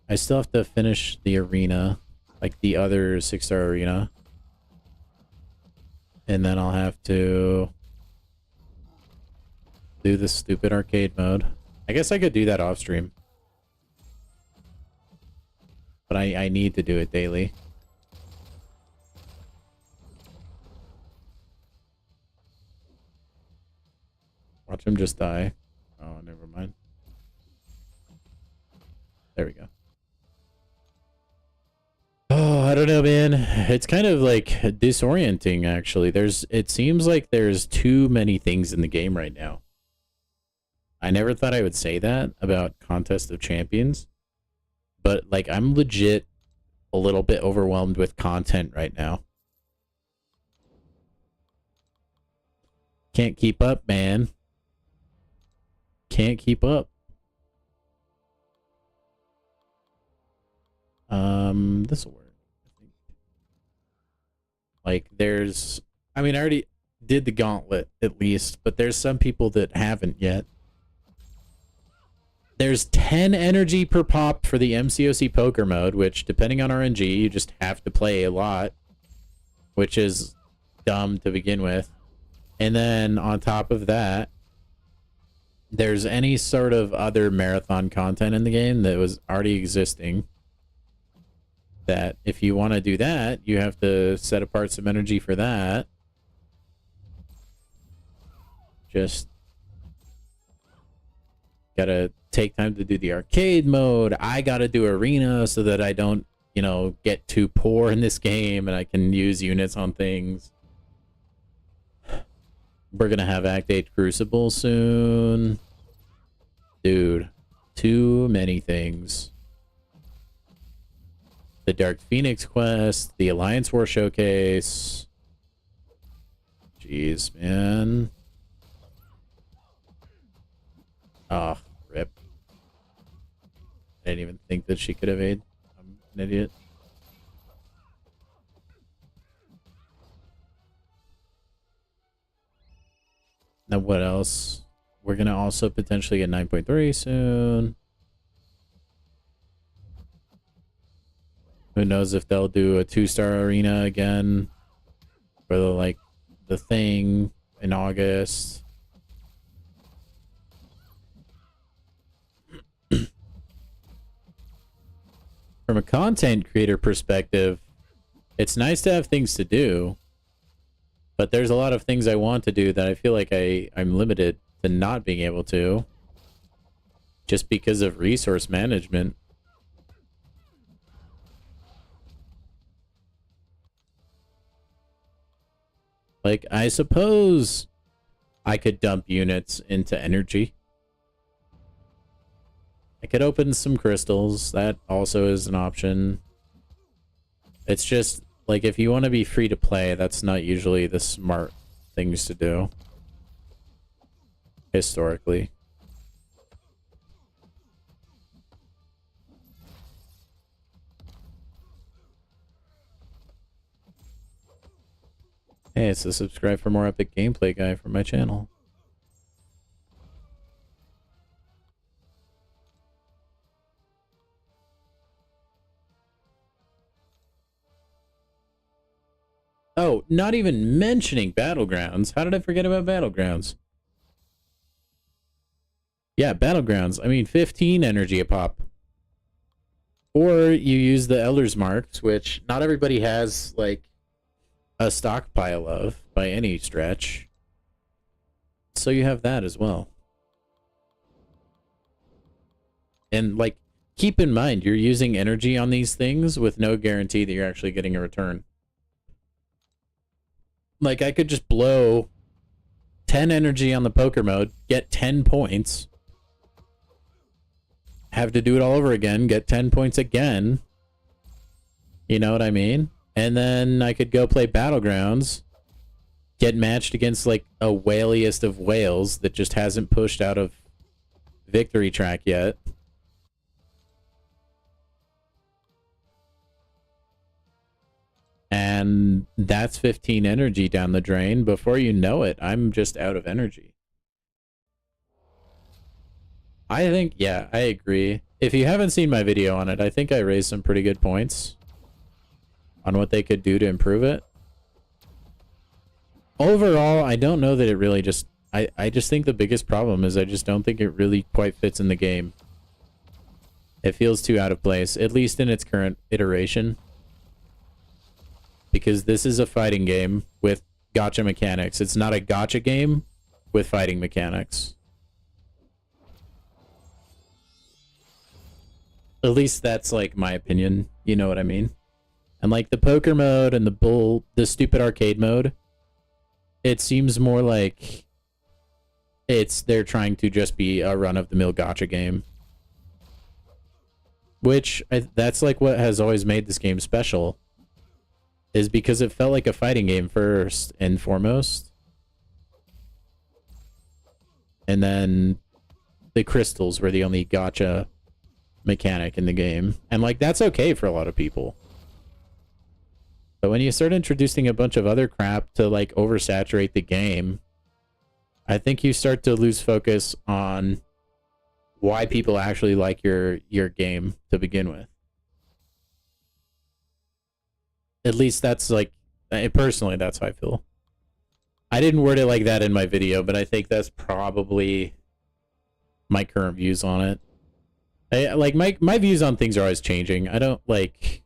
I still have to finish the arena, like the other 6-star arena. And then I'll have to do the stupid arcade mode. I guess I could do that off stream. But I need to do it daily. Watch him just die. Oh, never mind. There we go. Oh, I don't know, man. It's kind of like disorienting, actually. It seems like there's too many things in the game right now. I never thought I would say that about Contest of Champions, but like I'm legit a little bit overwhelmed with content right now. Can't keep up, man. Can't keep up. This will work, I think. Like, I mean, I already did the gauntlet, at least, but there's some people that haven't yet. There's 10 energy per pop for the MCOC poker mode, which, depending on RNG, you just have to play a lot, which is dumb to begin with. And then, on top of that, there's any sort of other marathon content in the game that was already existing. That if you want to do that, you have to set apart some energy for that. Just gotta take time to do the arcade mode. I gotta do arena so that I don't, you know, get too poor in this game and I can use units on things. We're gonna have Act 8 Crucible soon. Dude, too many things. The Dark Phoenix quest, the Alliance War Showcase. Jeez, man. Oh, rip. I didn't even think that she could evade. I'm an idiot. Now what else? We're gonna also potentially get 9.3 soon. Who knows if they'll do a 2-star arena again for the thing in August. From a content creator perspective, it's nice to have things to do, but there's a lot of things I want to do that I feel like I'm limited to not being able to just because of resource management. Like, I suppose I could dump units into energy. I could open some crystals. That also is an option. It's just, like, if you want to be free to play, that's not usually the smart things to do. Historically. Hey, it's the subscribe for more epic gameplay guy from my channel. Oh, not even mentioning Battlegrounds. How did I forget about Battlegrounds? Yeah, Battlegrounds. I mean, 15 energy a pop. Or you use the Elder's Marks, which not everybody has, like, a stockpile of by any stretch. So you have that as well. And, like, keep in mind, you're using energy on these things with no guarantee that you're actually getting a return. Like, I could just blow 10 energy on the poker mode, get 10 points, have to do it all over again, get 10 points again. You know what I mean? And then I could go play Battlegrounds, get matched against, like, a whaliest of whales that just hasn't pushed out of victory track yet. And that's 15 energy down the drain. Before you know it, I'm just out of energy. I think, yeah, I agree. If you haven't seen my video on it, I think I raised some pretty good points on what they could do to improve it. Overall, I don't know that it really just... I just think the biggest problem is I just don't think it really quite fits in the game. It feels too out of place, at least in its current iteration. Because this is a fighting game with gacha mechanics. It's not a gacha game with fighting mechanics. At least that's like my opinion. You know what I mean? And like the poker mode and the stupid arcade mode, it seems more like they're trying to just be a run-of-the-mill gacha game. Which, that's like what has always made this game special. Is because it felt like a fighting game first and foremost. And then the crystals were the only gacha mechanic in the game. And like, that's okay for a lot of people. But when you start introducing a bunch of other crap to like oversaturate the game, I think you start to lose focus on why people actually like your game to begin with. At least that's like, personally, that's how I feel. I didn't word it like that in my video, but I think that's probably my current views on it. Like my views on things are always changing. I don't like,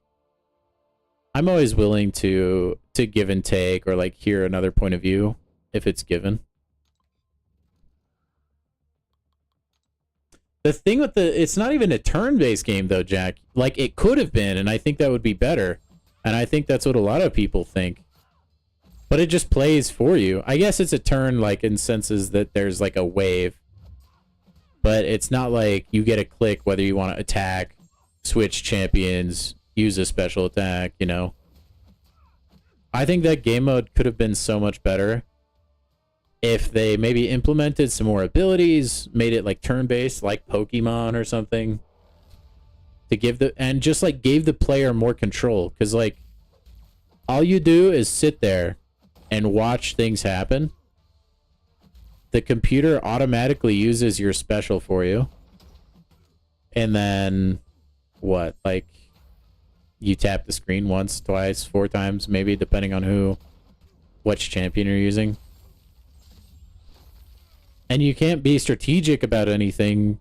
I'm always willing to give and take or like hear another point of view if it's given. The thing with it's not even a turn-based game though, Jack. Like it could have been, and I think that would be better. And I think that's what a lot of people think. But it just plays for you. I guess it's a turn like in senses that there's like a wave. But it's not like you get a click whether you want to attack, switch champions, use a special attack, you know. I think that game mode could have been so much better if they maybe implemented some more abilities, made it like turn-based, like Pokemon or something. To give and just like gave the player more control. Because like, all you do is sit there and watch things happen. The computer automatically uses your special for you. And then, what? Like, you tap the screen once, twice, 4 times, maybe, depending on which champion you're using. And you can't be strategic about anything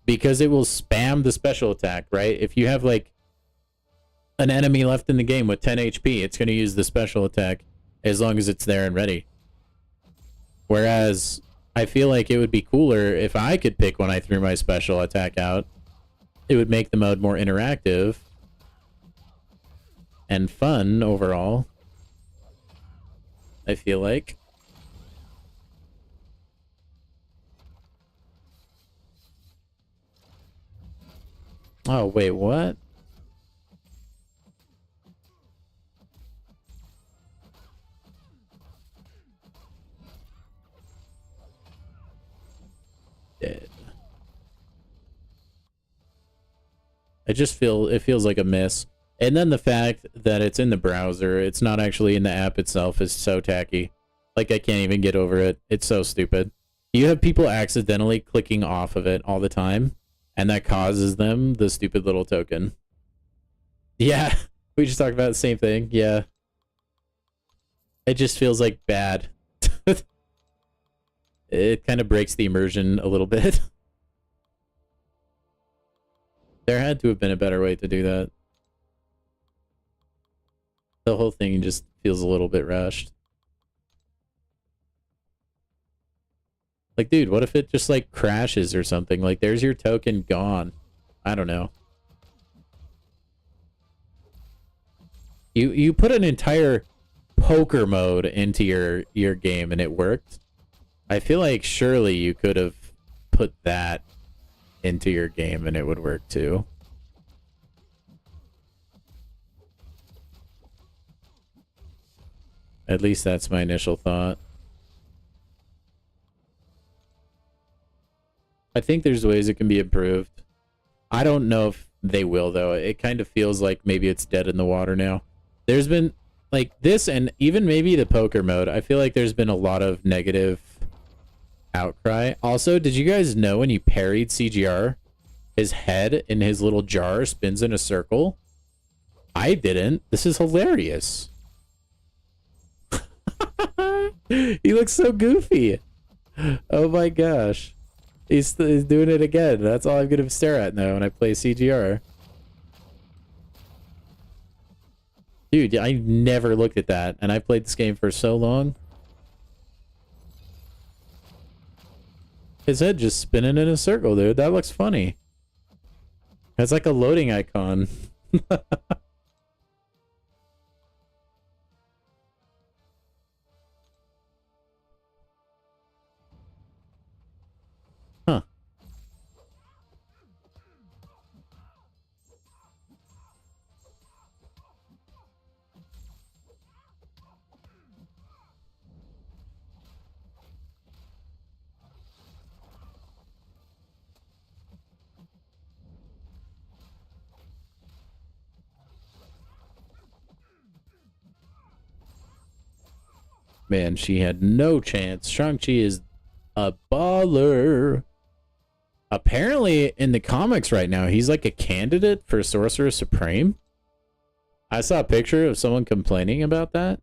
because it will spam the special attack, right? If you have, like, an enemy left in the game with 10 HP, it's going to use the special attack as long as it's there and ready. Whereas, I feel like it would be cooler if I could pick when I threw my special attack out. It would make the mode more interactive and fun overall, I feel like. Oh, wait, what? Dead. It feels like a miss. And then the fact that it's in the browser, it's not actually in the app itself, is so tacky. Like, I can't even get over it. It's so stupid. You have people accidentally clicking off of it all the time, and that causes them the stupid little token. Yeah, we just talked about the same thing. Yeah. It just feels like bad. It kind of breaks the immersion a little bit. There had to have been a better way to do that. The whole thing just feels a little bit rushed. Like, dude, what if it just, like, crashes or something? Like, there's your token gone. I don't know. You put an entire poker mode into your game and it worked. I feel like surely you could have put that into your game and it would work too. At least that's my initial thought. I think there's ways it can be improved. I don't know if they will, though. It kind of feels like maybe it's dead in the water now. There's been, like, this and even maybe the poker mode. I feel like there's been a lot of negative outcry. Also, did you guys know when you parried CGR, his head in his little jar spins in a circle? I didn't. This is hilarious. He looks so goofy. Oh my gosh. He's doing it again. That's all I'm going to stare at now when I play CGR. Dude, I never looked at that, and I played this game for so long. His head just spinning in a circle, dude. That looks funny. That's like a loading icon. Huh. Man, she had no chance. Shang-Chi is a baller. Apparently, in the comics right now, he's like a candidate for Sorcerer Supreme. I saw a picture of someone complaining about that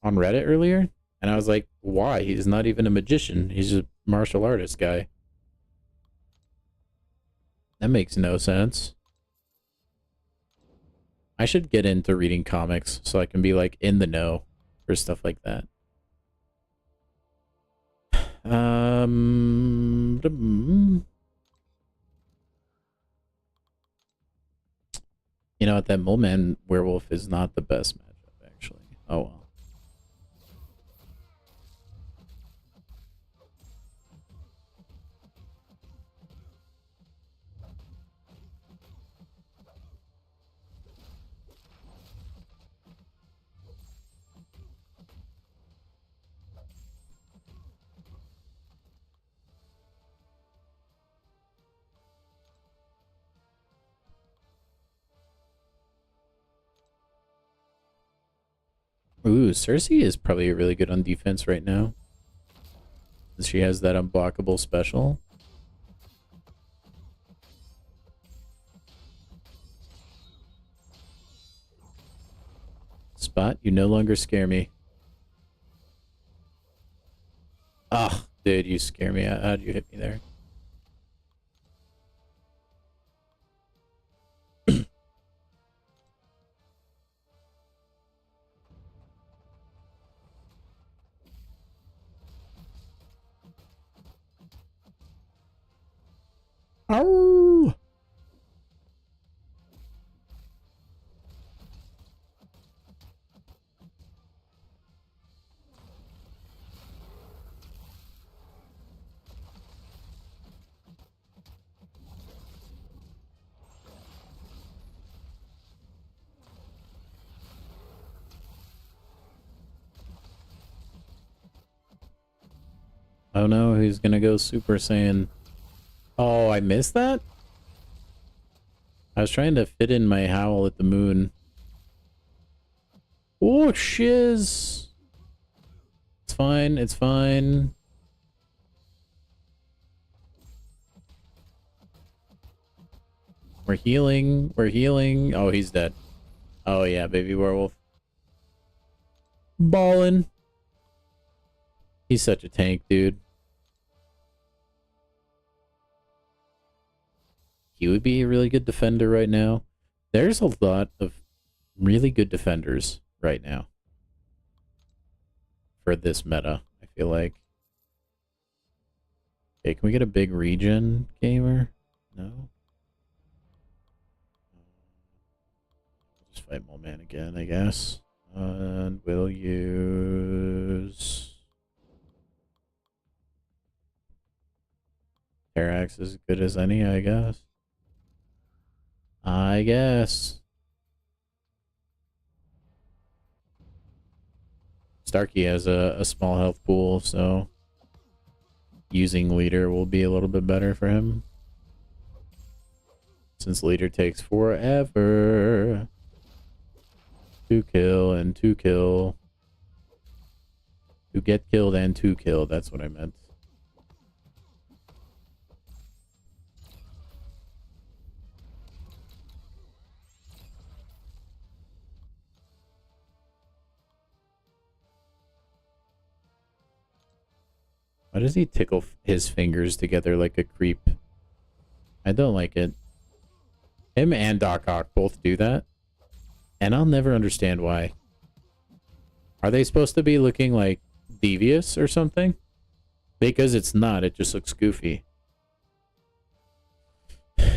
on Reddit earlier, and I was like, why? He's not even a magician. He's a martial artist guy. That makes no sense. I should get into reading comics so I can be like in the know for stuff like that. You know, at that moment, Werewolf is not the best matchup, actually. Oh well. Ooh, Cersei is probably really good on defense right now. She has that unblockable special. Spot, you no longer scare me. Ah, oh, dude, you scare me. How'd you hit me there? Oh! Oh no, he's gonna go Super Saiyan. Oh, I missed that? I was trying to fit in my howl at the moon. Oh, shiz. It's fine, it's fine. We're healing, we're healing. Oh, he's dead. Oh yeah, baby werewolf. Ballin'. He's such a tank, dude. He would be a really good defender right now. There's a lot of really good defenders right now for this meta, I feel like. Okay, can we get a big regen gamer? No? Just fight Mole Man again, I guess. And we'll use... Terax as good as any, I guess. I guess. Starkey has a small health pool, so using leader will be a little bit better for him. Since leader takes forever to kill and to kill. To get killed and to kill, that's what I meant. Why does he tickle his fingers together like a creep? I don't like it. Him and Doc Ock both do that. And I'll never understand why. Are they supposed to be looking like devious or something? Because it's not, it just looks goofy.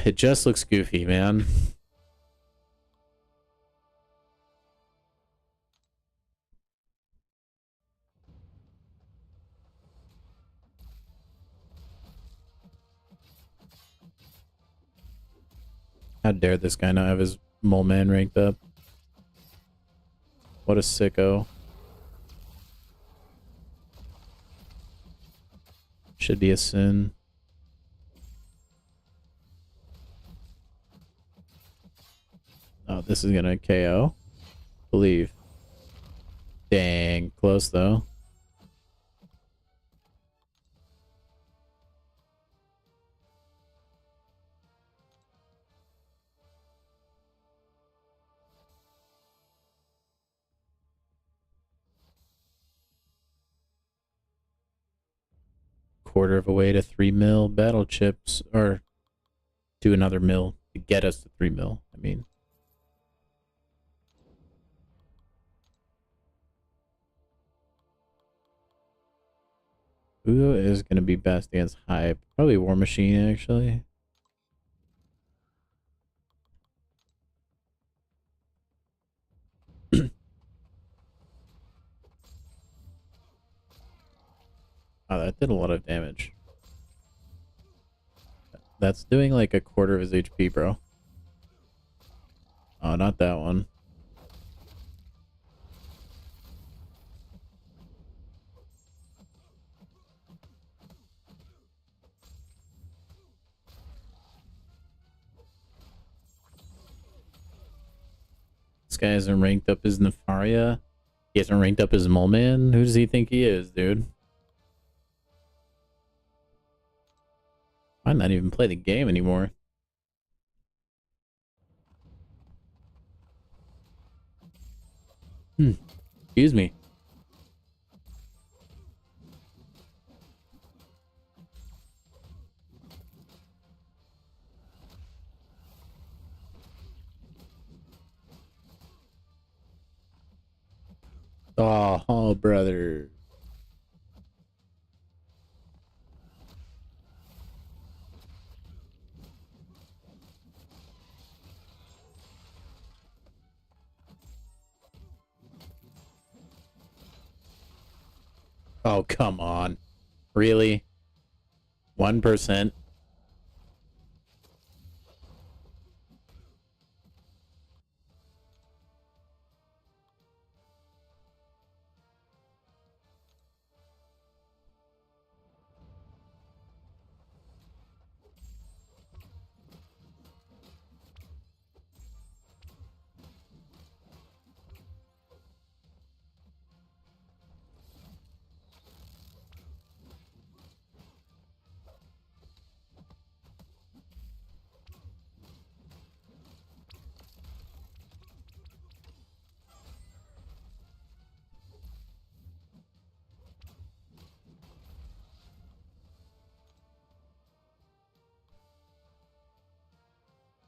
It just looks goofy, man. How dare this guy not have his mole man ranked up? What a sicko. Should be a sin. Oh, this is gonna KO. Believe. Dang, close though. Quarter of a way to 3 mil battle chips, or to another mill to get us to 3 mil. I mean, who is going to be best against Hype? Probably War Machine, actually. Oh, that did a lot of damage. That's doing like a quarter of his HP, bro. Oh, not that one. This guy hasn't ranked up his Nefaria. He hasn't ranked up his Moleman. Who does he think he is, dude? Might not even play the game anymore. Excuse me. Oh, brother. Oh, come on. Really? 1%?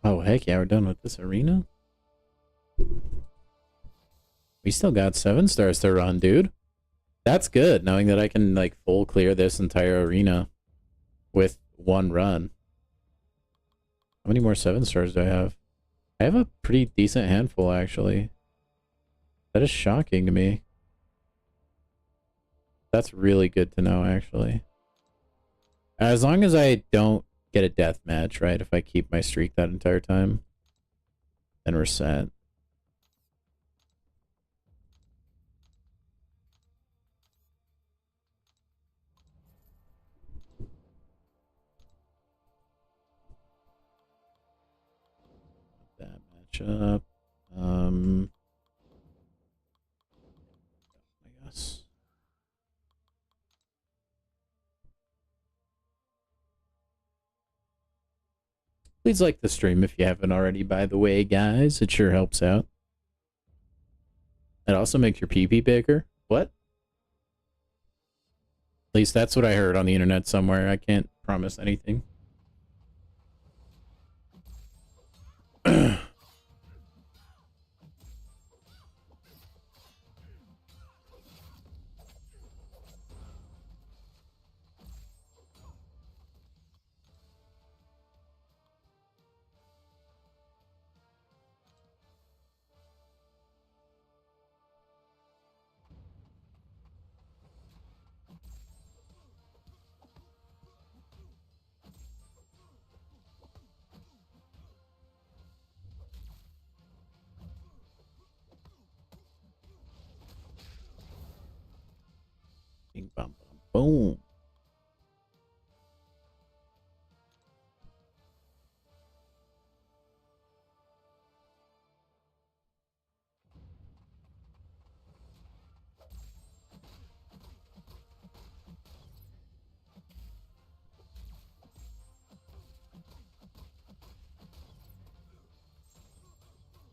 Oh, heck yeah, we're done with this arena? We still got 7 stars to run, dude. That's good, knowing that I can, like, full clear this entire arena with 1 run. How many more 7 stars do I have? I have a pretty decent handful, actually. That is shocking to me. That's really good to know, actually. As long as I don't get a death match, right? If I keep my streak that entire time, then we're set. That matchup. I guess. Please like the stream if you haven't already, by the way, guys. It sure helps out. It also makes your PP bigger. What? At least that's what I heard on the internet somewhere. I can't promise anything. Bing, bum, bum, boom.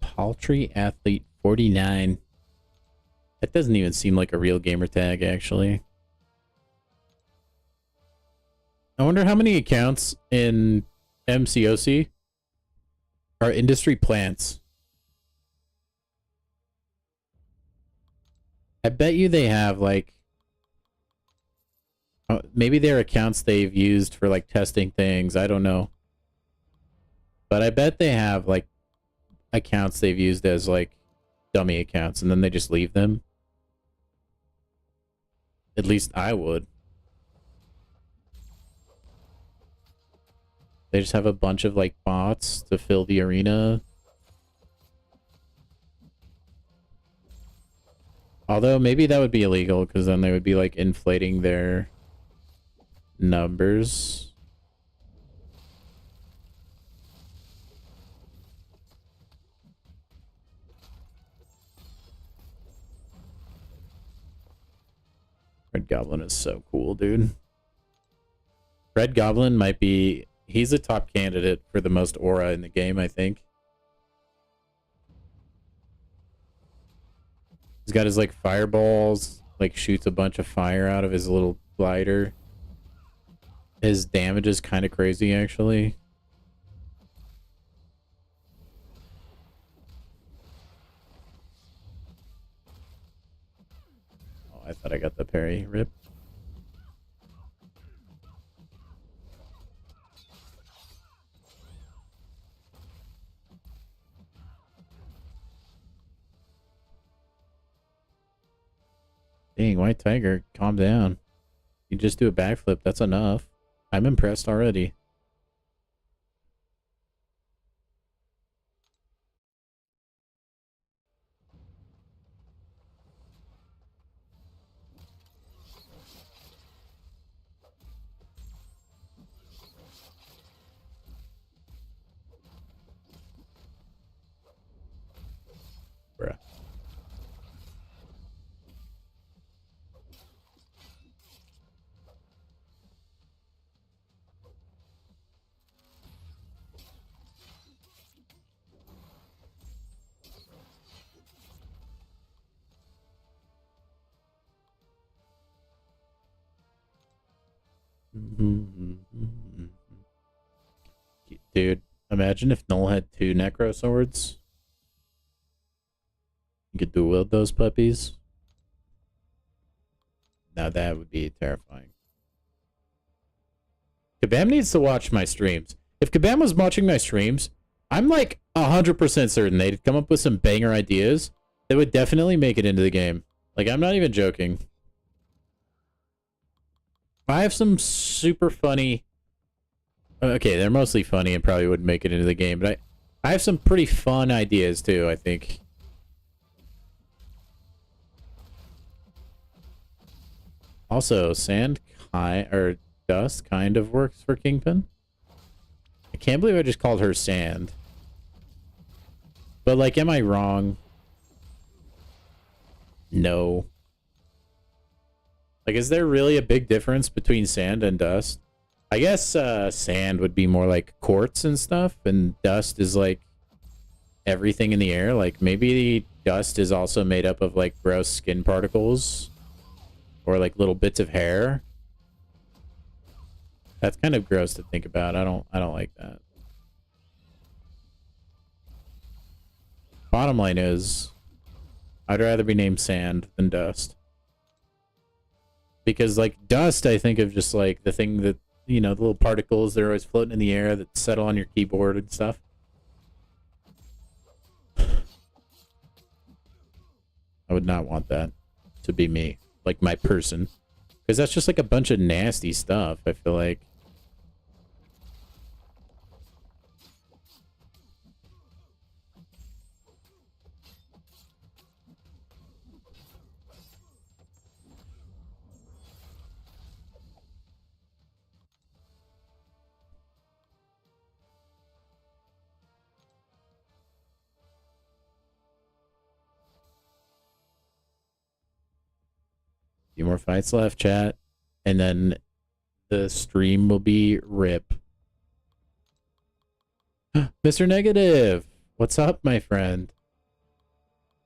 Paltry Athlete 49. That doesn't even seem like a real gamer tag, actually. I wonder how many accounts in MCOC are industry plants. I bet you they have, like... maybe they're accounts they've used for, like, testing things. I don't know. But I bet they have, like, accounts they've used as, like, dummy accounts, and then they just leave them. At least I would. They just have a bunch of, like, bots to fill the arena. Although, maybe that would be illegal, because then they would be, like, inflating their numbers. Red Goblin is so cool, dude. Red Goblin might be... He's a top candidate for the most aura in the game, I think. He's got his, like, fireballs. Like, shoots a bunch of fire out of his little glider. His damage is kind of crazy, actually. Oh, I thought I got the parry. Rip. Dang, White Tiger, calm down. You just do a backflip, that's enough. I'm impressed already. Bruh. Dude, imagine if Null had 2 Necro Swords. You could dual wield those puppies. Now that would be terrifying. Kabam needs to watch my streams. If Kabam was watching my streams, I'm like 100% certain they'd come up with some banger ideas that would definitely make it into the game. Like, I'm not even joking. I have some super funny... Okay, they're mostly funny and probably wouldn't make it into the game, but I have some pretty fun ideas too, I think. Also, or dust kind of works for Kingpin. I can't believe I just called her sand. But, like, am I wrong? No. Like, is there really a big difference between sand and dust? I guess sand would be more like quartz and stuff, and dust is like everything in the air. Like, maybe dust is also made up of like gross skin particles or like little bits of hair. That's kind of gross to think about. I don't like that. Bottom line is, I'd rather be named sand than dust. Because, like, dust, I think of just like the thing that, you know, the little particles that are always floating in the air that settle on your keyboard and stuff. I would not want that to be me, like my person. Because that's just like a bunch of nasty stuff, I feel like. Few more fights left, chat. And then the stream will be rip. Mr. Negative! What's up, my friend?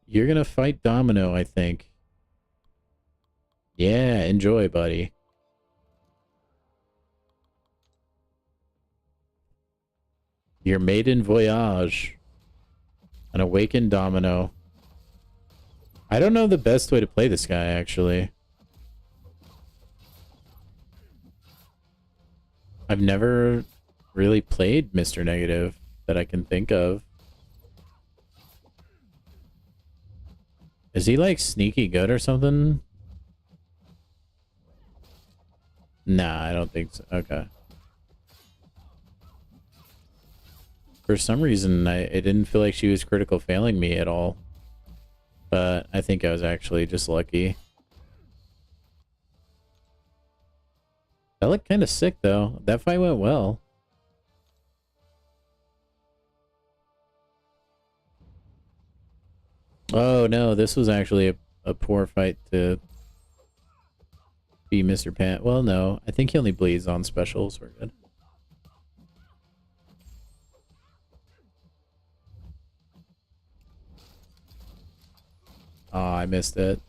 You're gonna fight Domino, I think. Yeah, enjoy, buddy. Your maiden voyage. An awakened Domino. I don't know the best way to play this guy, actually. I've never really played Mr. Negative that I can think of. Is he like sneaky good or something? Nah, I don't think so. Okay. For some reason, it didn't feel like she was critical failing me at all. But I think I was actually just lucky. That looked kind of sick, though. That fight went well. Oh, no, this was actually a poor fight to be Mr. Pan. Well, no. I think he only bleeds on specials. We're good. Oh, I missed it.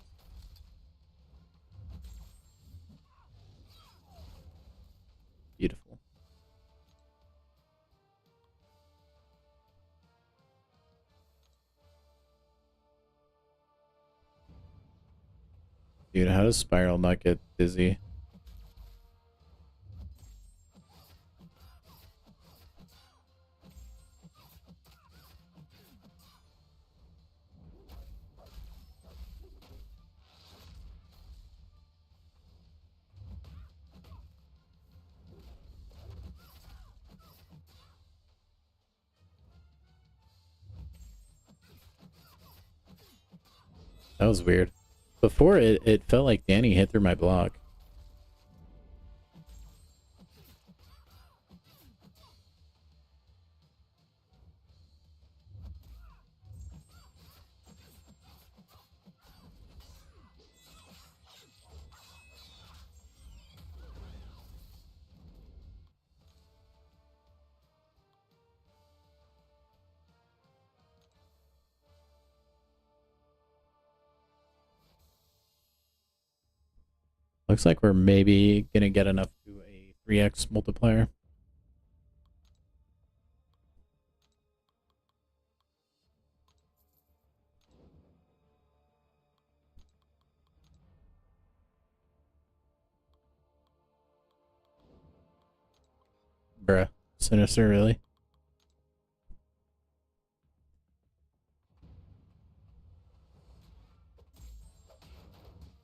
Beautiful. Dude, how does Spiral not get dizzy? That was weird. Before it felt like Danny hit through my block. Looks like we're maybe gonna get enough to a 3x multiplier. Bruh. Sinister, really?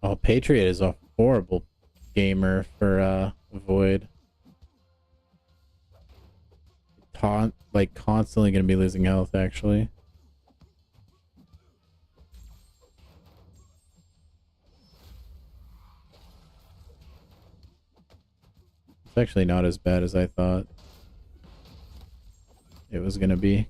Oh, Patriot is a horrible gamer for Void. Like constantly gonna be losing health, actually. It's actually not as bad as I thought it was gonna be.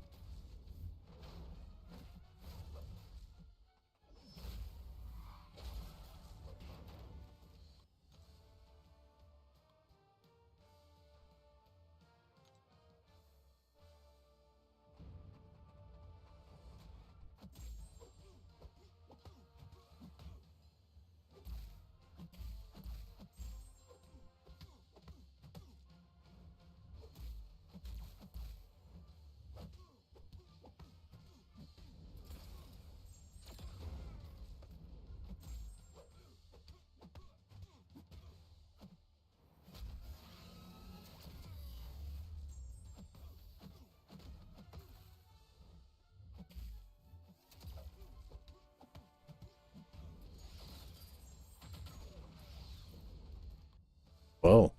Whoa.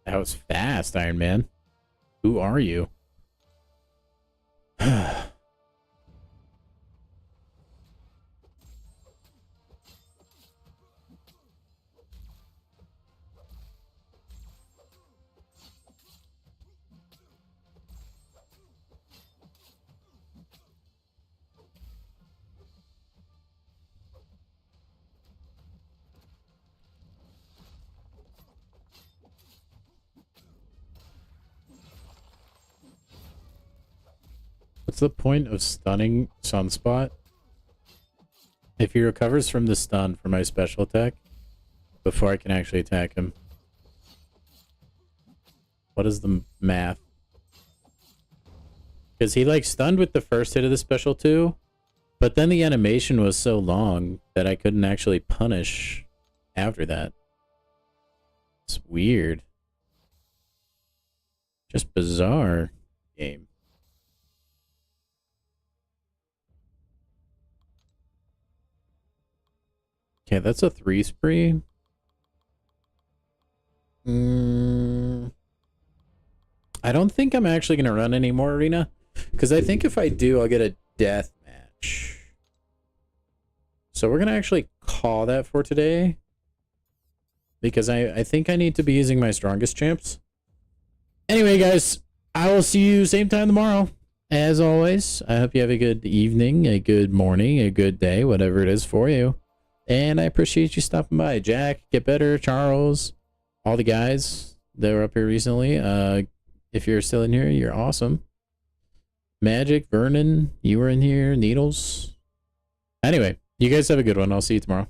That was fast, Iron Man. Who are you? What's the point of stunning Sunspot if he recovers from the stun for my special attack before I can actually attack him? What is the math? Because he like stunned with the first hit of the special too, but then the animation was so long that I couldn't actually punish after that. It's weird. Just bizarre game. Okay, that's a 3 spree. I don't think I'm actually going to run any more arena, because I think if I do, I'll get a death match. So we're going to actually call that for today, because I think I need to be using my strongest champs. Anyway, guys, I will see you same time tomorrow. As always, I hope you have a good evening, a good morning, a good day, whatever it is for you. And I appreciate you stopping by. Jack, Get Better, Charles, all the guys that were up here recently. If you're still in here, you're awesome. Magic, Vernon, you were in here. Needles. Anyway, you guys have a good one. I'll see you tomorrow.